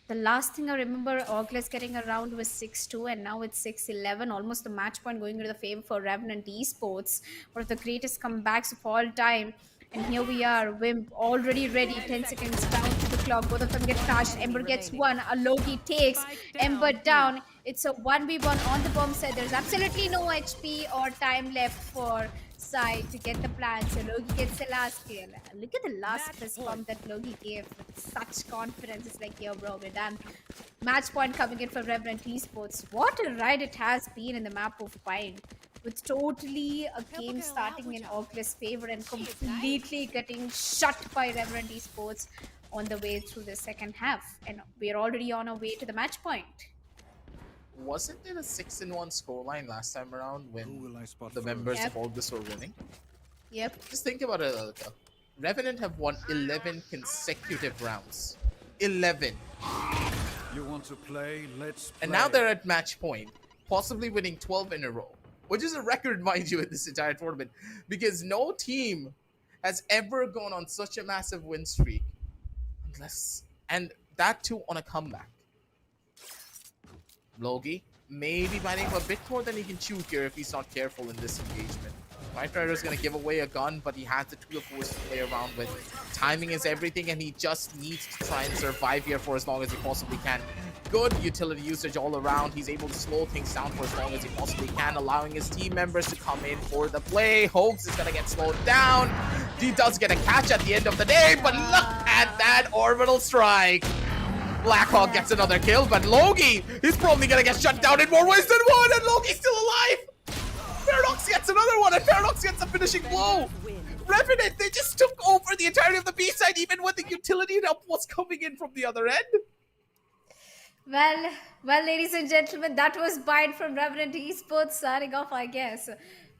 The last thing I remember, Orgless getting around was 6-2, and now it's 6-11. Almost the match point going into the favor for Revenant Esports. One of the greatest comebacks of all time. And here we are, Wimp already ready. 10 seconds down to the clock. Both of them get flashed. Ember gets one. A Loki takes Ember down. It's a 1v1 on the bomb side. There's absolutely no HP or time left for Sai to get the plant. So Loki gets the last kill. Look at the last fist bump that Loki gave with such confidence. It's like, yo, bro, we're done. Match point coming in for Revenant Esports. What a ride it has been in the map of Pine. With totally a game starting in Orgless' favor and completely getting shut by Revenant Esports on the way through the second half. And we're already on our way to the match point. Wasn't it a 6-1 scoreline last time around when the members of Orgless were winning? Yep. Just think about it, Elika. Revenant have won 11 consecutive rounds. 11. You want to play? Let's play. And now they're at match point, possibly winning 12 in a row, which is a record, mind you, in this entire tournament, because no team has ever gone on such a massive win streak, and that too on a comeback. Logi maybe biting a bit more than he can chew here if he's not careful in this engagement. Knight Rider is going to give away a gun, but he has the 2 force to play around with. Timing is everything, and he just needs to try and survive here for as long as he possibly can. Good utility usage all around. He's able to slow things down for as long as he possibly can, allowing his team members to come in for the play. Hoax is going to get slowed down. He does get a catch at the end of the day, but look at that orbital strike. Blackhawk gets another kill, but Logi is probably going to get shut down in more ways than one, and Logi's still alive. Paradox gets another one, and Paradox gets a finishing blow. Revenant, they just took over the entirety of the B side, even when the utility help was coming in from the other end. Well, ladies and gentlemen, that was Bind from Revenant Esports signing off, I guess.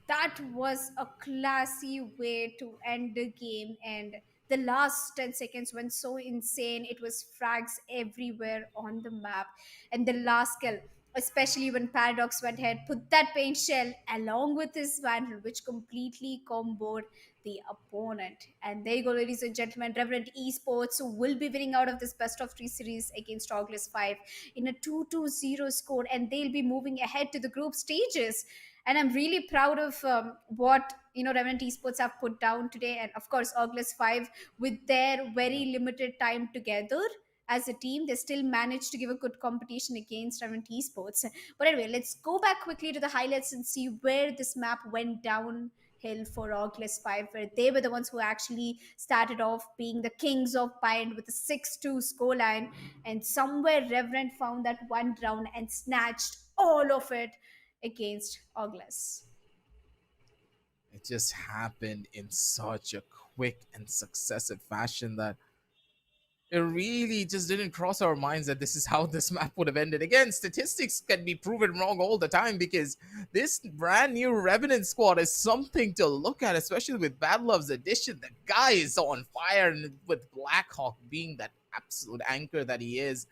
That was a classy way to end the game, and the last 10 seconds went so insane. It was frags everywhere on the map, and the last kill, especially when Paradox went ahead, put that paint shell along with his vandal, which completely comboed the opponent. And there you go, ladies and gentlemen. Revenant Esports will be winning out of this best of 3 series against Orgless5 in a 2-0 score, and they'll be moving ahead to the group stages. And I'm really proud of what Revenant Esports have put down today, and of course Orgless5, with their very limited time together as a team, they still managed to give a good competition against Revenant Esports. But anyway, let's go back quickly to the highlights and see where this map went downhill for Orgless5, where they were the ones who actually started off being the kings of Bind with a 6-2 scoreline, and somewhere Revenant found that one round and snatched all of it against Orgless. It just happened in such a quick and successive fashion that it really just didn't cross our minds that this is how this map would have ended. Again, statistics can be proven wrong all the time, because this brand new Revenant squad is something to look at, especially with Bad Love's addition. The guy is on fire, and with Blackhawk being that absolute anchor that he is,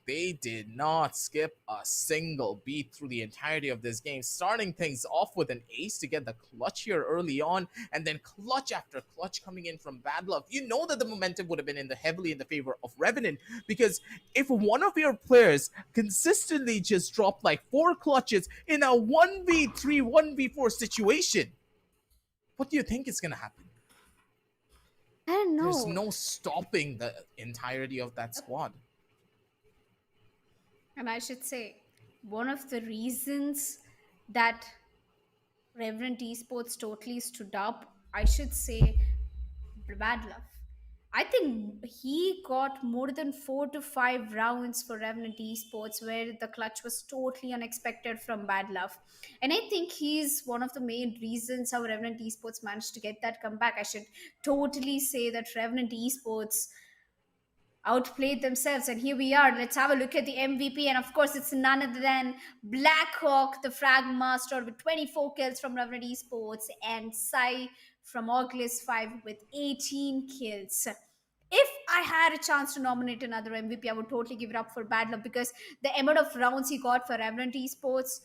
they did not skip a single beat through the entirety of this game, starting things off with an ace to get the clutch here early on, and then clutch after clutch coming in from Bad Love. You know that the momentum would have been heavily in the favor of Revenant, because if one of your players consistently just dropped like 4 clutches in a 1v3, 1v4 situation, what do you think is going to happen? I don't know. There's no stopping the entirety of that squad. And I should say, one of the reasons that Revenant Esports totally stood up, I should say, Bad Love. I think he got more than 4 to 5 rounds for Revenant Esports where the clutch was totally unexpected from Bad Love. And I think he's one of the main reasons how Revenant Esports managed to get that comeback. I should totally say that Revenant Esports outplayed themselves, and here we are. Let's have a look at the MVP, and of course it's none other than Blackhawk, the frag master, with 24 kills from Revenant Esports, and Sai from Orgless5 with 18 kills. If I had a chance to nominate another MVP, I would totally give it up for Bad Luck, because the amount of rounds he got for Revenant Esports,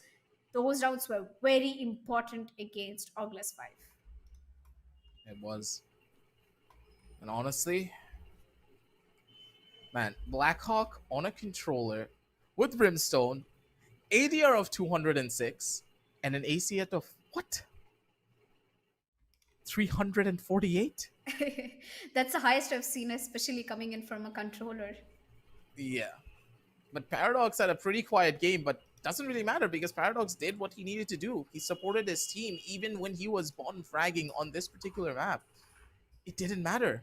those rounds were very important against Orgless5. It was. And honestly, man, Blackhawk on a controller with Brimstone, ADR of 206, and an ACS of what? 348? That's the highest I've seen, especially coming in from a controller. Yeah. But Paradox had a pretty quiet game, but doesn't really matter, because Paradox did what he needed to do. He supported his team even when he was bottom fragging on this particular map. It didn't matter,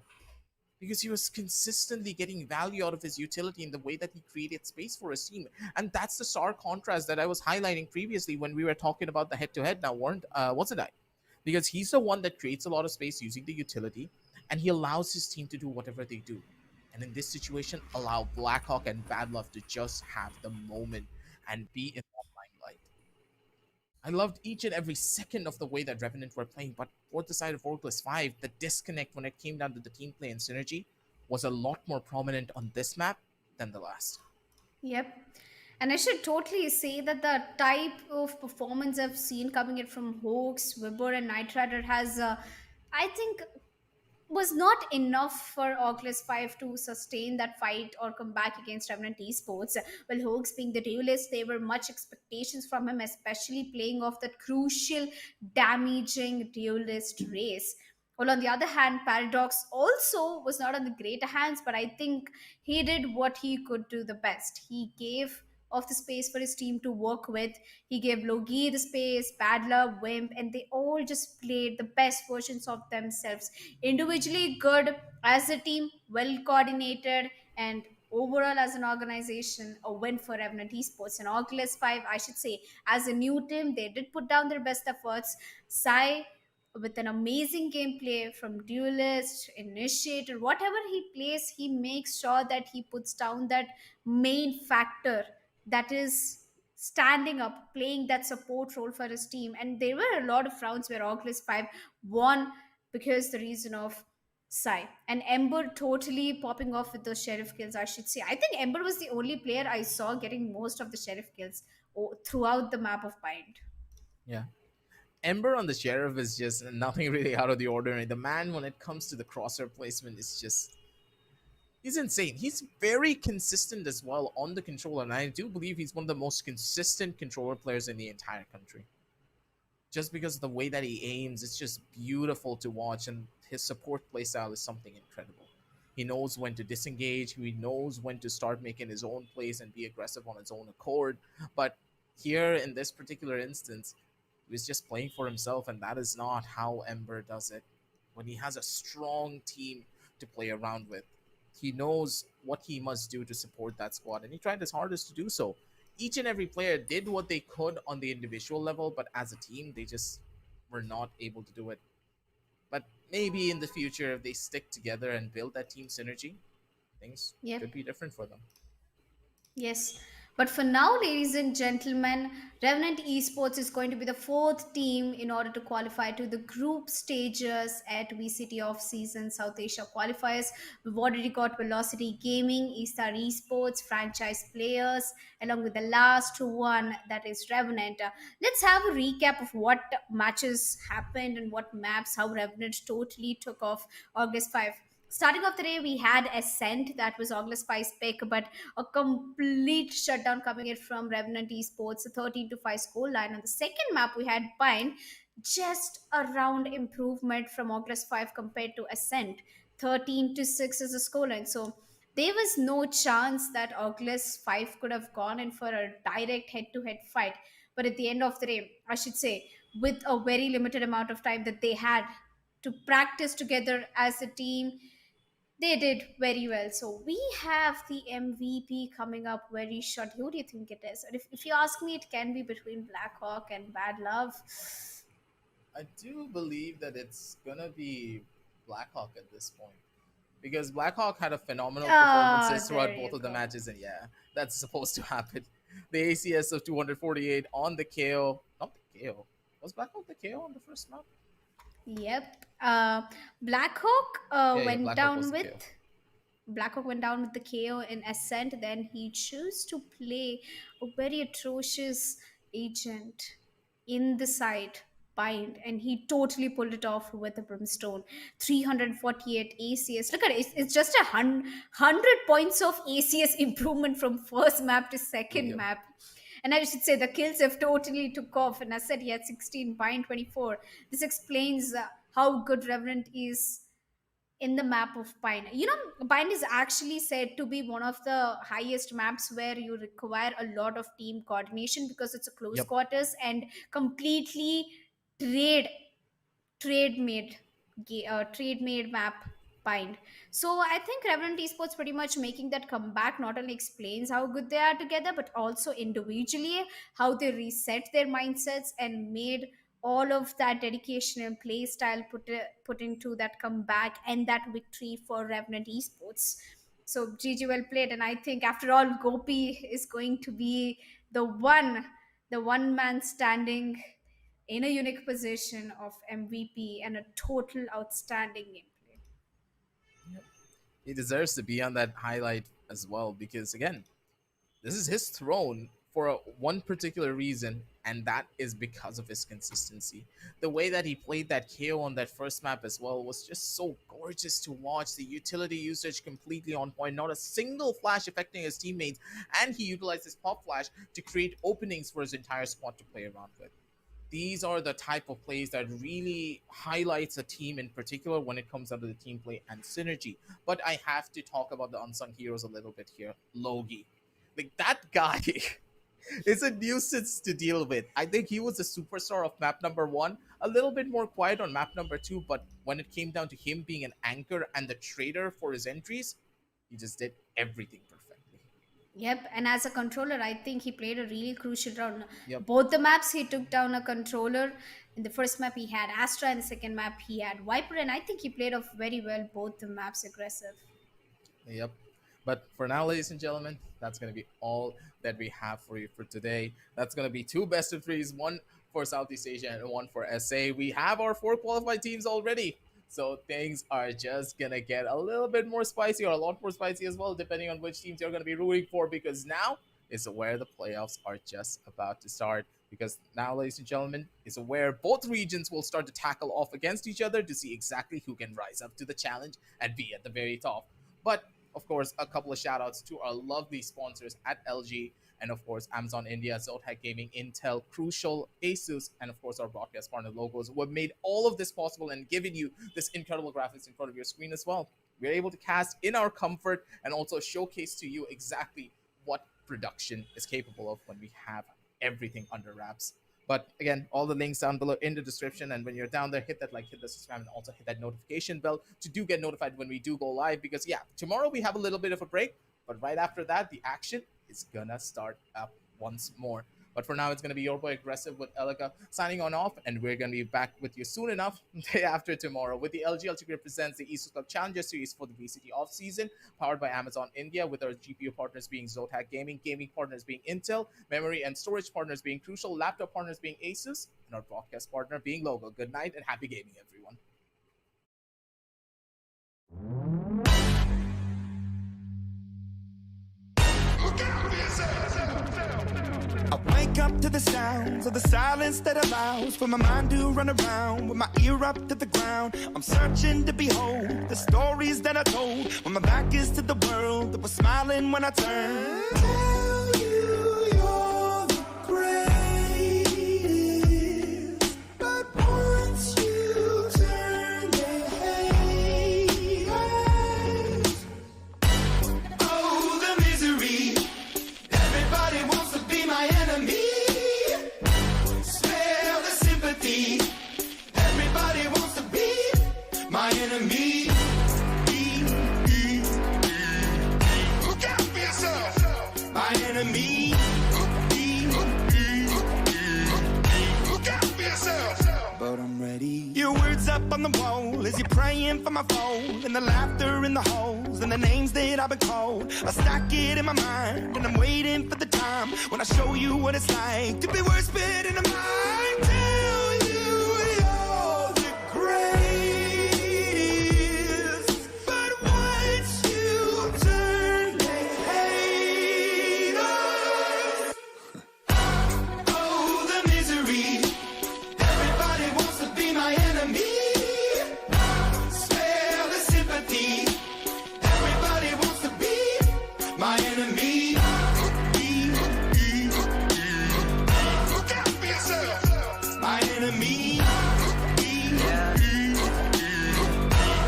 because he was consistently getting value out of his utility in the way that he created space for his team. And that's the stark contrast that I was highlighting previously when we were talking about the head-to-head now, wasn't I? Because he's the one that creates a lot of space using the utility, and he allows his team to do whatever they do. And in this situation, allow Blackhawk and Bad Love to just have the moment and be in that limelight. I loved each and every second of the way that Revenant were playing, but for the side of Orgless5, the disconnect when it came down to the team play and synergy was a lot more prominent on this map than the last. Yep. And I should totally say that the type of performance I've seen coming in from Hoax, Weber, and Knight Rider has, I think, was not enough for Orgless5 to sustain that fight or come back against Revenant Esports. Well, Hoax being the duelist, there were much expectations from him, especially playing off that crucial, damaging duelist race. Well, on the other hand, Paradox also was not on the greater hands, but I think he did what he could do the best. He gave of the space for his team to work with. He gave Logi the space, Badler, Wimp, and they all just played the best versions of themselves. Individually good, as a team, well coordinated, and overall as an organization, a win for Revenant Esports. And Orgless5, I should say, as a new team, they did put down their best efforts. Sai, with an amazing gameplay from Duelist, Initiator, whatever he plays, he makes sure that he puts down that main factor that is standing up, playing that support role for his team. And there were a lot of rounds where Oculus 5 won because the reason of Sai. And Ember totally popping off with those sheriff kills, I should say. I think Ember was the only player I saw getting most of the sheriff kills throughout the map of Bind. Yeah. Ember on the Sheriff is just nothing really out of the ordinary. The man, when it comes to the crosshair placement, is just... he's insane. He's very consistent as well on the controller, and I do believe he's one of the most consistent controller players in the entire country. Just because of the way that he aims, it's just beautiful to watch, and his support playstyle is something incredible. He knows when to disengage, he knows when to start making his own plays and be aggressive on his own accord. But here, in this particular instance, he was just playing for himself, and that is not how Ember does it. When he has a strong team to play around with, he knows what he must do to support that squad, and he tried his hardest to do so. Each and every player did what they could on the individual level, but as a team, they just were not able to do it. But maybe in the future, if they stick together and build that team synergy, things could be different for them. Yes. But for now, ladies and gentlemen, Revenant Esports is going to be the fourth team in order to qualify to the group stages at VCT off-season South Asia qualifiers. We've already got Velocity Gaming, Estar Esports, franchise players, along with the last one, that is Revenant. Let's have a recap of what matches happened and what maps, how Revenant totally took off August 5. Starting off the day, we had Ascent, that was Orgless5's pick, but a complete shutdown coming in from Revenant Esports, a 13-5 score line. On the second map, we had Pine, just a round improvement from Orgless5 compared to Ascent, 13-6 is the scoreline. So there was no chance that Orgless5 could have gone in for a direct head-to-head fight. But at the end of the day, I should say, with a very limited amount of time that they had to practice together as a team, they did very well. So we have the MVP coming up very shortly. Who do you think it is? And if you ask me, it can be between Blackhawk and Bad Love. I do believe that it's gonna be Blackhawk at this point, because Blackhawk had a phenomenal performances throughout both of the matches, and yeah, that's supposed to happen. The ACS of 248 on the KO. Not the KO. Was Blackhawk the KO on the first map? Yep. Blackhawk went Blackhawk down with Blackhawk went down with the KO in Ascent. Then he chose to play a very atrocious agent in the side Bind, and he totally pulled it off with the Brimstone. 348 ACS. Look at it. It's just 100 points of ACS improvement from first map to second map. And I should say the kills have totally took off. And I said he had 16, Bind 24. This explains how good Revenant is in the map of Bind. You know, Bind is actually said to be one of the highest maps where you require a lot of team coordination because it's a close quarters and completely trade made map Bind. So I think Revenant Esports pretty much making that comeback not only explains how good they are together, but also individually how they reset their mindsets and made all of that dedication and play style put into that comeback and that victory for Revenant Esports. So GG, well played. And I think after all, Gopi is going to be the one man standing in a unique position of MVP and a total outstanding gameplay. He deserves to be on that highlight as well, because again, this is his throne for one particular reason, and that is because of his consistency. The way that he played that KO on that first map as well was just so gorgeous to watch. The utility usage completely on point, not a single flash affecting his teammates, and he utilized his pop flash to create openings for his entire squad to play around with. these are the type of plays that really highlights a team in particular when it comes down to the team play and synergy. But I have to talk about the unsung heroes a little bit here. Logi. Like, that guy is a nuisance to deal with. I think he was the superstar of map number 1, a little bit more quiet on map number 2, but when it came down to him being an anchor and the trader for his entries, he just did everything perfectly. Yep, and as a controller, I think he played a really crucial role. Yep. Both the maps, he took down a controller. In the first map, he had Astra. In the second map, he had Viper. And I think he played off very well both the maps aggressive. Yep. But for now, ladies and gentlemen, that's going to be all that we have for you for today. That's going to be 2 best of 3s, 1 for Southeast Asia and 1 for SA. We have our 4 qualified teams already. So things are just going to get a little bit more spicy, or a lot more spicy as well, depending on which teams you're going to be rooting for, because now is where the playoffs are just about to start. Because now, ladies and gentlemen, is where both regions will start to tackle off against each other to see exactly who can rise up to the challenge and be at the very top. But of course, a couple of shout outs to our lovely sponsors at LG, and of course, Amazon India, Zotac Gaming, Intel, Crucial, Asus, and of course, our broadcast partner logos, who have made all of this possible and given you this incredible graphics in front of your screen as well. We're able to cast in our comfort and also showcase to you exactly what production is capable of when we have everything under wraps. But again, all the links down below in the description. And when you're down there, hit that like, hit the subscribe, and also hit that notification bell to get notified when we do go live. Because yeah, tomorrow we have a little bit of a break, but right after that, the action is gonna start up once more. But for now, it's gonna be your boy Aggressive with Elika signing on off, and we're gonna be back with you soon enough, day after tomorrow, with the LG Ultragear presents the Esports Challenger Series for the VCT off season, powered by Amazon India, with our GPU partners being Zotac Gaming, gaming partners being Intel, memory and storage partners being Crucial, laptop partners being Asus, and our broadcast partner being Logo. Good night and happy gaming, everyone. I wake up to the sounds of the silence that allows for my mind to run around with my ear up to the ground. I'm searching to behold the stories that I told when my back is to the world that was smiling when I turned. Tell you you're the greatest, but once you turn, they hate us. Oh, the misery. Everybody wants to be my enemy. Spare the sympathy. Everybody wants to be my enemy. Look out for yourself. My enemy. Look out for yourself. But I'm ready. Your words up on the wall as you're praying for my phone, and the laughter in the holes and the names that I've been called. I stack it in my mind and I'm waiting for the time when I show you what it's like to be worse fit in a mind. Tell you you're the greatest, but once you turn, they hate us. Oh, the misery. Everybody wants to be my enemy. Spare the sympathy. Everybody wants to be my enemy. Look out for yourself. My enemy.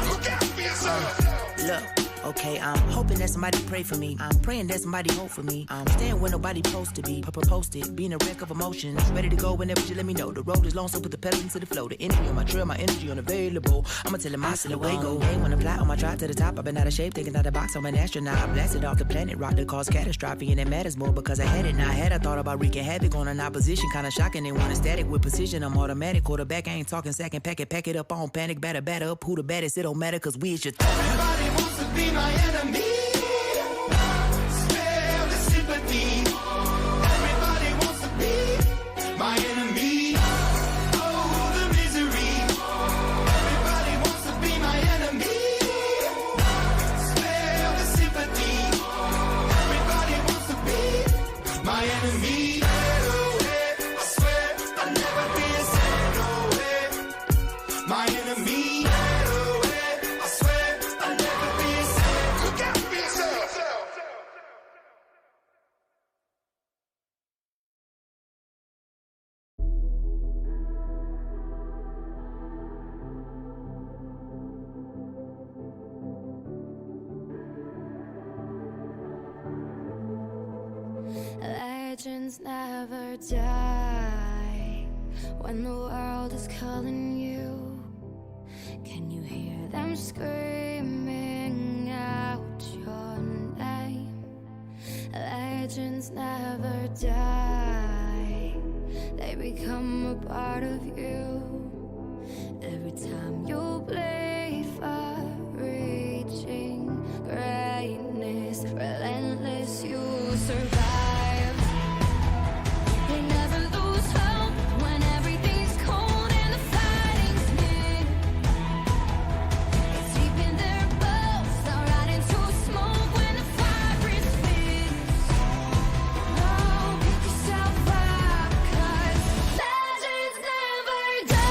Look out for yourself. Look, okay, I'm hoping that somebody pray for me. I'm praying that somebody hope for me. I'm staying where nobody supposed to be. Posted, being a wreck of emotions. Ready to go whenever you let me know. The road is long, so put the pedal into the flow. The energy on my trail, my energy unavailable. I'ma tell him I still away go. Hey, when I fly on my drive to the top, I've been out of shape, thinking out the box. I'm an astronaut. I blasted off the planet, rock that caused catastrophe, and it matters more because I had it. Now I had, I thought about wreaking havoc on an opposition, kinda shocking. They want a static with precision. I'm automatic. Quarterback, I ain't talking second. Pack it up on panic. Batter up. Who the baddest? It don't matter, cause we is your Everybody wants to be my enemy. Spare the sympathy. Everybody wants to be my enemy. Oh, the misery. Everybody wants to be my enemy. Spare the sympathy. Everybody wants to be my enemy. I swear I'll never be a sad away. My enemy. I swear I'll never be a sad. Look out. Legends never die. When the world is calling you, can you hear them screaming out your name? Legends never die. They become a part of you. Every time you play for reaching greatness, relentless, you survive. They never lose hope when everything's cold and the fighting's near. It's deep in their bones, they'll ride into smoke when the fire is fierce. No, pick yourself up, 'cause legends never die.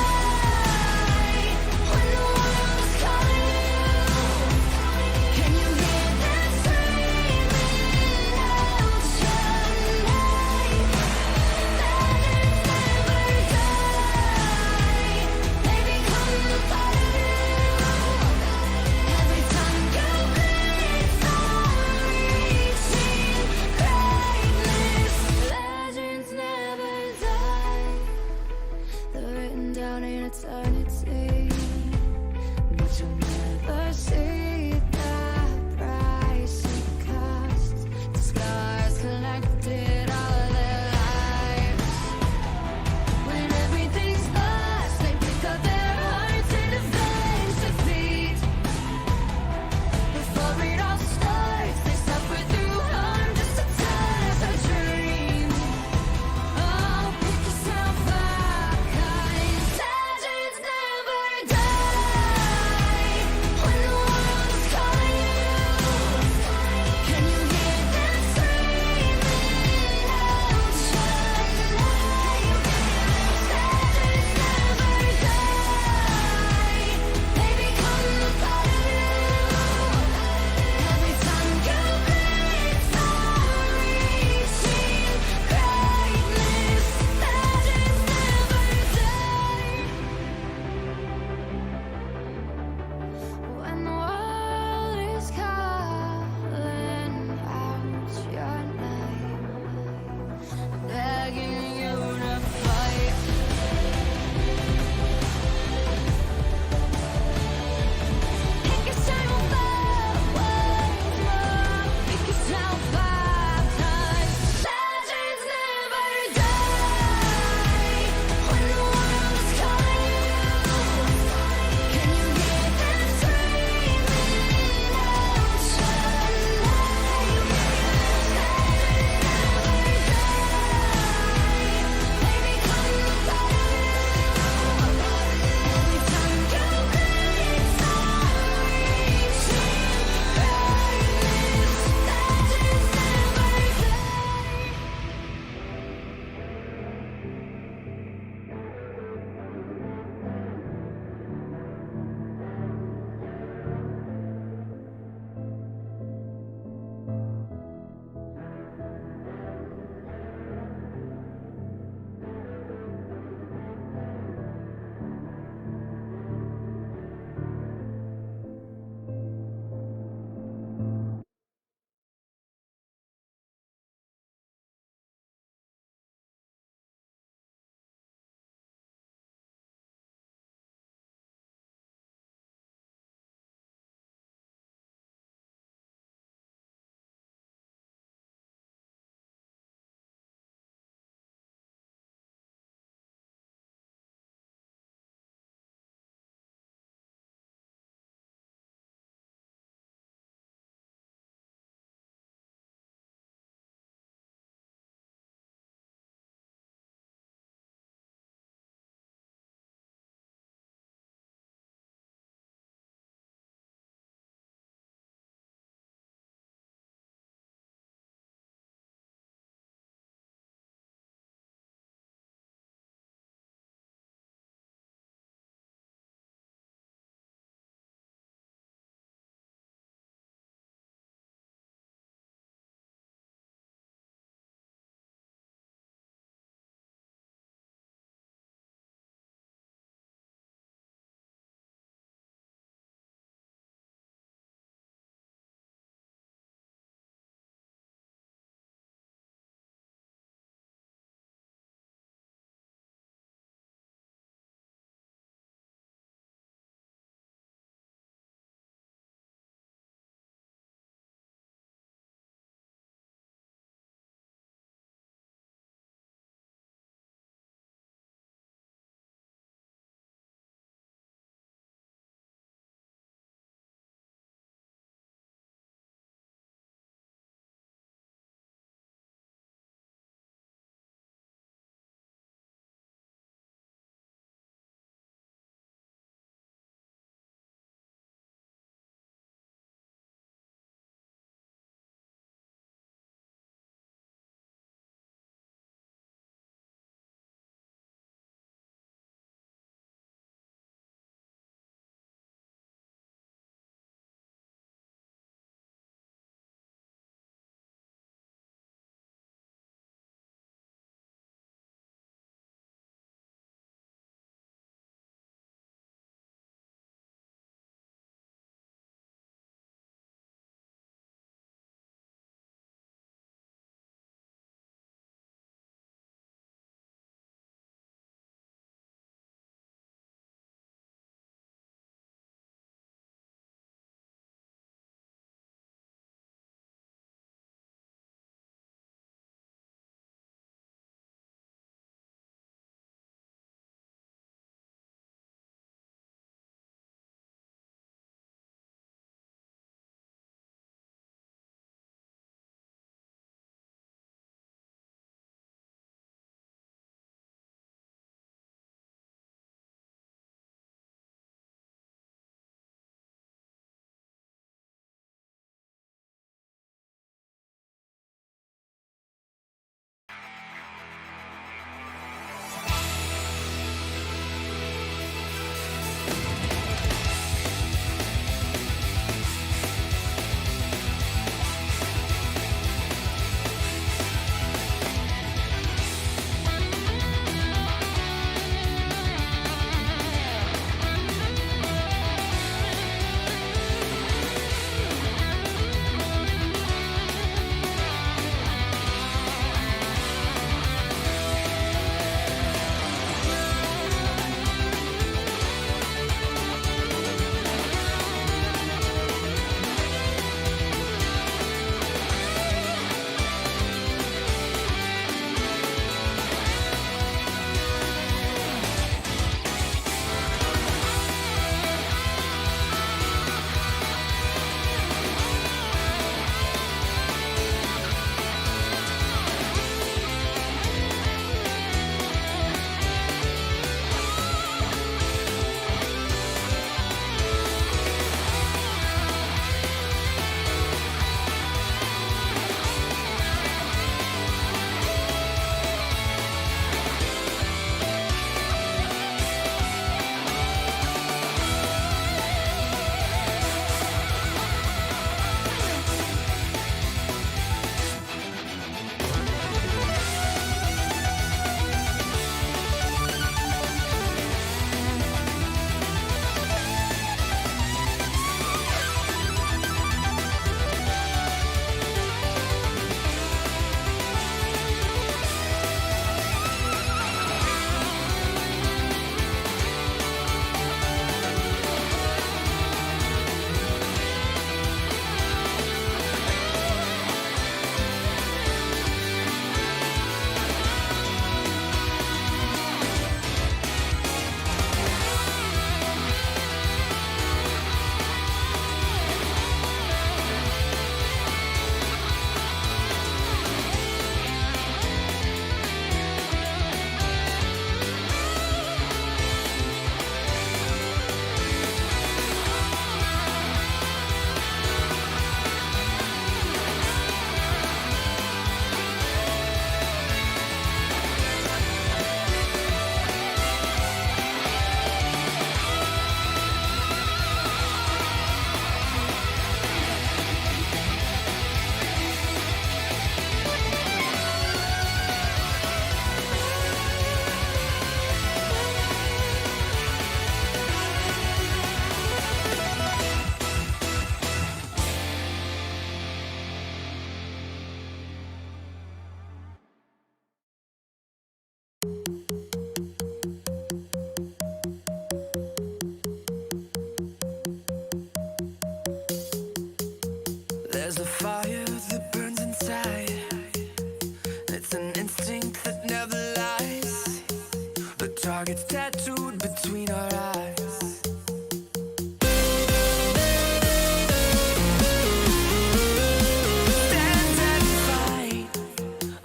There's a fire that burns inside. It's an instinct that never lies. The target's tattooed between our eyes. Stand and fight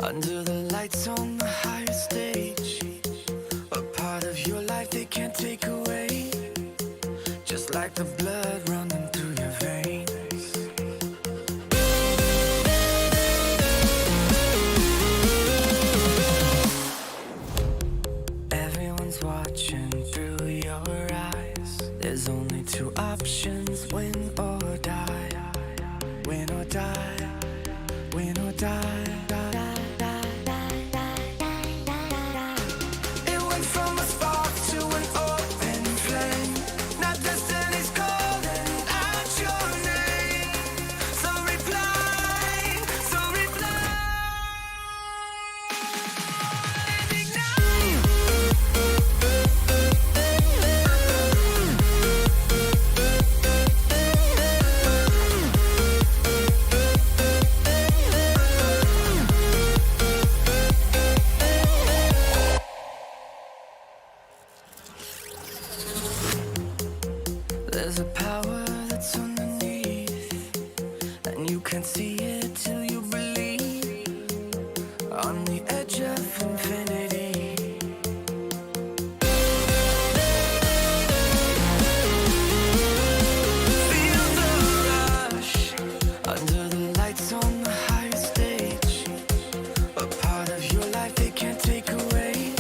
under the lights on the higher stage. A part of your life they can't take away. Just like the blood running through your veins. Everyone's watching through your eyes. There's only two options, win or die. Win or die. Win or die. It went from a spark to an open flame. Now destiny's calling out your name. So reply, so reply. There's a power that's underneath, and you can't see it till you believe. On the edge of infinity. Feel the rush under the lights on the higher stage. A part of your life they can't take away.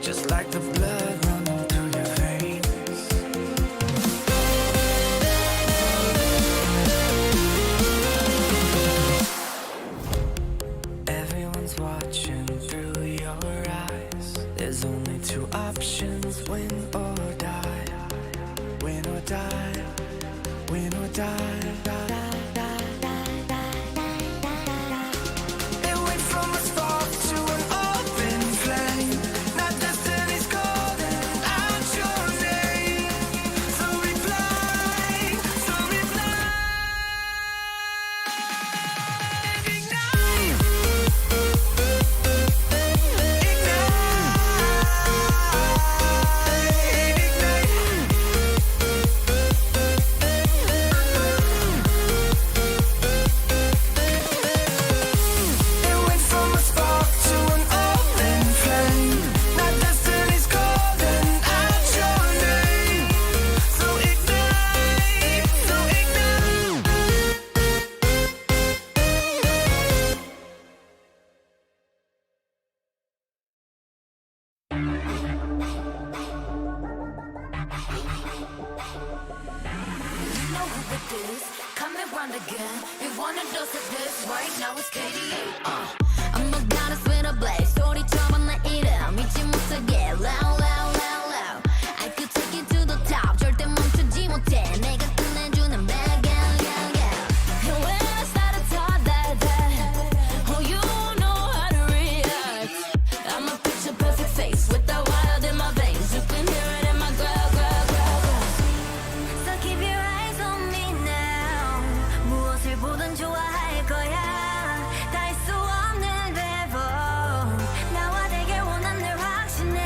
Just like the blood running through your veins. Everyone's watching through your eyes. There's only two options, win or die. Win or die. Win or die. It went from a spark to an open flame. Now destiny's calling out your name. So reply, so reply. Ignite. It went from a spark to an open flame. Now destiny's calling out your name. So ignite, so ignite. You know who it is, coming round again. We want a dose of this, right now it's KD8. I'm a goddess with a blaze, 소리처럼 내 이름 잊지 못하게 loud, loud, loud, loud. I could take you to the top, 절대 멈추지 못해. 내가 끝내주는 bad gal, gal, gal. And when I start to talk that, oh you know how to react. I'm a picture perfect face with the wild in my veins. You can hear it in my growl, growl, growl, growl. So keep your eyes on me now. 무엇을 보든 좋아할 거야. 다 할 수 없는 배vo. 나와 되길 원한 늘 확신해.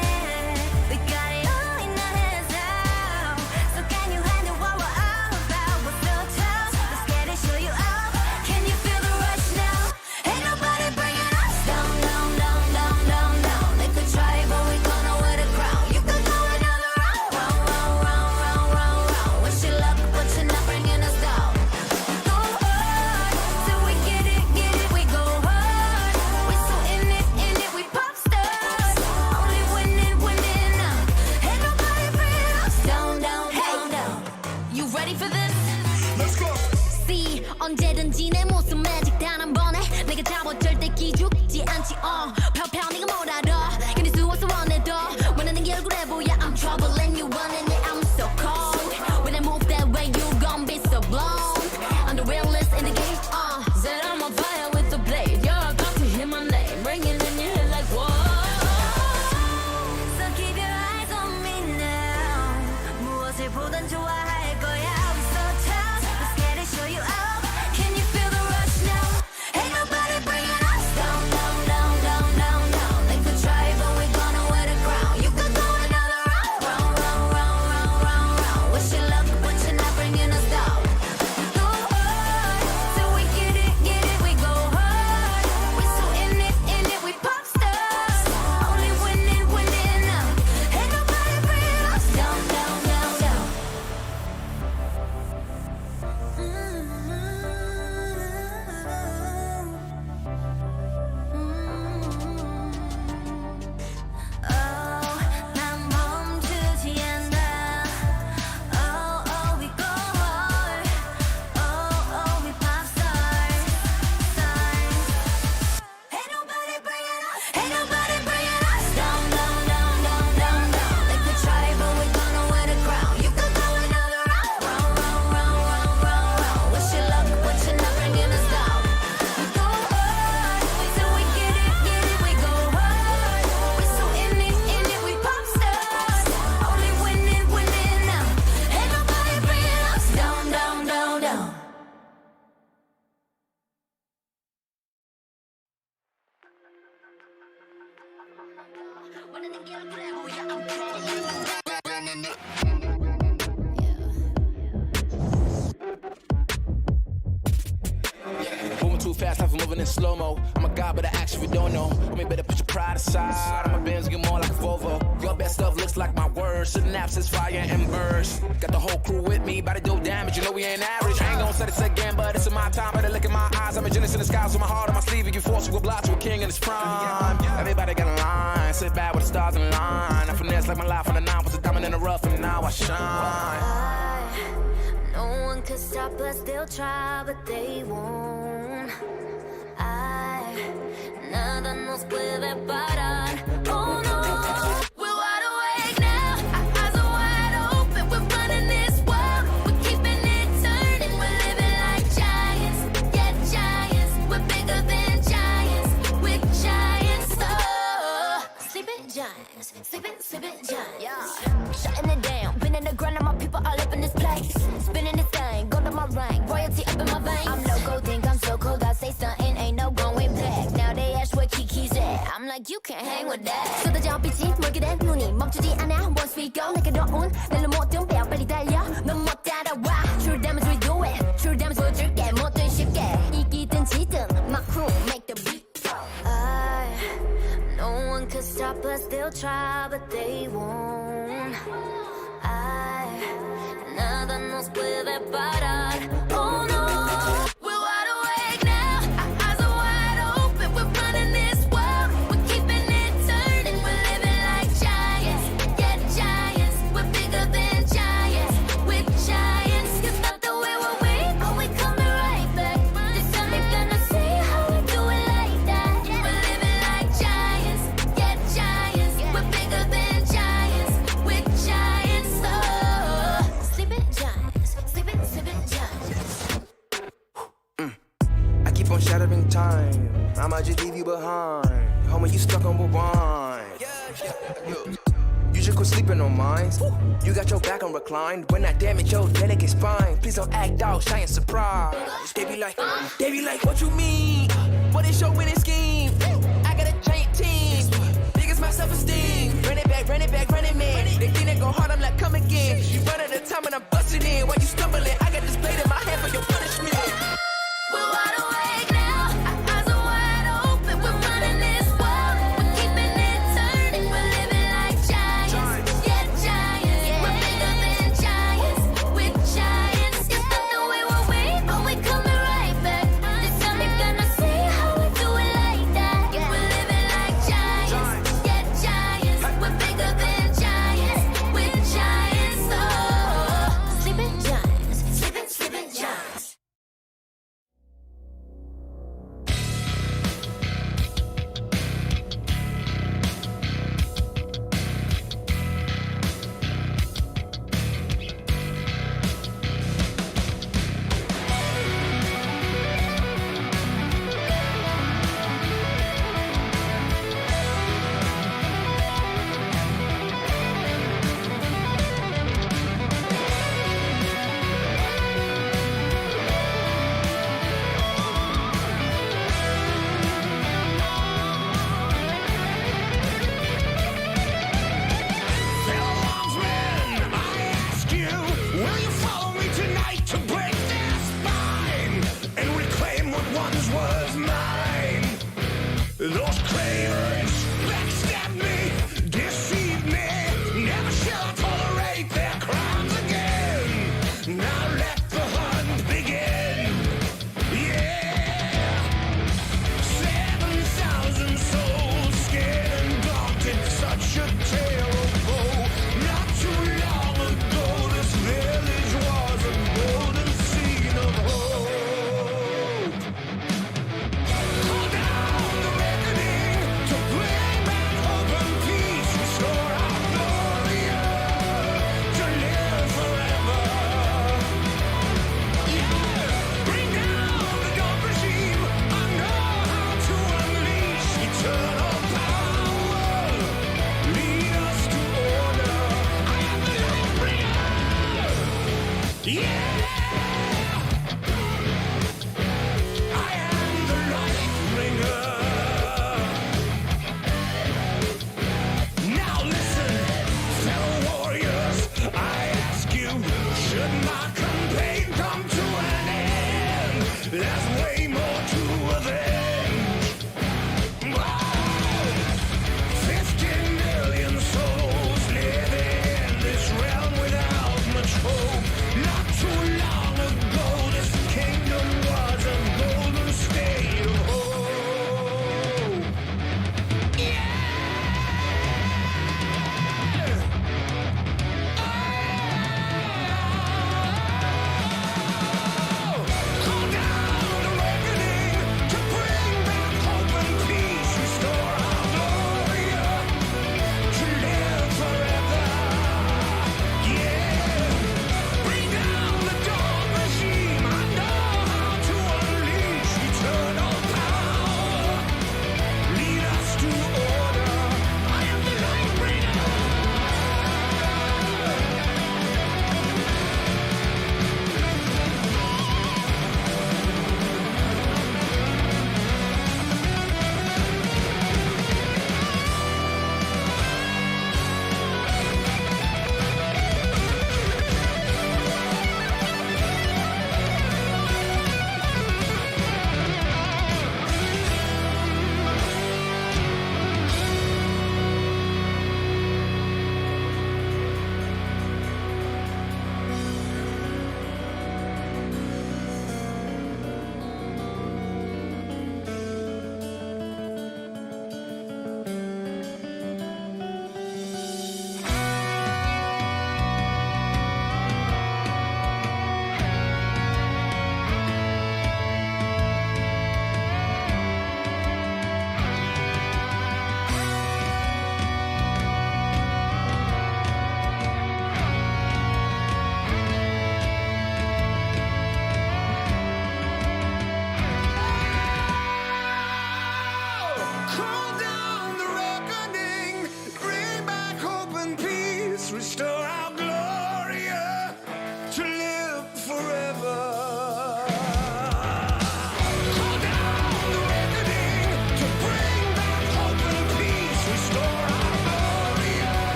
We got it all in our hands now. So can you handle what we're all about? We're so tough. Let's get it, show you out. Can you feel the rush now? Ain't nobody bringing us down, down, down, down, down, down. They could try, but we gonna win the crown. You could go another round, round, round, round, round, round, round. Wish you luck, but you're not bringing us down. Go hard, till we get it, we go hard. We so in it, we pop stars. Only winning, winning now. Ain't nobody bringing us down, down, down, down. You ready for this? Let's go. See, 언제든지 내 모습 매직 단 한 번에 내가 잡아 절대 기죽지 않지. 펴펴 네가 뭘 알아? 견딜 수 없어 원해도 원하는 게 얼굴에 보여. I'm troubling you, running it, I'm so cold. When I move that way, you gon' be so blown. I'm the realest in the game. Said I'm on fire with the blade. You're about to hear my name, ringing in your head like whoa. So keep your eyes on me now. 무엇을 보든 좋아할 거야. We so tough, let's get it, show you out. Can you fast, life moving in slow-mo. I'm a god, but I actually don't know. Homie, better put your pride aside. I'm a Benz, get more like a Volvo. Your best stuff looks like my words. Shouldn't have since fire and burst. Got the whole crew with me, about to do damage. You know we ain't average. I ain't gonna say this again, but it's in my time. Better look in my eyes. I'm a genius in the skies with my heart on my sleeve. You force you will block to a king in his prime. Everybody got a line. Sit back with the stars in line. I finesse like my life on the nine. Was a diamond in the rough, and now I shine. No one could stop us, they'll try, but they won't. Nada nos puede parar. Oh no, we're wide awake now. Our eyes are wide open. We're running this world. We're keeping it turning. We're living like giants. Yeah, giants. We're bigger than giants. We're giants. Oh, sleeping giants. Sleeping giants. Yeah. Shutting it down. Been in the ground and my people all up in this place. Spinning this thing. Go to my rank. Royalty up in my veins. I'm loco, think I'm so cold. I say something, ain't no going back. Now they ask where Kiki's at. I'm like, you can't hang with that. 쏟아져 빛이 멀게 된 눈이 멈추지 않아. Once we go, 내게 더운 날로 모든 배 빨리 달려. 넌 못 따라와. True damage we do it. True damage 보여줄게. 뭐든 쉽게. 이기든 지든 my crew make the beat. No one could stop us. They'll try, but they won't. Nada nos puede parar. Oh no. We're wide awake now. Our eyes are wide open. We're running this world. We're keeping it turning. We're living like giants. Yeah, giants. We're bigger than giants. We're giants. You thought that we were weak, but we coming right back. This time you're gonna see how we do it like that. We're living like giants. Yeah, giants. We're bigger than giants. We're giants. Oh, sleeping giants. Sleeping giants. I keep on shattering time. I might just leave you behind. Homie, you stuck on rewind. You should quit sleeping on mine. You got your back on reclined. When I damage your delicate spine, please don't act out, shy and surprised. They be like, what you mean? What is your winning scheme? I got a giant team. Niggas my self-esteem. Run it back, man. They think they go hard, I'm like, come again. You run out of time and I'm busting in. While you stumbling, I got this blade in my hand for your punishment. We're wide awake now. Our eyes are wide open. We're running this world. We're keeping it turning. We're living like giants. Yeah, giants. We're bigger than giants. We're giants. You thought that we were weak, but we coming right back. This time you're gonna see how we do it like that. We're living like giants. Yeah, giants. We're bigger than giants. We're giants. Oh, sleeping giants. Sleeping giants. Those cravers backstab me, deceive me. Never shall I tolerate their crimes again. Now let the hunt begin. Yeah, 7,000 souls scared and daunted. Such a tale of woe. Not too long ago, this village was a golden scene of hope. Hold down the reckoning to bring back hope and peace. Restore our glory to live forever. Yeah, bring down the dark regime. I know how to unleash eternal power. Lead us to order. I am the light bringer. Yeah. I am the light bringer. Now listen, fellow warriors, I ask you, should my campaign come to an end? There's way more to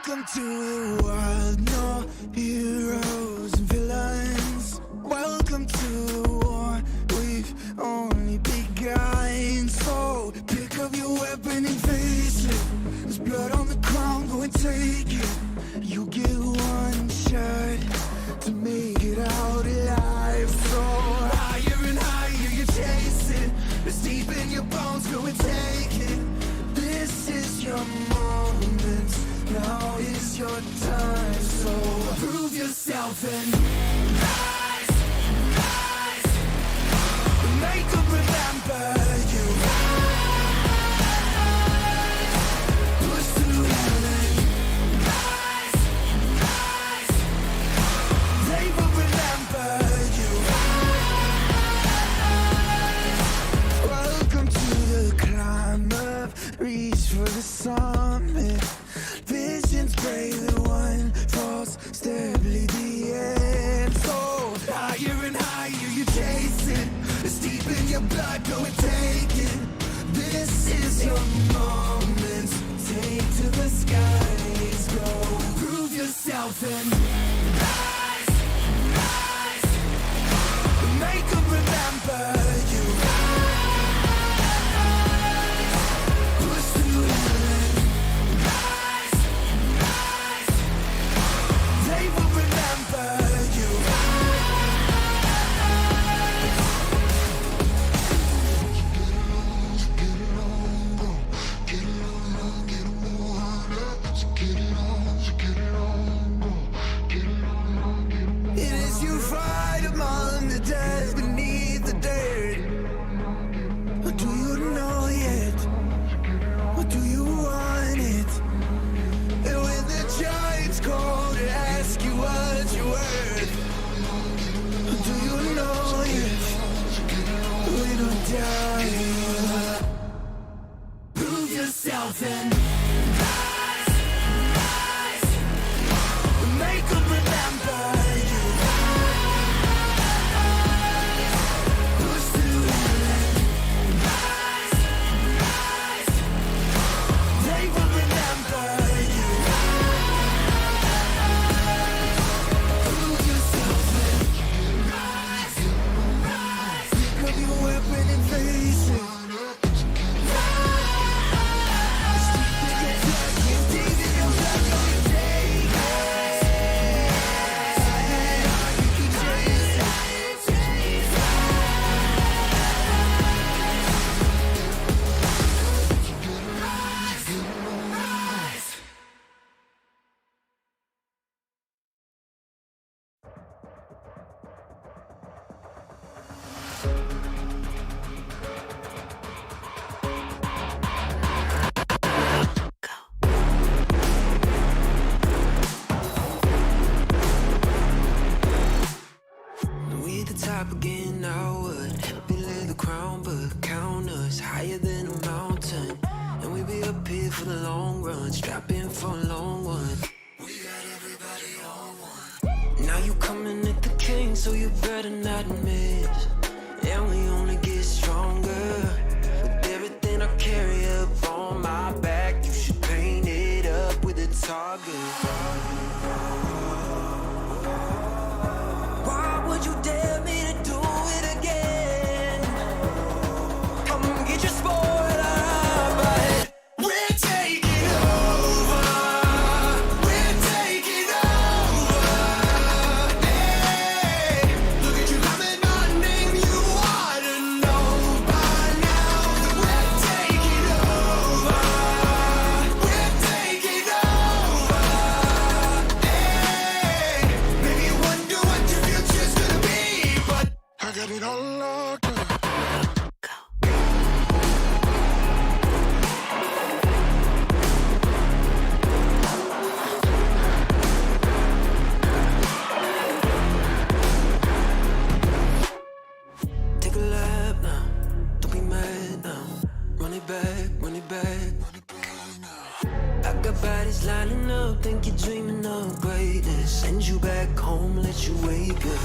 Welcome to the world, no heroes and villains. Welcome to the war, we've only begun. So pick up your weapon and face it. There's blood on the ground, go and take it. You get one shot to make it out alive. So higher and higher you chase it. It's deep in your bones, go and take it. This is your moment, now is your time. So prove yourself and rise, rise. Make them remember you. Push through heaven. Rise, rise. They will remember you. Welcome to the climb up, reach for the summit. Visions brave, the one falls, steadily the end. So higher and higher you chase it. It's deep in your blood, go and take it. This is your moment. Take to the skies, go. Prove yourself and rise, rise. Make them remember you. Push through heaven. Rise, rise. They will remember you. It is you fight among the dead, beneath the dirt. Or do you know yet? Or do you want it? And when the giants call to ask you what you're worth, or do you know yet? We don't die. Prove yourself and rise, rise. Make them remember you. Push through heaven. Rise, rise. They will remember you. Prove yourself and rise, rise. Pick up your weapon and face it. We at the top again, now what? Below the crown, but count us higher than a mountain. And we be up here for the long run, strap in for a long one. We got everybody on one. Now you coming at the king, so you better not miss. And we only get stronger with everything I carry up on my back. You should paint it up with a target. Why would you dare me to do it again? Come get your spoiler, but we're taking over. We're taking over. Hey, look at you coming on, name you ought to know by now that we're taking over. We're taking over. Hey, maybe you wonder what your future's gonna be, but I got it all locked up. Take a lap now, don't be mad now. Run it back, run it back. I got bodies lining up, think you're dreaming of greatness. Send you back home, let you wake up.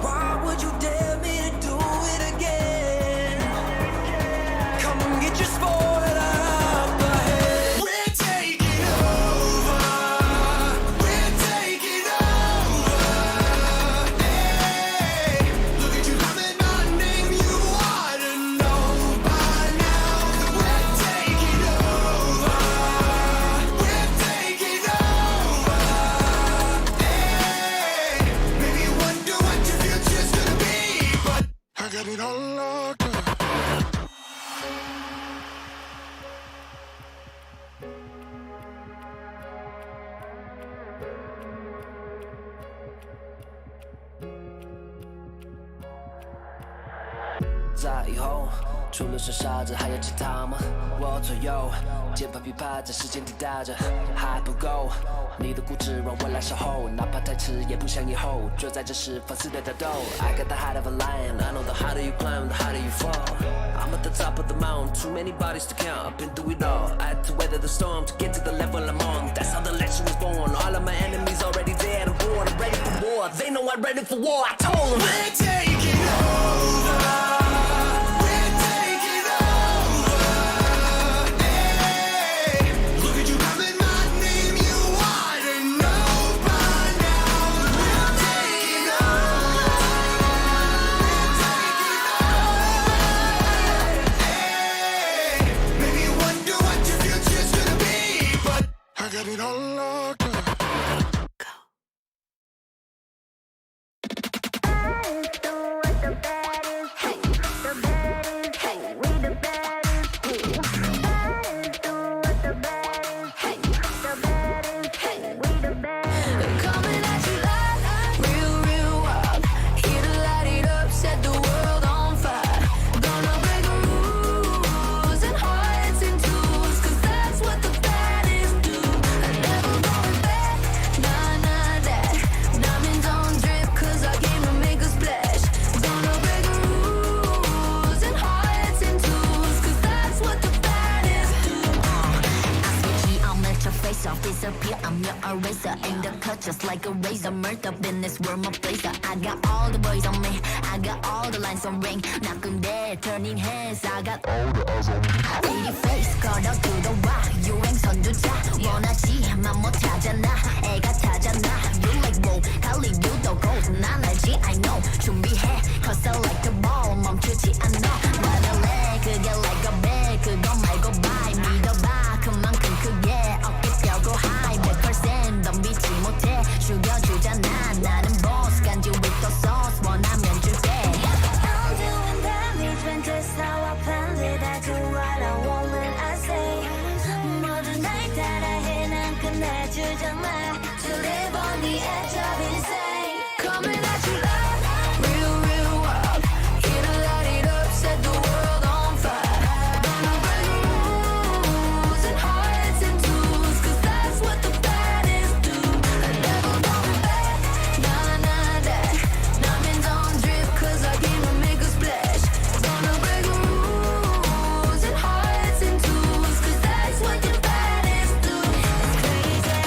Why would you dare me to do it again? Come get your spoiler, got it all locked up.在以后，除了是傻子，还有其他吗？我左右，键盘噼啪在时间滴答着，还不够。你的固执让我来守候，哪怕太迟也不想以后。就在这时放肆的打斗。I got the heart of a lion, I know the harder you climb, the harder you fall. I'm at the top of the mountain, too many bodies to count. I've been through it all. I had to weather the storm to get to the level I'm on. That's how the legend was born. All of my enemies already dead and born. I'm ready for war. They know I'm ready for war. I told them we're taking over. Got it all locked up. Disappear, I'm your eraser. Ain't the cut just like a razor. Murder in this world, my blazer. I got all the boys on me. I got all the lines on ring. Knocking dead, turning heads. I got all the eyes on me. Pretty face, 걸어 들어와. 유행 선두자. 원하지만 못하잖아. 애가 타잖아. You like whoa, 할리우드 gold. 난 알지, I know. 준비해, cause I like the ball. 멈추지 않아. 나는 내 그게 like a bag. 그거 말고 bye. 믿어봐, 그만큼 크게. 고 high 100% 덤비지 못해 죽여주잖아 나는 boss 간지 with the sauce 원하면 줄게 I'm doing damage when that's how I planned it I do what I want when I say 모두 날 따라해 난 끝내주잖아 To live on the edge of insane Coming at you like real, real wild Here to light it up, set the world on fire Gonna break the rules and hearts in twos Cause that's what the baddest do I never gonna back, nah, nah, that Diamonds on drip cause I came to make a splash Gonna break the rules and hearts in twos Cause that's what the baddest do It's crazy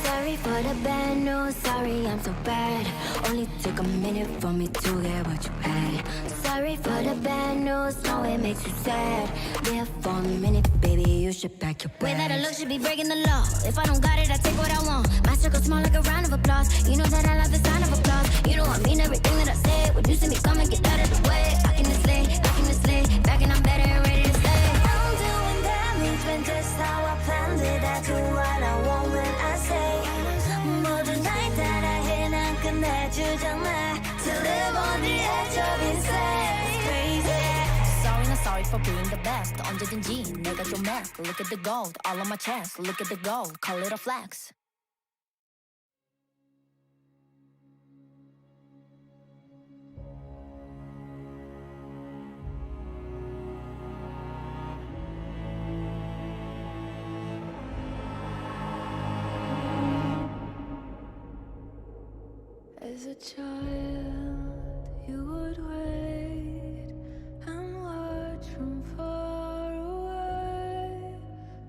Sorry for the bad news, sorry I'm so bad Only took a minute for me to get what you had Sorry for the bad news, know it makes you sad Live for a minute, baby, you should pack your bags Without a look, should be breaking the law If I don't got it, I take what I want My circle small like a round of applause You know that I love the sound of applause You know I mean everything that I say When you see me coming, get out of the way I can just lay, back and I'm better and ready to stay I'm doing damage when just how I planned it I do what I want when I say 모두 날 따라해 난 끝내주잖아 To live on the edge of insane It's crazy Sorry not sorry for being the best 언제든지 내가 좀 mad Look at the gold all on my chest Look at the gold call it a flex As a child, you would wait and watch from far away.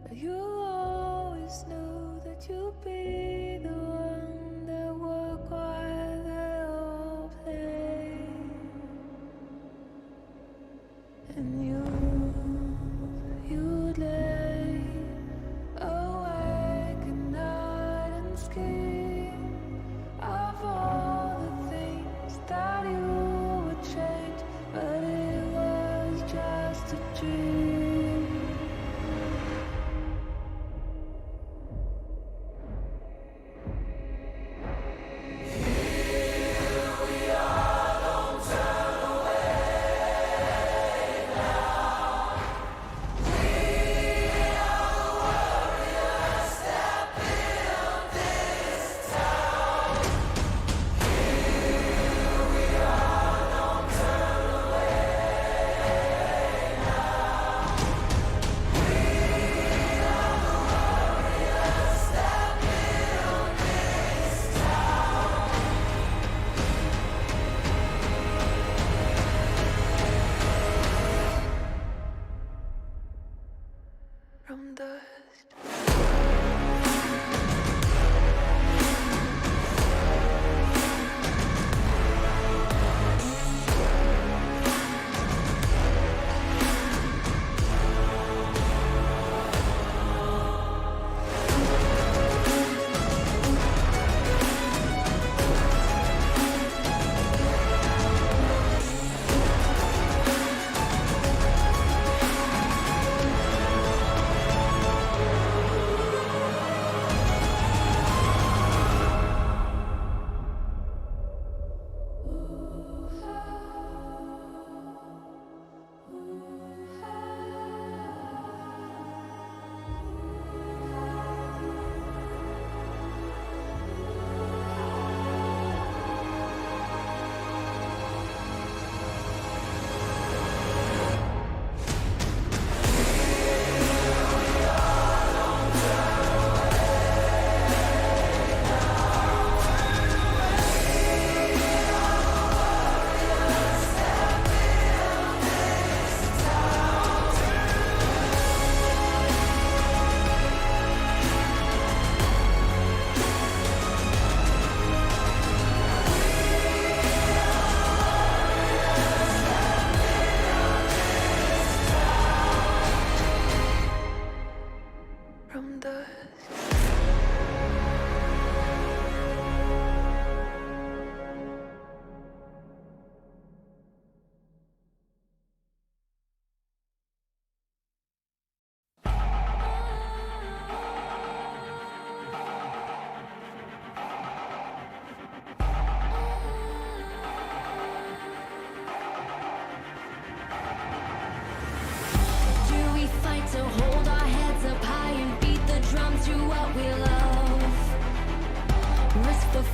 But you always knew that you'd be the one that would while they all play. And you'd lay awake at night and scheme of all the things that you would change, but it was just a dream.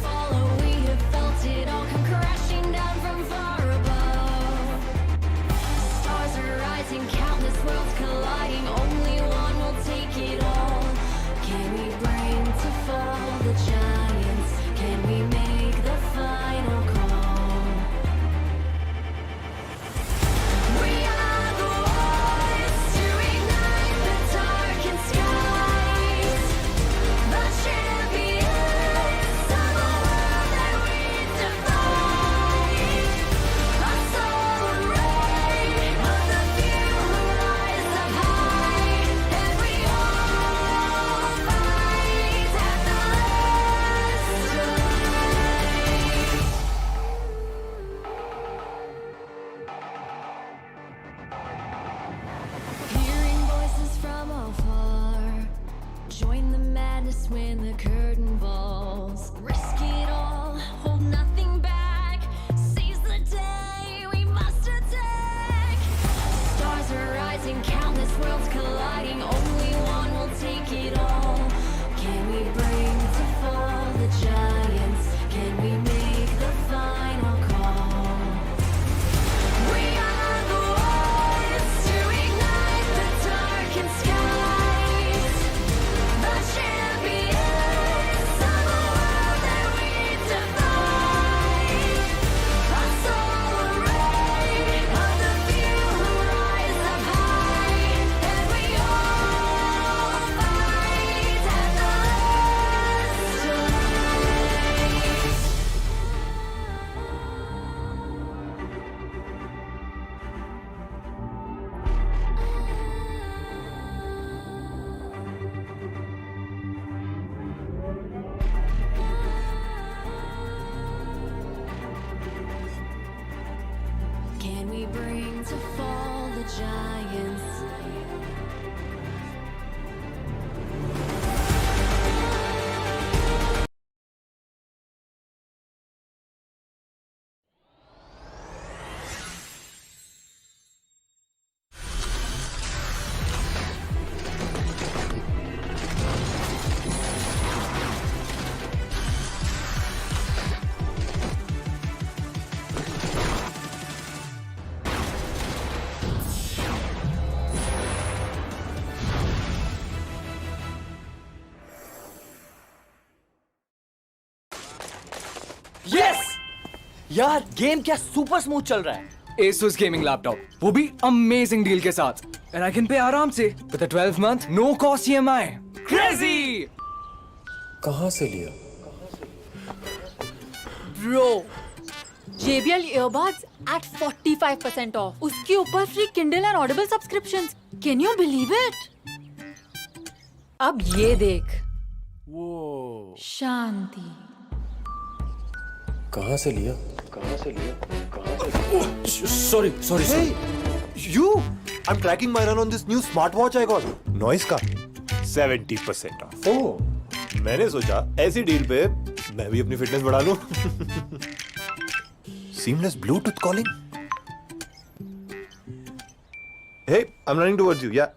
follow. We have felt it all come crashing down from far above. Stars are rising, countless worlds colliding. Only one will take it all. Can we bring to fall the giants? Can we make the final call? We are the ones to ignite the darkened skies. The champions of a world that we defy. A solar ray of the few who rise up high. And we all fight at the last Hearing voices from afar. Join the madness when the curtain falls. Risk it all, hold nothing back. Seize the day, we must attack. Stars are rising, countless worlds colliding. Only one will take it all. Can we bring to fall the giants? Can we make the final call? We are the ones to ignite the darkened skies. The champions of a world that we defy. A solar ray of the few who rise up high. And we all fight at the Can we bring to fall the giants? Yes! यार game क्या super smooth चल रहा है। Asus gaming laptop, वो भी amazing deal के साथ। And I can pay आराम से with a 12-month no cost EMI. Crazy! कहाँ से लिया? Bro, JBL earbuds at 45% off. उसके ऊपर free Kindle and Audible subscriptions. Can you believe it? अब ये देख। शांति। कहाँ से लिया? Sorry. Hey, you! I'm tracking my run on this new smartwatch I got. Noise का 70% off. Oh. मैंने सोचा ऐसी डील पे मैं भी अपनी फिटनेस बढ़ा लूं। Seamless Bluetooth calling. Hey, I'm running towards you. Yeah.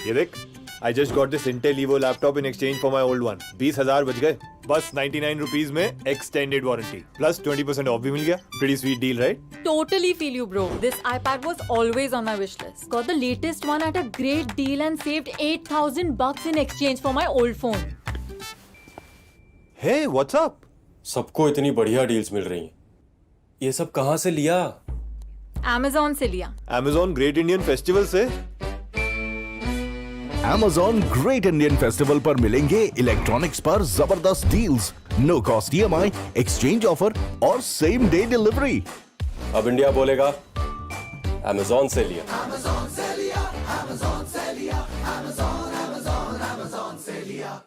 ये देख, I just got this Intel Evo laptop in exchange for my old one. 20,000 बच गए, बस 99 rupees में extended warranty. Plus 20% off भी मिल गया. Pretty sweet deal, right? Totally feel you, bro. This iPad was always on my wish list. Got the latest one at a great deal and saved $8,000 in exchange for my old phone. Hey, what's up? सबको इतनी बढ़िया deals मिल रही हैं। ये सब कहाँ से लिया? Amazon से लिया। Amazon Great Indian Festival से। Amazon Great Indian Festival पर मिलेंगे इलेक्ट्रॉनिक्स पर जबरदस्त deals, no cost EMI, exchange offer और सेम डे डिलीवरी। अब इंडिया बोलेगा Amazon से लिया। Amazon से लिया, Amazon से लिया, Amazon से लिया।